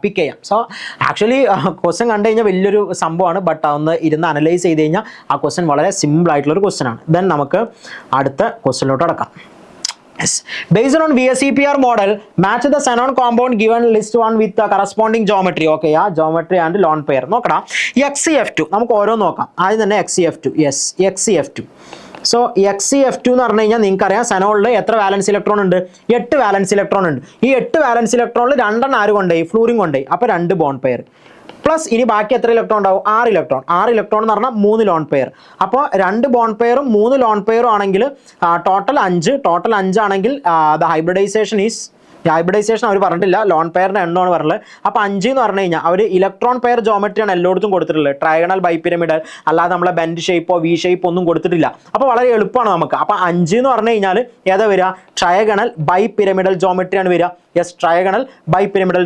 പിക്ക് ചെയ്യാം. സോ ആക്ച്വലി ക്വസ്റ്റ്യൻ കണ്ടു കഴിഞ്ഞാൽ വലിയൊരു സംഭവമാണ്, ബട്ട് അതൊന്ന് ഇരുന്ന് അനലൈസ് ചെയ്ത് കഴിഞ്ഞാൽ ആ ക്വസ്റ്റ്യൻ വളരെ സിമ്പിൾ ആയിട്ടുള്ള ഒരു ക്വസ്റ്റ്യൻ ആണ്. ദെൻ നമുക്ക് അടുത്ത ക്വസ്റ്റ്യനിലോട്ട് കടക്കാം. Yes. Based on VSEPR model, match the xenon compound given list 1 with the corresponding geometry. Okay, geometry and lone pair. നോക്കടാ, XCF2 നമുക്ക് ഓരോ നോക്കാം. ആദ്യം തന്നെ XCF2. Yes, XCF2. So XCF2 എന്ന് പറഞ്ഞു കഴിഞ്ഞാൽ നിങ്ങൾക്കറിയാം സെനോളിൽ എത്ര വാലൻസ് ഇലക്ട്രോൺ ഉണ്ട്, 8 വാലൻസ് ഇലക്ട്രോൺ ഉണ്ട്. ഈ 8 വാലൻസ് ഇലക്ട്രോണിൽ 2 ആര് കൊണ്ടുപോയി, ഫ്ലൂറിൻ കൊണ്ടുപോയി. അപ്പോൾ 2 ബോണ്ട് പെയർ പ്ലസ് ഇനി ബാക്കി എത്ര ഇലക്ട്രോൺ ഉണ്ടാവും, 6 ഇലക്ട്രോൺ. 6 ഇലക്ട്രോൺ എന്ന് പറഞ്ഞാൽ 3 ലോൺ പെയർ. അപ്പോൾ 2 ബോണ്ട് പെയറും 3 ലോൺ പെയറും ആണെങ്കിൽ ടോട്ടൽ 5 ആണെങ്കിൽ ദ ഹൈബ്രിഡൈസേഷൻ അവർ പറഞ്ഞിട്ടില്ല, ലോൺ പെയറിന്റെ എണ്ണമാണ് പറഞ്ഞത്. അപ്പോൾ 5 എന്ന് പറഞ്ഞു കഴിഞ്ഞാൽ അവർ ഇലക്ട്രോൺ പെയർ ജോമെട്രിയാണ് എല്ലായിടത്തും കൊടുത്തിട്ടുള്ളത്, ട്രയഗണൽ ബൈപിരമിഡൽ, അല്ലാതെ നമ്മളെ ബെൻഡ് ഷേപ്പോ വി ഷേപ്പോ ഒന്നും കൊടുത്തിട്ടില്ല. അപ്പോൾ വളരെ എളുപ്പമാണ് നമുക്ക്. അപ്പോൾ 5 എന്ന് പറഞ്ഞു കഴിഞ്ഞാൽ ഏതാ വരിക, ട്രയഗണൽ ബൈപിരമിഡൽ ജോമെട്രിയാണ് വരിക. യെസ്, ട്രയഗണൽ ബൈപിരമിഡൽ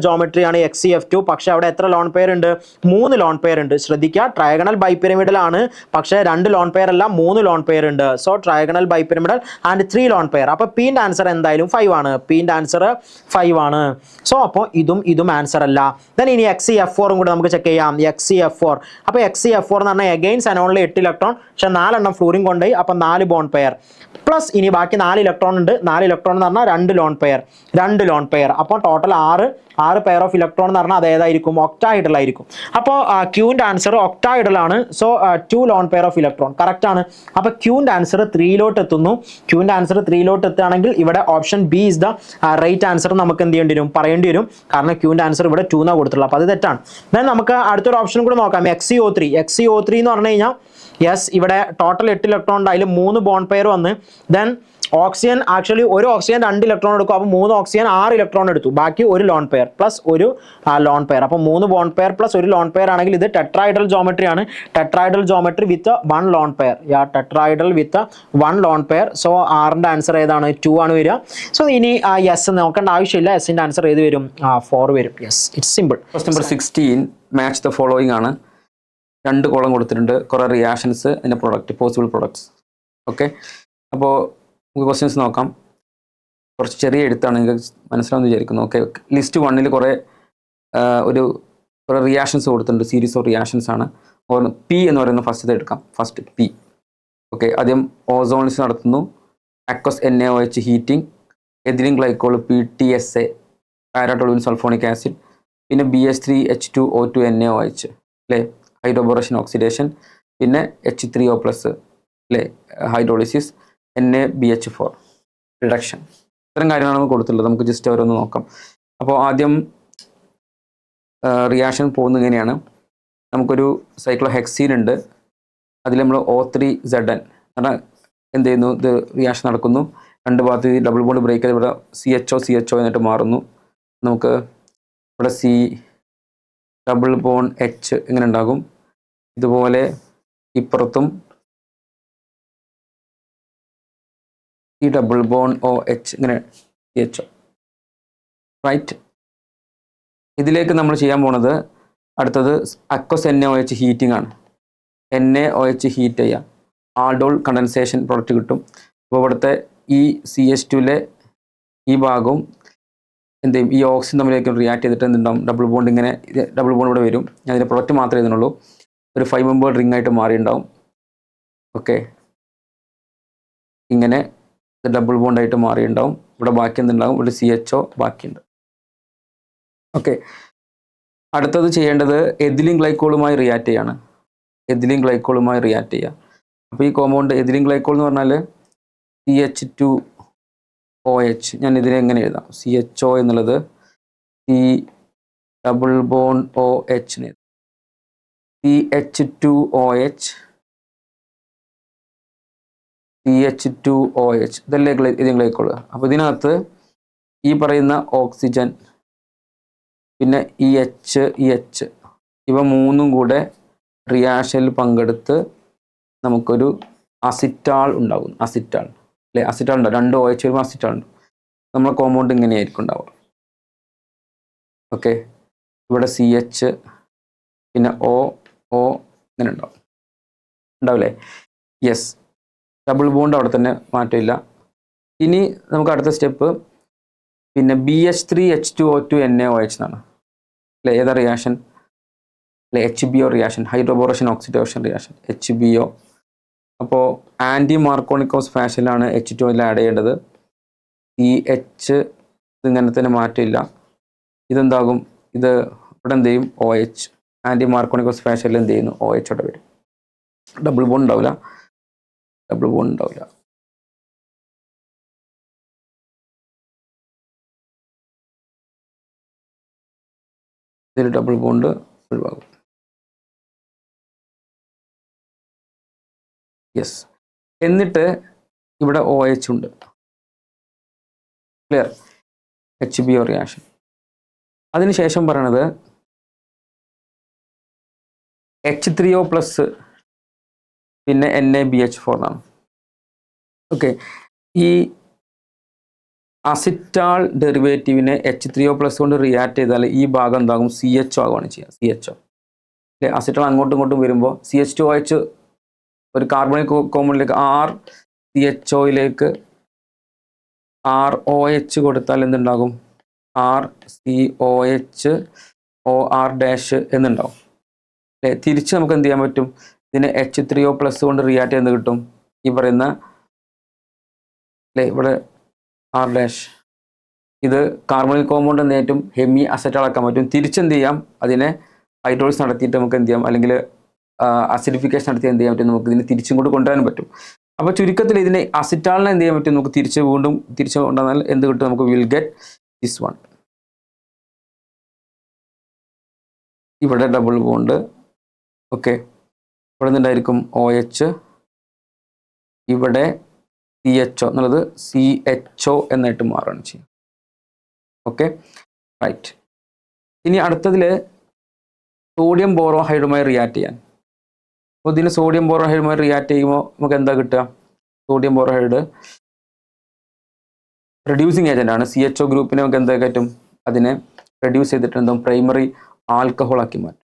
ജോമെട്രി ആണ് XCF2. പക്ഷേ അവിടെ എത്ര ലോൺ പെയർ ഉണ്ട്, 3 ലോൺ പെയർ ഉണ്ട്. ശ്രദ്ധിക്കുക, ട്രയഗണൽ ബൈപിരമിഡൽ ആണ്, പക്ഷേ 2 ലോൺ പെയർ അല്ല, 3 ലോൺ പെയർ ഉണ്ട്. So trigonal bipyramidal and 3 lone pair. അപ്പോൾ പിന്റെ ആൻസർ എന്തായാലും 5 ആണ്. പിന്റെ ആൻസർ 5 ആണ്. സോ അപ്പോൾ ഇതും ആൻസർ അല്ല. ദെൻ ഇനി XCF4 കൂടെ നമുക്ക് ചെക്ക് ചെയ്യാം. XCF4, അപ്പോൾ XCF4 എന്ന് പറഞ്ഞാൽ അഗൈൻ സെനോണിൽ 8 ഇലക്ട്രോൺ, പക്ഷേ 4 എണ്ണം ഫ്ലൂറിൻ കൊണ്ടുപോയി. അപ്പോൾ 4 ബോണ്ട് പെയർ പ്ലസ് ഇനി ബാക്കി 4 ഇലക്ട്രോൺ ഉണ്ട്. 4 ഇലക്ട്രോൺ എന്ന് പറഞ്ഞാൽ 2 ലോൺ പെയർ. അപ്പോൾ ടോട്ടൽ 6 പെയർ ഓഫ് ഇലക്ട്രോൺ എന്ന് പറഞ്ഞാൽ അത് ഏതായിരിക്കും, ഒക്ടാഹൈഡ്രൽ ആയിരിക്കും. അപ്പോൾ ക്യൂവിൻ്റെ ആൻസർ ഒക്ടാഹൈഡ്രൽ ആണ്. So 2 lone pair of electron correct ആണ്. അപ്പോൾ ക്യൂവിൻ്റെ ആൻസർ 3 എത്തുന്നു. ക്യൂവിൻ്റെ ആൻസർ 3 എത്തുകയാണെങ്കിൽ ഇവിടെ option B is the right answer നമുക്ക് എന്ത് ചെയ്യേണ്ടി വരും, പറയേണ്ടി വരും. കാരണം ക്യൂവിൻ്റെ ആൻസർ ഇവിടെ 2 എന്നാണ് കൊടുത്തിട്ടുള്ളത്, അപ്പോൾ അത് തെറ്റാണ്. ദെൻ നമുക്ക് അടുത്തൊരു ഓപ്ഷൻ കൂടെ നോക്കാം. XCO3 എന്ന് പറഞ്ഞു കഴിഞ്ഞാൽ യെസ്, ഇവിടെ ടോട്ടൽ 8 ഇലക്ട്രോൺ ഉണ്ട്, അതിൽ 3 ബോണ്ട് പെയർ വന്ന്. ദെൻ ഓക്സിജൻ, ആക്ച്വലി ഒരു ഓക്സിജൻ 2 ഇലക്ട്രോൺ എടുക്കും. അപ്പോൾ 3 ഓക്സിജൻ 6 ഇലക്ട്രോൺ എടുത്തു, ബാക്കി ഒരു ലോൺ പെയർ പ്ലസ് ഒരു ലോൺ പെയർ. അപ്പോൾ 3 ബോണ്ട് പെയർ പ്ലസ് ഒരു ലോൺ പെയർ ആണെങ്കിൽ ഇത് ടെട്രാഹൈഡ്രൽ ജോമെട്രി ആണ്. ടെട്രാഹൈഡ്രൽ ജോമെട്രി വിത്ത് 1 ലോൺ പെയർ. ടെട്രാഹൈഡ്രൽ വിത്ത് 1 ലോൺ പെയർ. സോ 6ന്റെ ആൻസർ ഏതാണ്, 2 ആണ് വരിക. സോ ഇനി യെസ് നോക്കേണ്ട ആവശ്യമില്ല, എസിന്റെ ആൻസർ ഏത് വരും, 4 വരും. Yes, it's simple. Question number 16 match the following ആണ്. 2 കോളം കൊടുത്തിട്ടുണ്ട്, കുറേ റിയാക്ഷൻസ്, അതിൻ്റെ പോസിബിൾ പ്രൊഡക്ട്സ്. ഓക്കെ, അപ്പോൾ നമുക്ക് ക്വസ്റ്റ്യൻസ് നോക്കാം. കുറച്ച് ചെറിയ എഴുത്താണ്, നിങ്ങൾക്ക് മനസ്സിലാവുമെന്ന് വിചാരിക്കുന്നു. ഓക്കെ, ലിസ്റ്റ് 1 കുറേ റിയാക്ഷൻസ് കൊടുത്തിട്ടുണ്ട്, സീരീസ് ഓഫ് റിയാക്ഷൻസ് ആണ്. പി എന്ന് പറയുന്ന ഫസ്റ്റ് എടുക്കാം. First P. ഓക്കെ, ആദ്യം ഓസോൺസ് നടത്തുന്നു, aqueous NaOH heating, ethylene glycol PTSA, paratoluene sulphonic acid, പിന്നെ BH3H2O2 NaOH അല്ലേ, ഹൈഡ്രോബോറേഷൻ ഓക്സിഡേഷൻ, പിന്നെ H3O+ അല്ലേ, ഹൈഡ്രോളിസിസ്, NaBH4 റിഡക്ഷൻ. ഇത്തരം കാര്യങ്ങളാണ് കൊടുത്തിട്ടുള്ളത്. നമുക്ക് ജസ്റ്റ് ഓരോന്ന് നോക്കാം. അപ്പോൾ ആദ്യം റിയാക്ഷൻ പോകുന്നത് ഇങ്ങനെയാണ്. നമുക്കൊരു സൈക്ലോഹെക്സീൻ ഉണ്ട്, അതിൽ നമ്മൾ O3Zn കാരണം എന്ത് ചെയ്യുന്നു, ഇത് റിയാക്ഷൻ നടക്കുന്നു. 2 ഭാഗത്ത് ഡബിൾ ബോണ്ട് ബ്രേക്ക് ചെയ്ത് ഇവിടെ CHO എന്നിട്ട് മാറുന്നു. നമുക്ക് ഇവിടെ C ഡബിൾ ബോണ്ട് H ഇങ്ങനെ ഉണ്ടാകും. ഇതുപോലെ ഇപ്പുറത്തും ഈ ഡബിൾ ബോണ്ട് OH ഇങ്ങനെ CHO റൈറ്റ്. ഇതിലേക്ക് നമ്മൾ ചെയ്യാൻ പോണത് അടുത്തത് അക്വസ് NaOH ഹീറ്റിംഗ് ആണ്. NaOH ഹീറ്റ് ചെയ്യുക, ആൾഡോൾ കണ്ടൻസേഷൻ പ്രൊഡക്റ്റ് കിട്ടും. അപ്പോൾ ഇവിടുത്തെ ഈ CH2 ഈ ഭാഗവും എന്ത് ചെയ്യും, ഈ ഓക്സിജൻ തമ്മിലേക്ക് റിയാക്ട് ചെയ്തിട്ട് എന്തുണ്ടാവും, ഡബിൾ ബോണ്ട് ഇവിടെ വരും. ഞാൻ അതിൻ്റെ പ്രൊഡക്റ്റ് മാത്രമേ ഇതിനുള്ളൂ. ഒരു 5 മെമ്പേർഡ് റിംഗ് ആയിട്ട് മാറിയിട്ടുണ്ടാവും. ഓക്കെ, ഇങ്ങനെ ഡബിൾ ബോണ്ടായിട്ട് മാറിയിട്ടുണ്ടാവും. ഇവിടെ ബാക്കി എന്തുണ്ടാകും, ഇവിടെ CHO ബാക്കിയുണ്ട്. ഓക്കെ, അടുത്തത് ചെയ്യേണ്ടത് എഥിലീൻ ഗ്ലൈക്കോളുമായി റിയാക്ട് ചെയ്യാണ്. എഥിലീൻ ഗ്ലൈക്കോളുമായി റിയാക്ട് ചെയ്യുക. അപ്പോൾ ഈ കോമ്പൗണ്ട് എഥിലീൻ ഗ്ലൈക്കോൾ എന്ന് പറഞ്ഞാൽ CH2OH. ഞാൻ ഇതിനെ എങ്ങനെ എഴുതാം? CHO എന്നുള്ളത് C double bond OH, CH2OH, CH2OH, ഇതല്ലേ എഥിലീൻ ഗ്ലൈക്കോൾ. അപ്പോൾ ഇതിനകത്ത് ഈ പറയുന്ന ഓക്സിജൻ, പിന്നെ EH ഇവ മൂന്നും കൂടെ റിയാക്ഷനിൽ പങ്കെടുത്ത് നമുക്കൊരു അസിറ്റാൾ ഉണ്ടാകും. അസിറ്റാൾ അല്ലെ, അസിറ്റാൾ ഉണ്ടാവും. 2 OH വരുമ്പോൾ അസിറ്റാൾ ഉണ്ട്. നമ്മളെ കോമ്പൗണ്ട് ഇങ്ങനെയായിരിക്കും ഉണ്ടാവുക. ഓക്കെ, ഇവിടെ CH, പിന്നെ O ഇങ്ങനെ ഉണ്ടാവില്ലേ? യെസ്, ഡബിൾ ബോണ്ട് അവിടെ തന്നെ, മാറ്റമില്ല. ഇനി നമുക്ക് അടുത്ത സ്റ്റെപ്പ് പിന്നെ BH3H2O2 NaOH എന്നാണ് അല്ലെ. ഏതാ റിയാക്ഷൻ അല്ലെ? HBO reaction, hydroboration oxidation reaction, HBO. അപ്പോൾ ആൻറ്റി മാർക്കോണിക്കോസ് ഫാഷനിലാണ് H2 ആഡ് ചെയ്യേണ്ടത്. CH ഇങ്ങനെ തന്നെ, മാറ്റമില്ല. ഇതെന്താകും? ഇത് ഇവിടെ എന്ത് ചെയ്യും? OH. ആൻറ്റി മാർക്കോണിക്കോസ് ഫാഷനിൽ എന്ത് ചെയ്യുന്നു? OH അവിടെ വരും. ഡബിൾ ബോണ്ട് ഉണ്ടാവില്ല, ഡബിൾ ബോണ്ട് ഉണ്ടാവില്ല. ഇതിൽ ഡബിൾ ബോണ്ട് ഒഴിവാകും. യെസ്, എന്നിട്ട് ഇവിടെ OH ഉണ്ട്. ക്ലിയർ? HBO reaction. അതിനുശേഷം പറയണത് H3O+, പിന്നെ NaBH4 എന്നാണ്. ഓക്കെ, ഈ അസിറ്റാൾ ഡെറിവേറ്റീവിനെ H3O+ കൊണ്ട് റിയാക്ട് ചെയ്താൽ ഈ ഭാഗം എന്താകും? CHO ആകുകയാണ് ചെയ്യുക. CHO അല്ലെ. അസിറ്റാൾ അങ്ങോട്ടും ഇങ്ങോട്ടും വരുമ്പോൾ CH2OH ഒരു കാർബണിക് കോമ്പൗണ്ടിലേക്ക് CHOയിലേക്ക് ROH കൊടുത്താൽ എന്തുണ്ടാകും? RCOH OR- എന്നുണ്ടാവും അല്ലെ. തിരിച്ച് നമുക്ക് എന്ത് ചെയ്യാൻ പറ്റും? ഇതിനെ H3O+ കൊണ്ട് റിയാക്ട് ചെയ്യുന്നത് കിട്ടും. ഈ പറയുന്ന അല്ലെ, ഇവിടെ R-, ഇത് കാർബണിക് കോമ്പൗണ്ട് എന്നേറ്റവും ഹെമി അസറ്റാൾ ആക്കാൻ പറ്റും. തിരിച്ചെന്ത് ചെയ്യാം? അതിനെ ഹൈഡ്രോളിസ് നടത്തിയിട്ട് നമുക്ക് എന്ത് ചെയ്യാം? അല്ലെങ്കിൽ അസിഡിഫിക്കേഷൻ നടത്തി എന്ത് ചെയ്യാൻ പറ്റും? നമുക്ക് ഇതിനെ തിരിച്ചും കൂടി കൊണ്ടുവരാൻ പറ്റും. അപ്പോൾ ചുരുക്കത്തിൽ ഇതിനെ അസിറ്റാളിനെ എന്ത് ചെയ്യാൻ പറ്റും? നമുക്ക് വീണ്ടും തിരിച്ചു കൊണ്ടുവന്നാൽ എന്ത് കിട്ടും? നമുക്ക് വിൽ ഗെറ്റ് ദിസ് വൺ. ഇവിടെ ഡബിൾ ബോണ്ട്. ഓക്കെ, ഇവിടെ നിന്നുണ്ടായിരിക്കും OH, ഇവിടെ CHO എന്നുള്ളത് CHO എന്നായിട്ട് മാറുകയാണ് ചെയ്യുക. Okay, right. ഇനി അടുത്തതിൽ സോഡിയം ബോറോഹൈഡുമായി റിയാക്ട് ചെയ്യാൻ. അപ്പോൾ ഇതിന് സോഡിയം ബോറോഹൈഡുമായി റിയാക്ട് ചെയ്യുമ്പോൾ നമുക്ക് എന്താ കിട്ടുക? സോഡിയം ബോറോഹൈഡ് റെഡ്യൂസിങ് ഏജന്റ് ആണ്. CHO ഗ്രൂപ്പിനെ നമുക്ക് എന്താ പറ്റും? അതിനെ റെഡ്യൂസ് ചെയ്തിട്ട് എന്താ? പ്രൈമറി ആൽക്കഹോൾ ആക്കി മാറ്റും.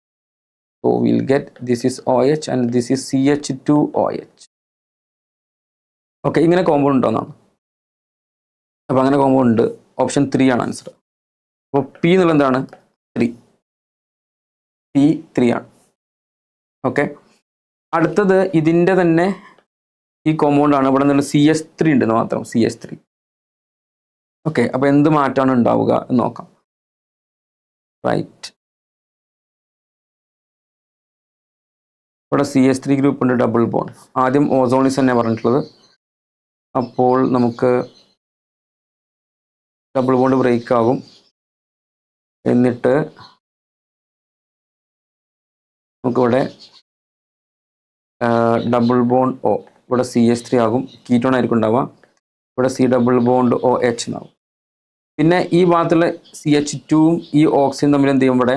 So will get this is OH and this is CH2OH. Okay, ഇങ്ങനെ കോമ്പൗണ്ട് ഉണ്ടോന്നാണ്. അപ്പോൾ അങ്ങനെ കോമ്പൗണ്ട് ഉണ്ട്. ഓപ്ഷൻ 3 ആണ് ആൻസർ. അപ്പോൾ P എന്നുള്ള എന്താണ്? 3. P3 ആണ്. ഓക്കെ, അടുത്തത് ഇതിൻ്റെ തന്നെ ഈ കോമ്പൗണ്ട് ആണ്. ഇവിടെ നിന്ന് CH3 ഉണ്ടെന്ന് മാത്രം. CH3. ഓക്കെ, അപ്പോൾ എന്ത് മാറ്റമാണ് ഉണ്ടാവുക എന്ന് നോക്കാം. റൈറ്റ്, ഇവിടെ CH3 ഗ്രൂപ്പ് ഉണ്ട്, ഡബിൾ ബോണ്ട്. ആദ്യം ഓസോണിസ് തന്നെ പറഞ്ഞിട്ടുള്ളത്. അപ്പോൾ നമുക്ക് ഡബിൾ ബോണ്ട് ബ്രേക്ക് ആകും. എന്നിട്ട് നമുക്കിവിടെ ഡബിൾ ബോണ്ട് O, ഇവിടെ CH3 ആകും. കീറ്റോൺ ആയിരിക്കും ഉണ്ടാവുക. ഇവിടെ C ഡബിൾ ബോണ്ട് OH എന്നാവും. പിന്നെ ഈ ഭാഗത്തുള്ള CH2ഉം ഈ ഓക്സിജൻ തമ്മിൽ എന്ത് ചെയ്യും? ഇവിടെ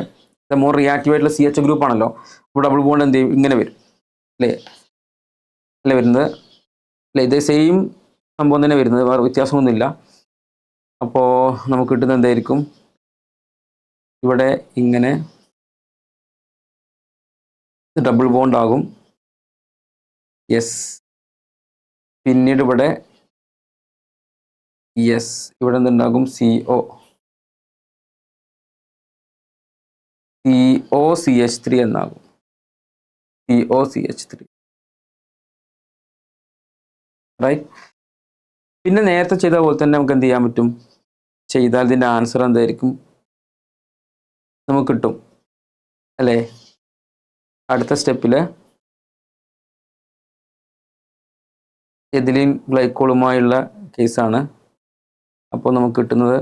മോർ റിയാക്റ്റീവ് ആയിട്ടുള്ള CH ഗ്രൂപ്പ് ആണല്ലോ. ഇവിടെ ഡബിൾ ബോണ്ട് എന്ത് ചെയ്യും? ഇങ്ങനെ വരും അല്ലേ, അല്ലേ വരുന്നത് അല്ലേ? ഇതേ സെയിം സംഭവം തന്നെ വരുന്നത്, വേറെ വ്യത്യാസമൊന്നുമില്ല. അപ്പോൾ നമുക്ക് കിട്ടുന്നത് എന്തായിരിക്കും? ഇവിടെ ഇങ്ങനെ ഡബിൾ ബോണ്ട് ആകും. യെസ്, പിന്നീട് ഇവിടെ യെസ്, ഇവിടെ എന്തുണ്ടാകും? COCH3 എന്നാകും. COCH3. റൈറ്റ്. പിന്നെ നേരത്തെ ചെയ്ത പോലെ തന്നെ നമുക്ക് എന്ത് ചെയ്യാൻ പറ്റും, ചെയ്താൽ ഇതിൻ്റെ ആൻസർ എന്തായിരിക്കും നമുക്ക് കിട്ടും അല്ലേ. അടുത്ത സ്റ്റെപ്പിൽ എഥിലീൻ ഗ്ലൈക്കോളുമായുള്ള കേസാണ്. അപ്പോൾ നമുക്ക് കിട്ടുന്നത്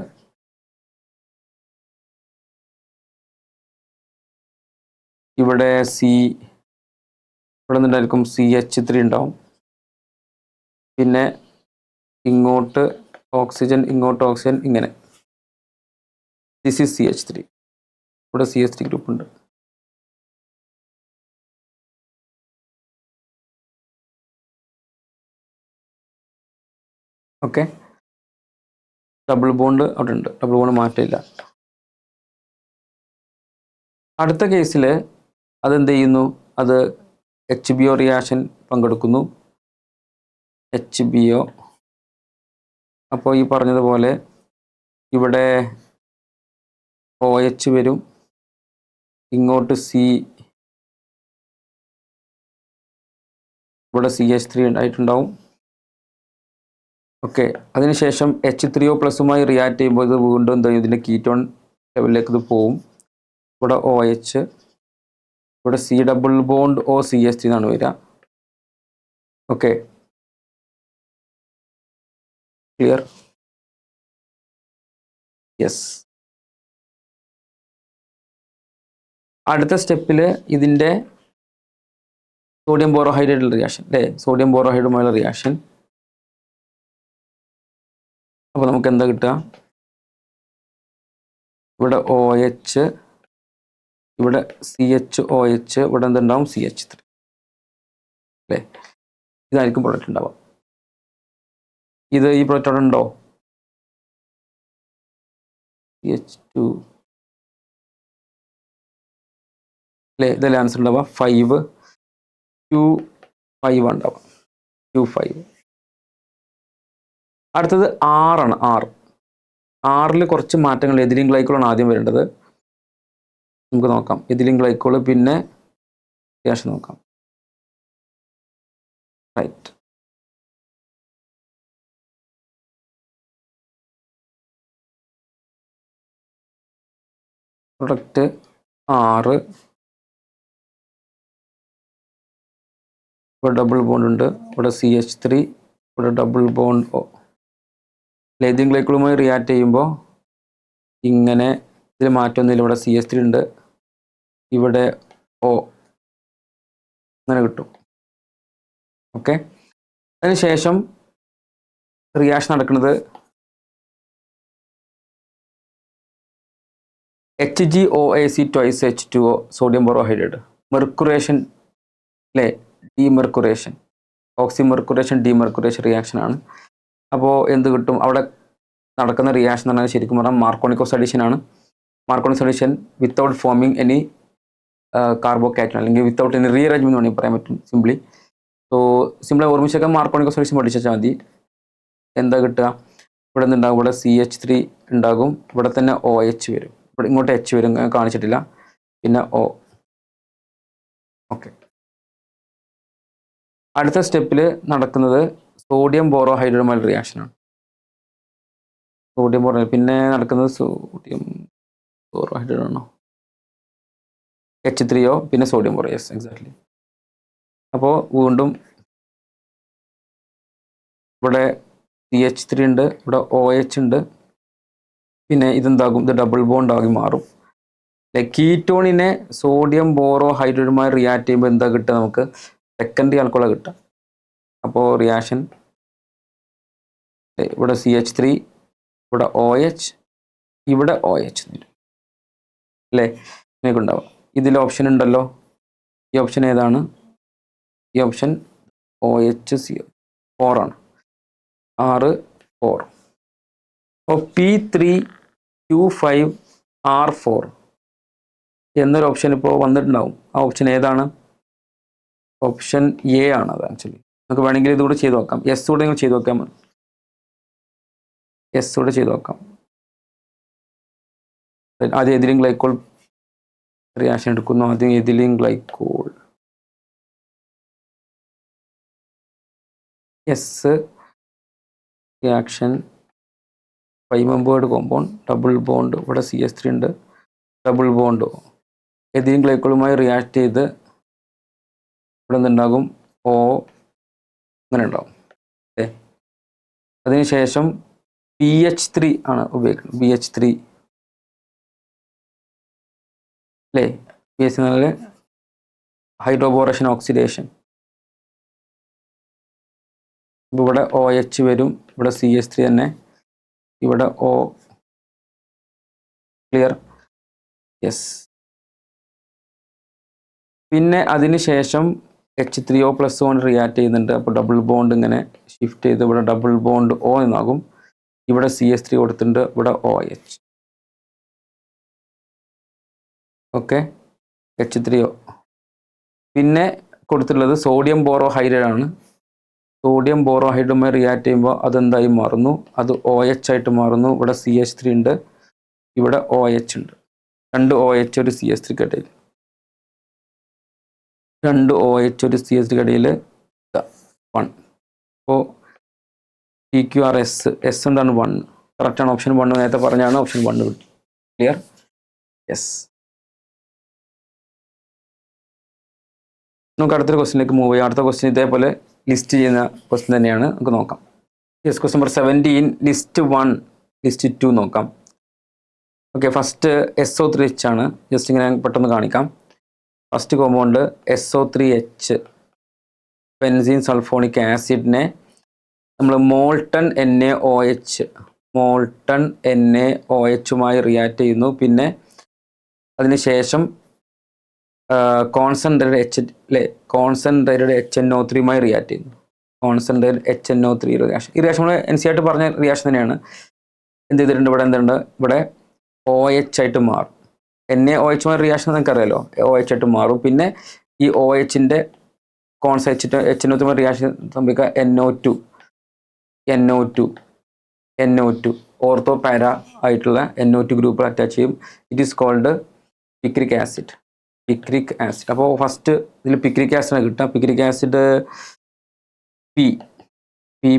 ഇവിടെ ഇവിടെ നിന്നുണ്ടായിരിക്കും CH3 ഉണ്ടാവും. പിന്നെ ഇങ്ങോട്ട് ഓക്സിജൻ, ഇങ്ങോട്ട് ഓക്സിജൻ, ഇങ്ങനെ. This is CH3. ഇവിടെ CH3 ഗ്രൂപ്പ് ഉണ്ട്. ഓക്കെ, ഡബിൾ ബോണ്ട് അവിടെ ഉണ്ട്, ഡബിൾ ബോണ്ട് മാറ്റില്ല. അടുത്ത കേസിൽ അതെന്ത് ചെയ്യുന്നു, അത് HBO റിയാക്ഷൻ പങ്കെടുക്കുന്നു. HBO. അപ്പോൾ ഈ പറഞ്ഞതുപോലെ ഇവിടെ OH വരും, ഇങ്ങോട്ട് ഇവിടെ CH3 ആയിട്ടുണ്ടാവും. ഓക്കെ, അതിനുശേഷം H3O+മായി റിയാക്ട് ചെയ്യുമ്പോൾ ഇത് വീണ്ടും എന്താ ഇതിൻ്റെ കീറ്റോൺ ലെവലിലേക്ക് ഇത് പോവും. ഇവിടെ OH, ഇവിടെ C double bond O CH3 എന്നാണ് വരിക. Okay, clear? യെസ്. അടുത്ത സ്റ്റെപ്പിൽ ഇതിൻ്റെ സോഡിയം ബോറോഹൈഡ്രേറ്റ് റിയാക്ഷൻ അല്ലേ, സോഡിയം ബോറോഹൈഡുമായുള്ള റിയാക്ഷൻ. അപ്പോൾ നമുക്ക് എന്താ കിട്ടുക, ഇവിടെ OH, ഇവിടെ CHOH, ഇവിടെ എന്തുണ്ടാവും CH3 അല്ലേ. ഇതായിരിക്കും പ്രൊഡക്റ്റ് ഉണ്ടാവുക. ഇത് ഈ പ്രൊഡക്റ്റ് അവിടെ ഉണ്ടോ, CH2 അല്ലേ. ഇതല്ലേ ആൻസർ ഉണ്ടാവുക. 5 2 5 ഉണ്ടാവുക, 2 5. അടുത്തത് R ആണ്. ആറിൽ കുറച്ച് മാറ്റങ്ങൾ. എഥിലീൻ ഗ്ലൈക്കോളാണ് ആദ്യം വരേണ്ടത്. നമുക്ക് നോക്കാം എഥിലീൻ ഗ്ലൈക്കോൾ, പിന്നെ റിയാക്ഷൻ നോക്കാം. Right, product 6. ഇവിടെ ഡബിൾ ബോണ്ട് ഉണ്ട്, ഇവിടെ CH3, ഇവിടെ ഡബിൾ ബോണ്ട് O. എഥിലീൻ ഗ്ലൈക്കോളുമായി റിയാക്ട് ചെയ്യുമ്പോൾ ഇങ്ങനെ ഇതിൽ മാറ്റമൊന്നുമില്ല. ഇവിടെ CH3 ഉണ്ട്, ഇവിടെ O, അങ്ങനെ കിട്ടും. ഓക്കെ, അതിനുശേഷം റിയാക്ഷൻ നടക്കുന്നത് HgOAc twice H2O sodium borohydrate mercuration അല്ലേ, ഡീമെർക്കുറേഷൻ, ഓക്സിമെർക്കുറേഷൻ ഡീമെർക്കുറേഷൻ റിയാക്ഷൻ ആണ്. അപ്പോൾ എന്ത് കിട്ടും, അവിടെ നടക്കുന്ന റിയാക്ഷൻ എന്ന് പറഞ്ഞാൽ ശരിക്കും പറഞ്ഞാൽ മാർക്കോണിക്കോസ് അഡീഷൻ ആണ്. Markovnikov's addition without forming any carbocation, അല്ലെങ്കിൽ വിത്തൗട്ട് എനി റീഅറേഞ്ച്മെന്റ് എന്ന് വേണമെങ്കിൽ പറയാൻ പറ്റും സിംപ്ലി. സോ സിംപിളായി ഓർമ്മിച്ചേക്കാൻ മാർക്കോണിക്കോസ് അഡീഷൻ പഠിച്ചാൽ മതി. എന്താ കിട്ടുക, ഇവിടെ നിന്നുണ്ടാകും, ഇവിടെ CH3 ഉണ്ടാകും, ഇവിടെ തന്നെ OH വരും, ഇവിടെ ഇങ്ങോട്ട് H വരും, കാണിച്ചിട്ടില്ല, പിന്നെ O. ഓക്കെ, അടുത്ത സ്റ്റെപ്പിൽ നടക്കുന്നത് സോഡിയം ബോറോഹൈഡ്രേറ്റ് റിയാക്ഷനാണ്. സോഡിയം ബോറോ, പിന്നെ നടക്കുന്നത് സോഡിയം ബോറോഹൈഡ്രേറ്റ് ആണോ, H3O, പിന്നെ സോഡിയം ബോറോ. Yes, exactly. അപ്പോൾ വീണ്ടും ഇവിടെ CH3 ഉണ്ട്, ഇവിടെ OH ഉണ്ട്, പിന്നെ ഇതെന്താകും, ഇത് ഡബിൾ ബോണ്ട് ആക്കി മാറും. കീറ്റോണിനെ സോഡിയം ബോറോഹൈഡ്രേറ്റുമായി റിയാക്ട് ചെയ്യുമ്പോൾ എന്താ കിട്ടുക, നമുക്ക് സെക്കൻഡറി ആൽക്കഹോളാണ് കിട്ടുക. അപ്പോൾ റിയാക്ഷൻ ഇവിടെ CH3, ഇവിടെ OH, ഇവിടെ OH അല്ലേ, ഇങ്ങനെയൊക്കെ ഉണ്ടാവും. ഇതിൽ ഓപ്ഷൻ ഉണ്ടല്ലോ, ഈ ഓപ്ഷൻ ഏതാണ്, ഈ ഓപ്ഷൻ OH4 ആണ്. 6 4. അപ്പോൾ P3Q5R4 എന്നൊരു ഓപ്ഷൻ ഇപ്പോൾ വന്നിട്ടുണ്ടാവും. ആ ഓപ്ഷൻ ഏതാണ്, ഓപ്ഷൻ A ആണ്. അത് ആക്ച്വലി നമുക്ക് വേണമെങ്കിൽ ഇതുകൂടെ ചെയ്ത് നോക്കാം. എസ് കൂടെ നിങ്ങൾ ചെയ്ത് നോക്കാം, എസ് കൂടെ ചെയ്ത് നോക്കാം. ആദ്യം എഥിലീൻ ഗ്ലൈക്കോൾ റിയാക്ഷൻ എടുക്കുന്നു. ആദ്യം ethylene glycol, S reaction 5 membered compound double bond ഇവിടെ CH3 ഉണ്ട് ഡബിൾ ബോണ്ട് എഥീൻ ഗ്ലൈക്കോളുമായി റിയാക്ട് ചെയ്ത് ഇവിടെ നിന്നുണ്ടാകും O അങ്ങനെ ഉണ്ടാവും അല്ലേ. അതിനുശേഷം BH3 ആണ് ഉപയോഗിക്കുന്നത് BH3 അല്ലേ. BH3 hydroboration oxidation. ഇവിടെ OH വരും ഇവിടെ CH3 തന്നെ ഇവിടെ O ക്ലിയർ യെസ്. പിന്നെ അതിനുശേഷം H3O പ്ലസ് കൊണ്ട് റിയാക്ട് ചെയ്യുന്നുണ്ട്. അപ്പോൾ ഡബിൾ ബോണ്ട് ഇങ്ങനെ ഷിഫ്റ്റ് ചെയ്ത് ഇവിടെ ഡബിൾ ബോണ്ട് O എന്നാകും. ഇവിടെ CH3 കൊടുത്തിട്ടുണ്ട് ഇവിടെ OH. Okay H3O. പിന്നെ കൊടുത്തിട്ടുള്ളത് സോഡിയം ബോറോഹൈഡ്രേറ്റ് ആണ്. സോഡിയം ബോറോഹൈഡ്രുമായി റിയാക്ട് ചെയ്യുമ്പോൾ അതെന്തായി മാറുന്നു, അത് OH ആയിട്ട് മാറുന്നു. ഇവിടെ CH3 ഉണ്ട് ഇവിടെ OH ഉണ്ട്. 2 OH ഒരു CH3 ഇടയിൽ 2 OH ഒരു CH3 ഇടയിൽ 1. അപ്പോൾ PQRS S എന്താണ് 1 കറക്റ്റാണ്. ഓപ്ഷൻ 1 നേരത്തെ പറഞ്ഞാണ് ഓപ്ഷൻ 1 കിട്ടും. Clear yes. നമുക്ക് അടുത്തൊരു ക്വസ്റ്റിനിലേക്ക് മൂവ് ചെയ്യാം. അടുത്ത ക്വസ്റ്റ്യൻ ഇതേപോലെ ലിസ്റ്റ് ചെയ്യുന്ന ക്വസ്റ്റ്യൻ തന്നെയാണ്. നമുക്ക് നോക്കാം. Yes question number 17 list 1 list 2 നോക്കാം. ഓക്കെ ഫസ്റ്റ് SO3H ആണ്. ജസ്റ്റ് ഇങ്ങനെ പെട്ടെന്ന് കാണിക്കാം. First compound SO3H benzene sulphonic ആസിഡിനെ നമ്മൾ മോൾട്ടൺ NaOH റിയാക്ട് ചെയ്യുന്നു. പിന്നെ അതിനുശേഷം കോൺസെൻട്രേറ്റഡ് HNO3 റിയാക്ട് ചെയ്യുന്നു. Concentrated HNO3 reaction. ഈ റിയാക്ഷൻ നമ്മൾ NC പറഞ്ഞ റിയാക്ഷൻ തന്നെയാണ്. എന്ത് ചെയ്തിട്ടുണ്ട് ഇവിടെ എന്തുണ്ട്, ഇവിടെ OH ആയിട്ട് മാറും. NaOH റിയാക്ഷൻ നമുക്കറിയാലോ OH ആയിട്ട് മാറും. പിന്നെ ഈ OHൻ്റെ HNO3 റിയാക്ഷൻ സംഭവിക്കുക NO2 ഓർത്തോ പാര ആയിട്ടുള്ള NO2 ഗ്രൂപ്പ് അറ്റാച്ച് ചെയ്യും. It is called picric acid. അപ്പോൾ ഫസ്റ്റ് ഇതിൽ പിക്രിക് ആസിഡ് കിട്ടുക. പിക്രിക് ആസിഡ്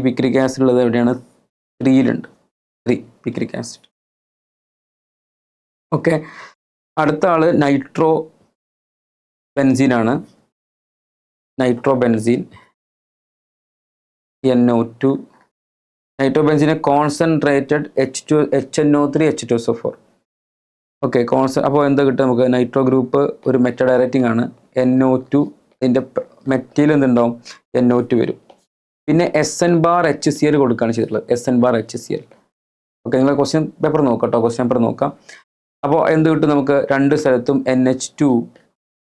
പിക്രിക് ആസിഡ് ഉള്ളത് എവിടെയാണ്, 3യിലുണ്ട്. 3 പിക്രിക് ആസിഡ്. ഓക്കെ അടുത്ത ആള് നൈട്രോ ബെൻസീൻ ആണ്. Nitrobenzene NO2. നൈട്രോ ബെൻസീനെ കോൺസെൻട്രേറ്റഡ് HNO3 H2SO4. ഓക്കെ അപ്പോൾ എന്താ കിട്ടുക നമുക്ക്, നൈട്രോ ഗ്രൂപ്പ് ഒരു മെറ്റ ഡയറക്റ്റിംഗ് ആണ്. NO2 ഇതിൻ്റെ മെറ്റീരിയൽ എന്തുണ്ടാവും NO2 വരും. പിന്നെ SN⁻HCl കൊടുക്കുകയാണ് ചെയ്തിട്ടുള്ളത്. SN⁻HCl. ഓക്കെ നിങ്ങൾ ക്വസ്റ്റ്യൻ പേപ്പർ നോക്കാം കേട്ടോ. ക്വസ്റ്റ്യൻ പേപ്പർ നോക്കാം. അപ്പോൾ എന്ത് കിട്ടും നമുക്ക്, 2 സ്ഥലത്തും NH2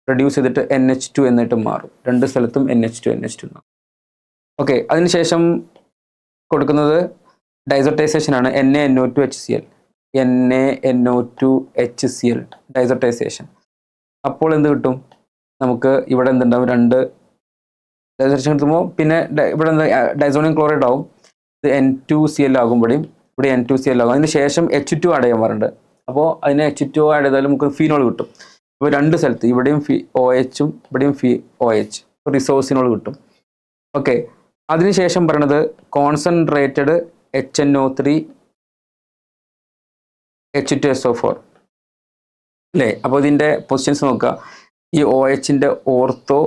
റെഡ്യൂസ് ചെയ്തിട്ട് NH2 എന്നിട്ട് മാറും. 2 സ്ഥലത്തും NH2 ഓക്കെ അതിനുശേഷം കൊടുക്കുന്നത് ഡൈസോട്ടൈസേഷൻ ആണ്. NaNO2HCl ഡൈസോട്ടൈസേഷൻ. അപ്പോൾ എന്ത് കിട്ടും നമുക്ക്, ഇവിടെ എന്തുണ്ടാവും 2 ഡൈസോട്ടൈസേഷൻ കിട്ടുമ്പോൾ പിന്നെ ഇവിടെ എന്താ ഡൈസോണിയം ക്ലോറൈഡ് ആവും. ഇത് N2Cl ആകുമ്പോഴും ഇവിടെ N2Cl ആകും. അതിന് ശേഷം H2 ആഡ് ചെയ്യാൻ പറയുന്നുണ്ട്. അപ്പോൾ അതിന് H2 ആഡ് ചെയ്താലും നമുക്ക് ഫീനോൾ കിട്ടും. അപ്പോൾ 2 സ്ഥലത്ത് ഇവിടെയും OHഉം ഇവിടെയും OH റിസോഴ്സിനോൾ കിട്ടും. ഓക്കെ അതിനുശേഷം പറയണത് കോൺസെൻട്രേറ്റഡ് HNO3 H2SO4 അല്ലേ. അപ്പോൾ ഇതിൻ്റെ പൊസിഷൻസ് നോക്കുക. ഈ OHൻ്റെ ഓർത്തോ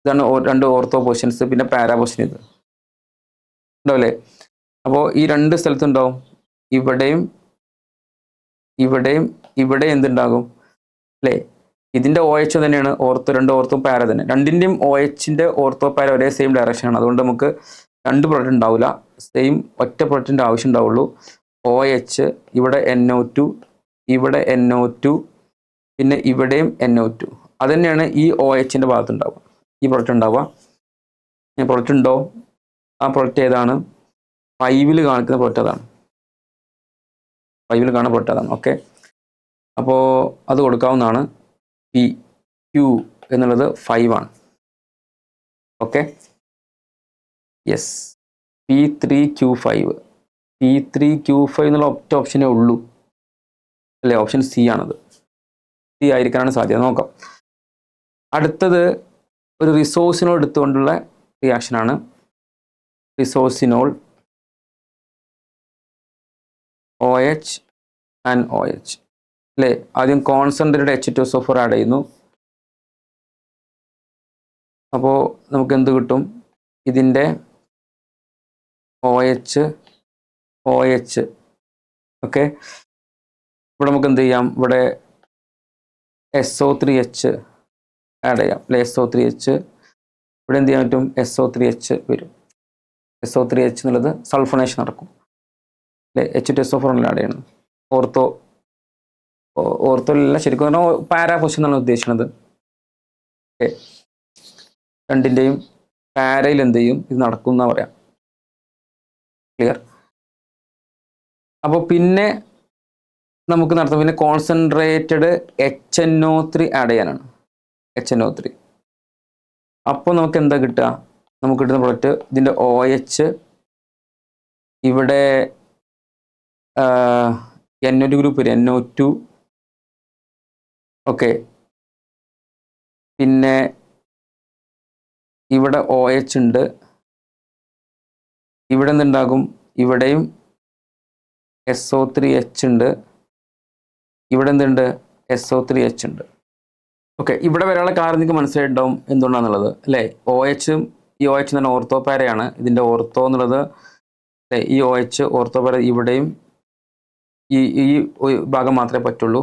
ഇതാണ് 2 ഓർത്തോ പൊസിഷൻസ്. പിന്നെ പാരാ പൊസിഷൻ ഇത് ഉണ്ടാവില്ലേ. അപ്പോൾ ഈ 2 സ്ഥലത്തുണ്ടാവും. ഇവിടെയും ഇവിടെ എന്തുണ്ടാകും അല്ലേ. ഇതിൻ്റെ OH തന്നെയാണ് ഓർത്തോ, 2 ഓർത്തോ പാര തന്നെ. 2ൻ്റെയും OHൻ്റെ ഓർത്തോ പാര ഒരേ സെയിം ഡയറക്ഷനാണ്. അതുകൊണ്ട് നമുക്ക് 2 പ്രൊഡക്റ്റ് ഉണ്ടാവില്ല. സെയിം ഒറ്റ പ്രൊഡക്റ്റിൻ്റെ ആവശ്യം ഉണ്ടാവുള്ളൂ. OH ഇവിടെ NO2 ഇവിടെ NO2 പിന്നെ ഇവിടെയും NO2. അത് തന്നെയാണ് ഈ OHൻ്റെ ഭാഗത്ത് ഉണ്ടാവുക. ഈ പ്രൊഡക്റ്റ് ഉണ്ടാവുക. പ്രൊഡക്റ്റ് ഉണ്ടോ, ആ പ്രൊഡക്റ്റ് ഏതാണ്, 5ൽ കാണിക്കുന്ന പ്രൊഡക്റ്റ് അതാണ്. 5ൽ കാണുന്ന പ്രൊഡക്റ്റ് അതാണ്. ഓക്കെ അപ്പോൾ അത് കൊടുക്കാവുന്നതാണ്. PQ എന്നുള്ളത് 5 ആണ്. ഓക്കെ യെസ് P3Q5 എന്നുള്ള ഒറ്റ ഓപ്ഷനേ ഉള്ളൂ അല്ലേ. ഓപ്ഷൻ C ആണത്. C ആയിരിക്കാനാണ് സാധ്യത. നോക്കാം. അടുത്തത് ഒരു റിസോഴ്സിനോൾ എടുത്തുകൊണ്ടുള്ള റിയാക്ഷനാണ്. റിസോഴ്സിനോൾ OH ആൻഡ് OH അല്ലേ. ആദ്യം കോൺസെൻട്രേറ്റഡ് H2SO4 ആഡ് ചെയ്യുന്നു. അപ്പോൾ നമുക്ക് എന്ത് കിട്ടും? ഇതിൻ്റെ OH ഓക്കെ. ഇവിടെ നമുക്ക് എന്ത് ചെയ്യാം? ഇവിടെ SO3H ആഡ് ചെയ്യാം അല്ലെ. SO3H ഇവിടെ എന്ത് ചെയ്യാൻ പറ്റും? SO3H വരും. SO3H എന്നുള്ളത് സൾഫണേഷൻ നടക്കും അല്ലെ. H2SO4 ആഡ് ചെയ്യണം. ഓർത്തോയിലല്ല, ശരിക്കും പറഞ്ഞാൽ പാരാ പൊസിഷൻ എന്നാണ് ഉദ്ദേശിക്കുന്നത്. ഓക്കെ, രണ്ടിൻ്റെയും പാരയിൽ എന്ത് ചെയ്യും? ഇത് നടക്കും എന്നാ പറയാം. ക്ലിയർ? അപ്പോൾ പിന്നെ നമുക്ക് നടത്താം. പിന്നെ കോൺസെൻട്രേറ്റഡ് HNO3 ആഡ് ചെയ്യാനാണ്. HNO3. അപ്പോൾ നമുക്ക് എന്താ കിട്ടുക? നമുക്ക് കിട്ടുന്ന പ്രൊഡക്റ്റ് ഇതിൻ്റെ OH ഇവിടെ NO2 ഗ്രൂപ്പ് വരും, NO2. ഓക്കെ, പിന്നെ ഇവിടെ OH ഉണ്ട്. ഇവിടെ എന്തുണ്ടാകും? ഇവിടെയും SO3H ഉണ്ട്. ഇവിടെ എന്തുണ്ട്? SO3H ഉണ്ട്. ഓക്കെ, ഇവിടെ വരെയുള്ള കാര്യം നിങ്ങൾക്ക് മനസ്സിലായിട്ടുണ്ടാവും എന്തുകൊണ്ടാണെന്നുള്ളത് അല്ലേ. OHും ഈ OH എന്ന് പറഞ്ഞാൽ ഓർത്തോ പാരയാണ്. ഇതിൻ്റെ ഓർത്തോ എന്നുള്ളത് അല്ലേ, ഈ OH ഓർത്തോ പാര ഇവിടെയും ഈ ഭാഗം മാത്രമേ പറ്റുള്ളൂ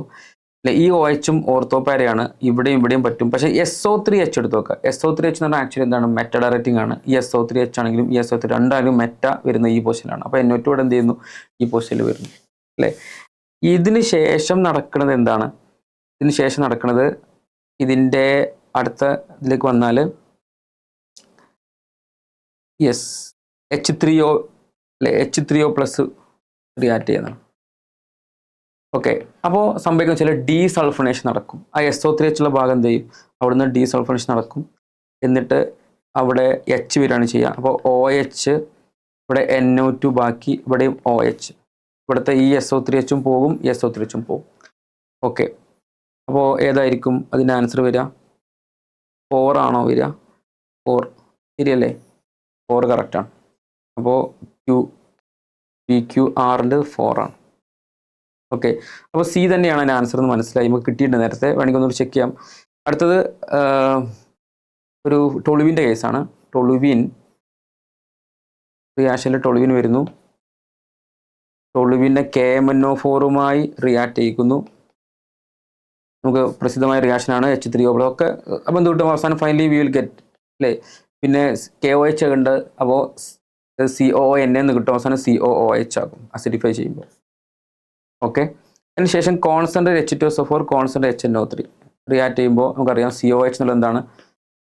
അല്ലെ. ഈ OHും ഓർത്തോ പാരയാണ്, ഇവിടെയും പറ്റും. പക്ഷേ SO3H എടുത്ത് നോക്കുക. SO3H എന്ന് പറഞ്ഞാൽ ആക്ച്വലി എന്താണ്? മെറ്റ ഡയറക്റ്റിംഗ് ആണ്. ഈ SO3H ആണെങ്കിലും ഈ SO3 രണ്ടായാലും മെറ്റ വരുന്ന ഈ പൊസിഷനിലാണ്. അപ്പോൾ NO2 ഇവിടെ എന്ത് ചെയ്യുന്നു? ഈ പൊസിഷനിൽ വരുന്നു അല്ലേ. ഇതിന് ശേഷം നടക്കുന്നത് എന്താണ്? ഇതിന് ശേഷം നടക്കുന്നത് ഇതിൻ്റെ അടുത്ത ഇതിലേക്ക് വന്നാൽ H3O അല്ലെ, H3O പ്ലസ് റിയാക്ട് ചെയ്യുന്നതാണ്. ഓക്കെ, അപ്പോൾ സംഭവിക്കുന്ന വെച്ചാൽ ഡീസൾഫണേഷൻ നടക്കും. ആ SO3H ഉള്ള ഭാഗം എന്ത് ചെയ്യും? അവിടുന്ന് ഡീസൾഫണേഷൻ നടക്കും. എന്നിട്ട് അവിടെ H വരികയാണ് ചെയ്യുക. അപ്പോൾ OH ഇവിടെ NO2 ബാക്കി, ഇവിടെയും OH. ഇവിടുത്തെ ഈ SO3Hും പോകും, ഈ SO3Hും പോകും. ഓക്കെ, അപ്പോൾ ഏതായിരിക്കും അതിൻ്റെ ആൻസർ വരിക? 4 ആണോ വരിക? 4 ശരിയല്ലേ? 4 കറക്റ്റാണ്. അപ്പോൾ PQRൻ്റെ 4 ആണ്. ഓക്കെ, അപ്പോൾ C തന്നെയാണ് അതിൻ്റെ ആൻസർ എന്ന് മനസ്സിലായി. നമുക്ക് കിട്ടിയിട്ടുണ്ട് നേരത്തെ. വേണമെങ്കിൽ ഒന്നുകൂടി ചെക്ക് ചെയ്യാം. അടുത്തത് ഒരു ടൊളുവിൻ്റെ കേസാണ്. ടൊളുവിൻ റിയാക്ഷനിൽ ടൊളുവിൻ വരുന്നു. ടൊളുവിൻ്റെ KMNO4മായി റിയാക്ട് ചെയ്യിക്കുന്നു. നമുക്ക് പ്രസിദ്ധമായ റിയാക്ഷനാണ് H3O ഒക്കെ. അപ്പോൾ എന്ത് കിട്ടും? അവസാനം ഫൈനലി വി വിൽ ഗെറ്റ് അല്ലേ. പിന്നെ KOH ഉണ്ട്. അപ്പോൾ COON എന്ന് കിട്ടും. അവസാനം COOH ആകും അസിഡിഫൈ ചെയ്യുമ്പോൾ. ഓക്കെ, അതിന് ശേഷം concentrate H2SO4 concentrate HNO3 react ചെയ്യുമ്പോൾ നമുക്കറിയാം COH എന്നുള്ളത് എന്താണ്?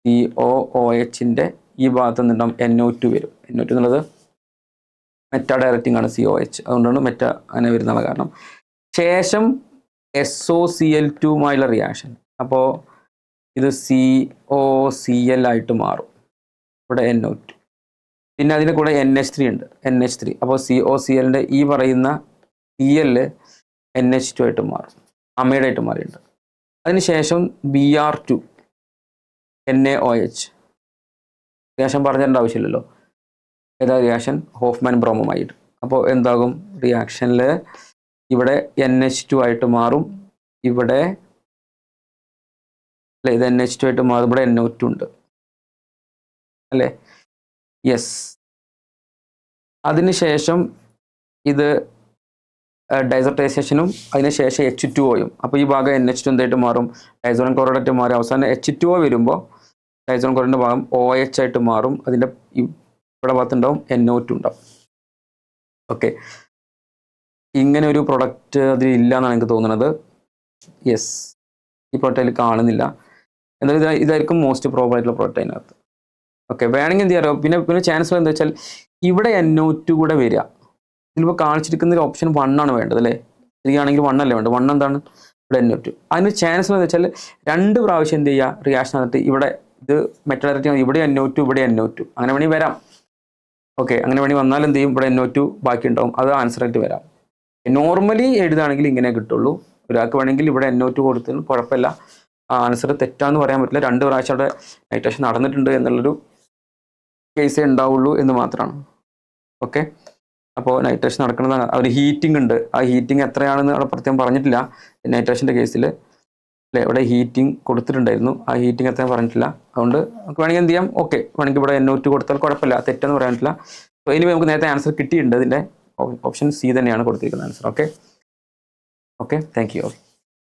COOHൻ്റെ ഈ ഭാഗത്ത് നിന്നുണ്ടാകും NO2 വരും. NO2 എന്നുള്ളത് മെറ്റ ഡയറക്റ്റിംഗ് ആണ് COH. അതുകൊണ്ടാണ് മെറ്റ അങ്ങനെ വരുന്നുള്ള കാരണം. ശേഷം SOCl2മായുള്ള റിയാക്ഷൻ. അപ്പോൾ ഇത് COCl ആയിട്ട് മാറും. ഇവിടെ NO2. പിന്നെ അതിൻ്റെ കൂടെ NH3 ഉണ്ട്. NH3. അപ്പോൾ COClൻ്റെ ഈ പറയുന്ന Cl NH2 ആയിട്ട് മാറും, അമൈഡ് ആയിട്ട് മാറിയിട്ടുണ്ട്. അതിനുശേഷം Br2 NaOH റിയാക്ഷൻ പറഞ്ഞിട്ട് ആവശ്യമില്ലല്ലോ. ഏതാ റിയാക്ഷൻ? ഹോഫ്മാൻ ബ്രോമോമൈഡ്. അപ്പോൾ എന്താകും? റിയാക്ഷനിൽ ഇവിടെ NH2 ആയിട്ട് മാറും. ഇവിടെ അല്ലേ, ഇത് NH2 ആയിട്ട് മാറും. ഇവിടെ NO2 ഉണ്ട് അല്ലേ. യെസ്. അതിനുശേഷം ഇത് ഡൈസോട്ടൈസേഷനും അതിനുശേഷം H2Oയും. അപ്പോൾ ഈ ഭാഗം NH2 എന്തായിട്ട് മാറും? ഡൈസോൺ ക്ലോറൈഡായിട്ട് മാറും. അവസാനം H2O വരുമ്പോൾ ഡൈസോൺ ക്ലോറൈഡിൻ്റെ ഭാഗം OH ആയിട്ട് മാറും. അതിൻ്റെ ഇവിടെ ഭാഗത്തുണ്ടാവും NO2 ഉണ്ടാവും. ഓക്കെ, ഇങ്ങനെ ഒരു പ്രൊഡക്റ്റ് അതിലില്ല എന്നാണ് എനിക്ക് തോന്നുന്നത്. യെസ്, ഈ പ്രൊഡക്റ്റ് അതിൽ കാണുന്നില്ല. എന്തായാലും ഇതായിരിക്കും മോസ്റ്റ് പ്രോബബിൾ ആയിട്ടുള്ള പ്രൊഡക്റ്റ് അതിനകത്ത്. ഓക്കെ, വേണമെങ്കിൽ എന്ത് ചെയ്യാറോ, പിന്നെ ചാൻസ് എന്താ വെച്ചാൽ ഇവിടെ NO2 കൂടെ വരിക. ഇതിലിപ്പോൾ കാണിച്ചിരിക്കുന്ന ഓപ്ഷൻ 1 ആണ് വേണ്ടത് അല്ലേ. 3 ആണെങ്കിൽ 1 അല്ലേ വേണ്ടത്. 1 എന്താണ്? ഇവിടെ NO2. അതിന് ചാൻസ് എന്താ വെച്ചാൽ 2 പ്രാവശ്യം എന്ത് ചെയ്യുക? റിയാക്ഷൻ നടത്തി ഇവിടെ ഇത് മെറ്റഡയറക്റ്റ് ഇവിടെ NO2 ഇവിടെ NO2 അങ്ങനെ വേണമെങ്കിൽ വരാം. ഓക്കെ, അങ്ങനെ വേണമെങ്കിൽ വന്നാൽ എന്ത് ചെയ്യും? ഇവിടെ NO2 ബാക്കി ഉണ്ടാവും. അത് ആൻസറായിട്ട് വരാം. നോർമലി എഴുതുകയാണെങ്കിൽ ഇങ്ങനെ കിട്ടുള്ളൂ. ഒരാൾക്ക് വേണമെങ്കിൽ ഇവിടെ NO2 കൊടുത്തതിന് കുഴപ്പമില്ല. ആൻസർ തെറ്റാന്ന് പറയാൻ പറ്റില്ല. 2 പ്രാവശ്യം അവിടെ നൈട്രേഷൻ നടന്നിട്ടുണ്ട് എന്നുള്ളൊരു കേസേ ഉണ്ടാവുള്ളൂ എന്ന് മാത്രമാണ്. ഓക്കെ. അപ്പോൾ നൈട്രേഷൻ നടക്കുന്നതാണ്. ഒരു ഹീറ്റിംഗ് ഉണ്ട്, ആ ഹീറ്റിംഗ് എത്രയാണെന്ന് അവിടെ പ്രത്യേകം പറഞ്ഞിട്ടില്ല നൈട്രേഷൻ്റെ കേസിൽ അല്ലേ. ഇവിടെ ഹീറ്റിംഗ് കൊടുത്തിട്ടുണ്ടായിരുന്നു, ആ ഹീറ്റിംഗ് എത്രയും പറഞ്ഞിട്ടില്ല. അതുകൊണ്ട് നമുക്ക് വേണമെങ്കിൽ എന്ത് ചെയ്യാം, ഓക്കെ വേണമെങ്കിൽ ഇവിടെ NO2 കൊടുത്താൽ കുഴപ്പമില്ല, തെറ്റെന്ന് പറയാനില്ല. സോ ഇനി നമുക്ക് നേരത്തെ ആൻസർ കിട്ടിയിട്ടുണ്ട്, ഇതിൻ്റെ ഓപ്ഷൻ സി തന്നെയാണ് കൊടുത്തിരിക്കുന്ന ആൻസർ. Okay thank you.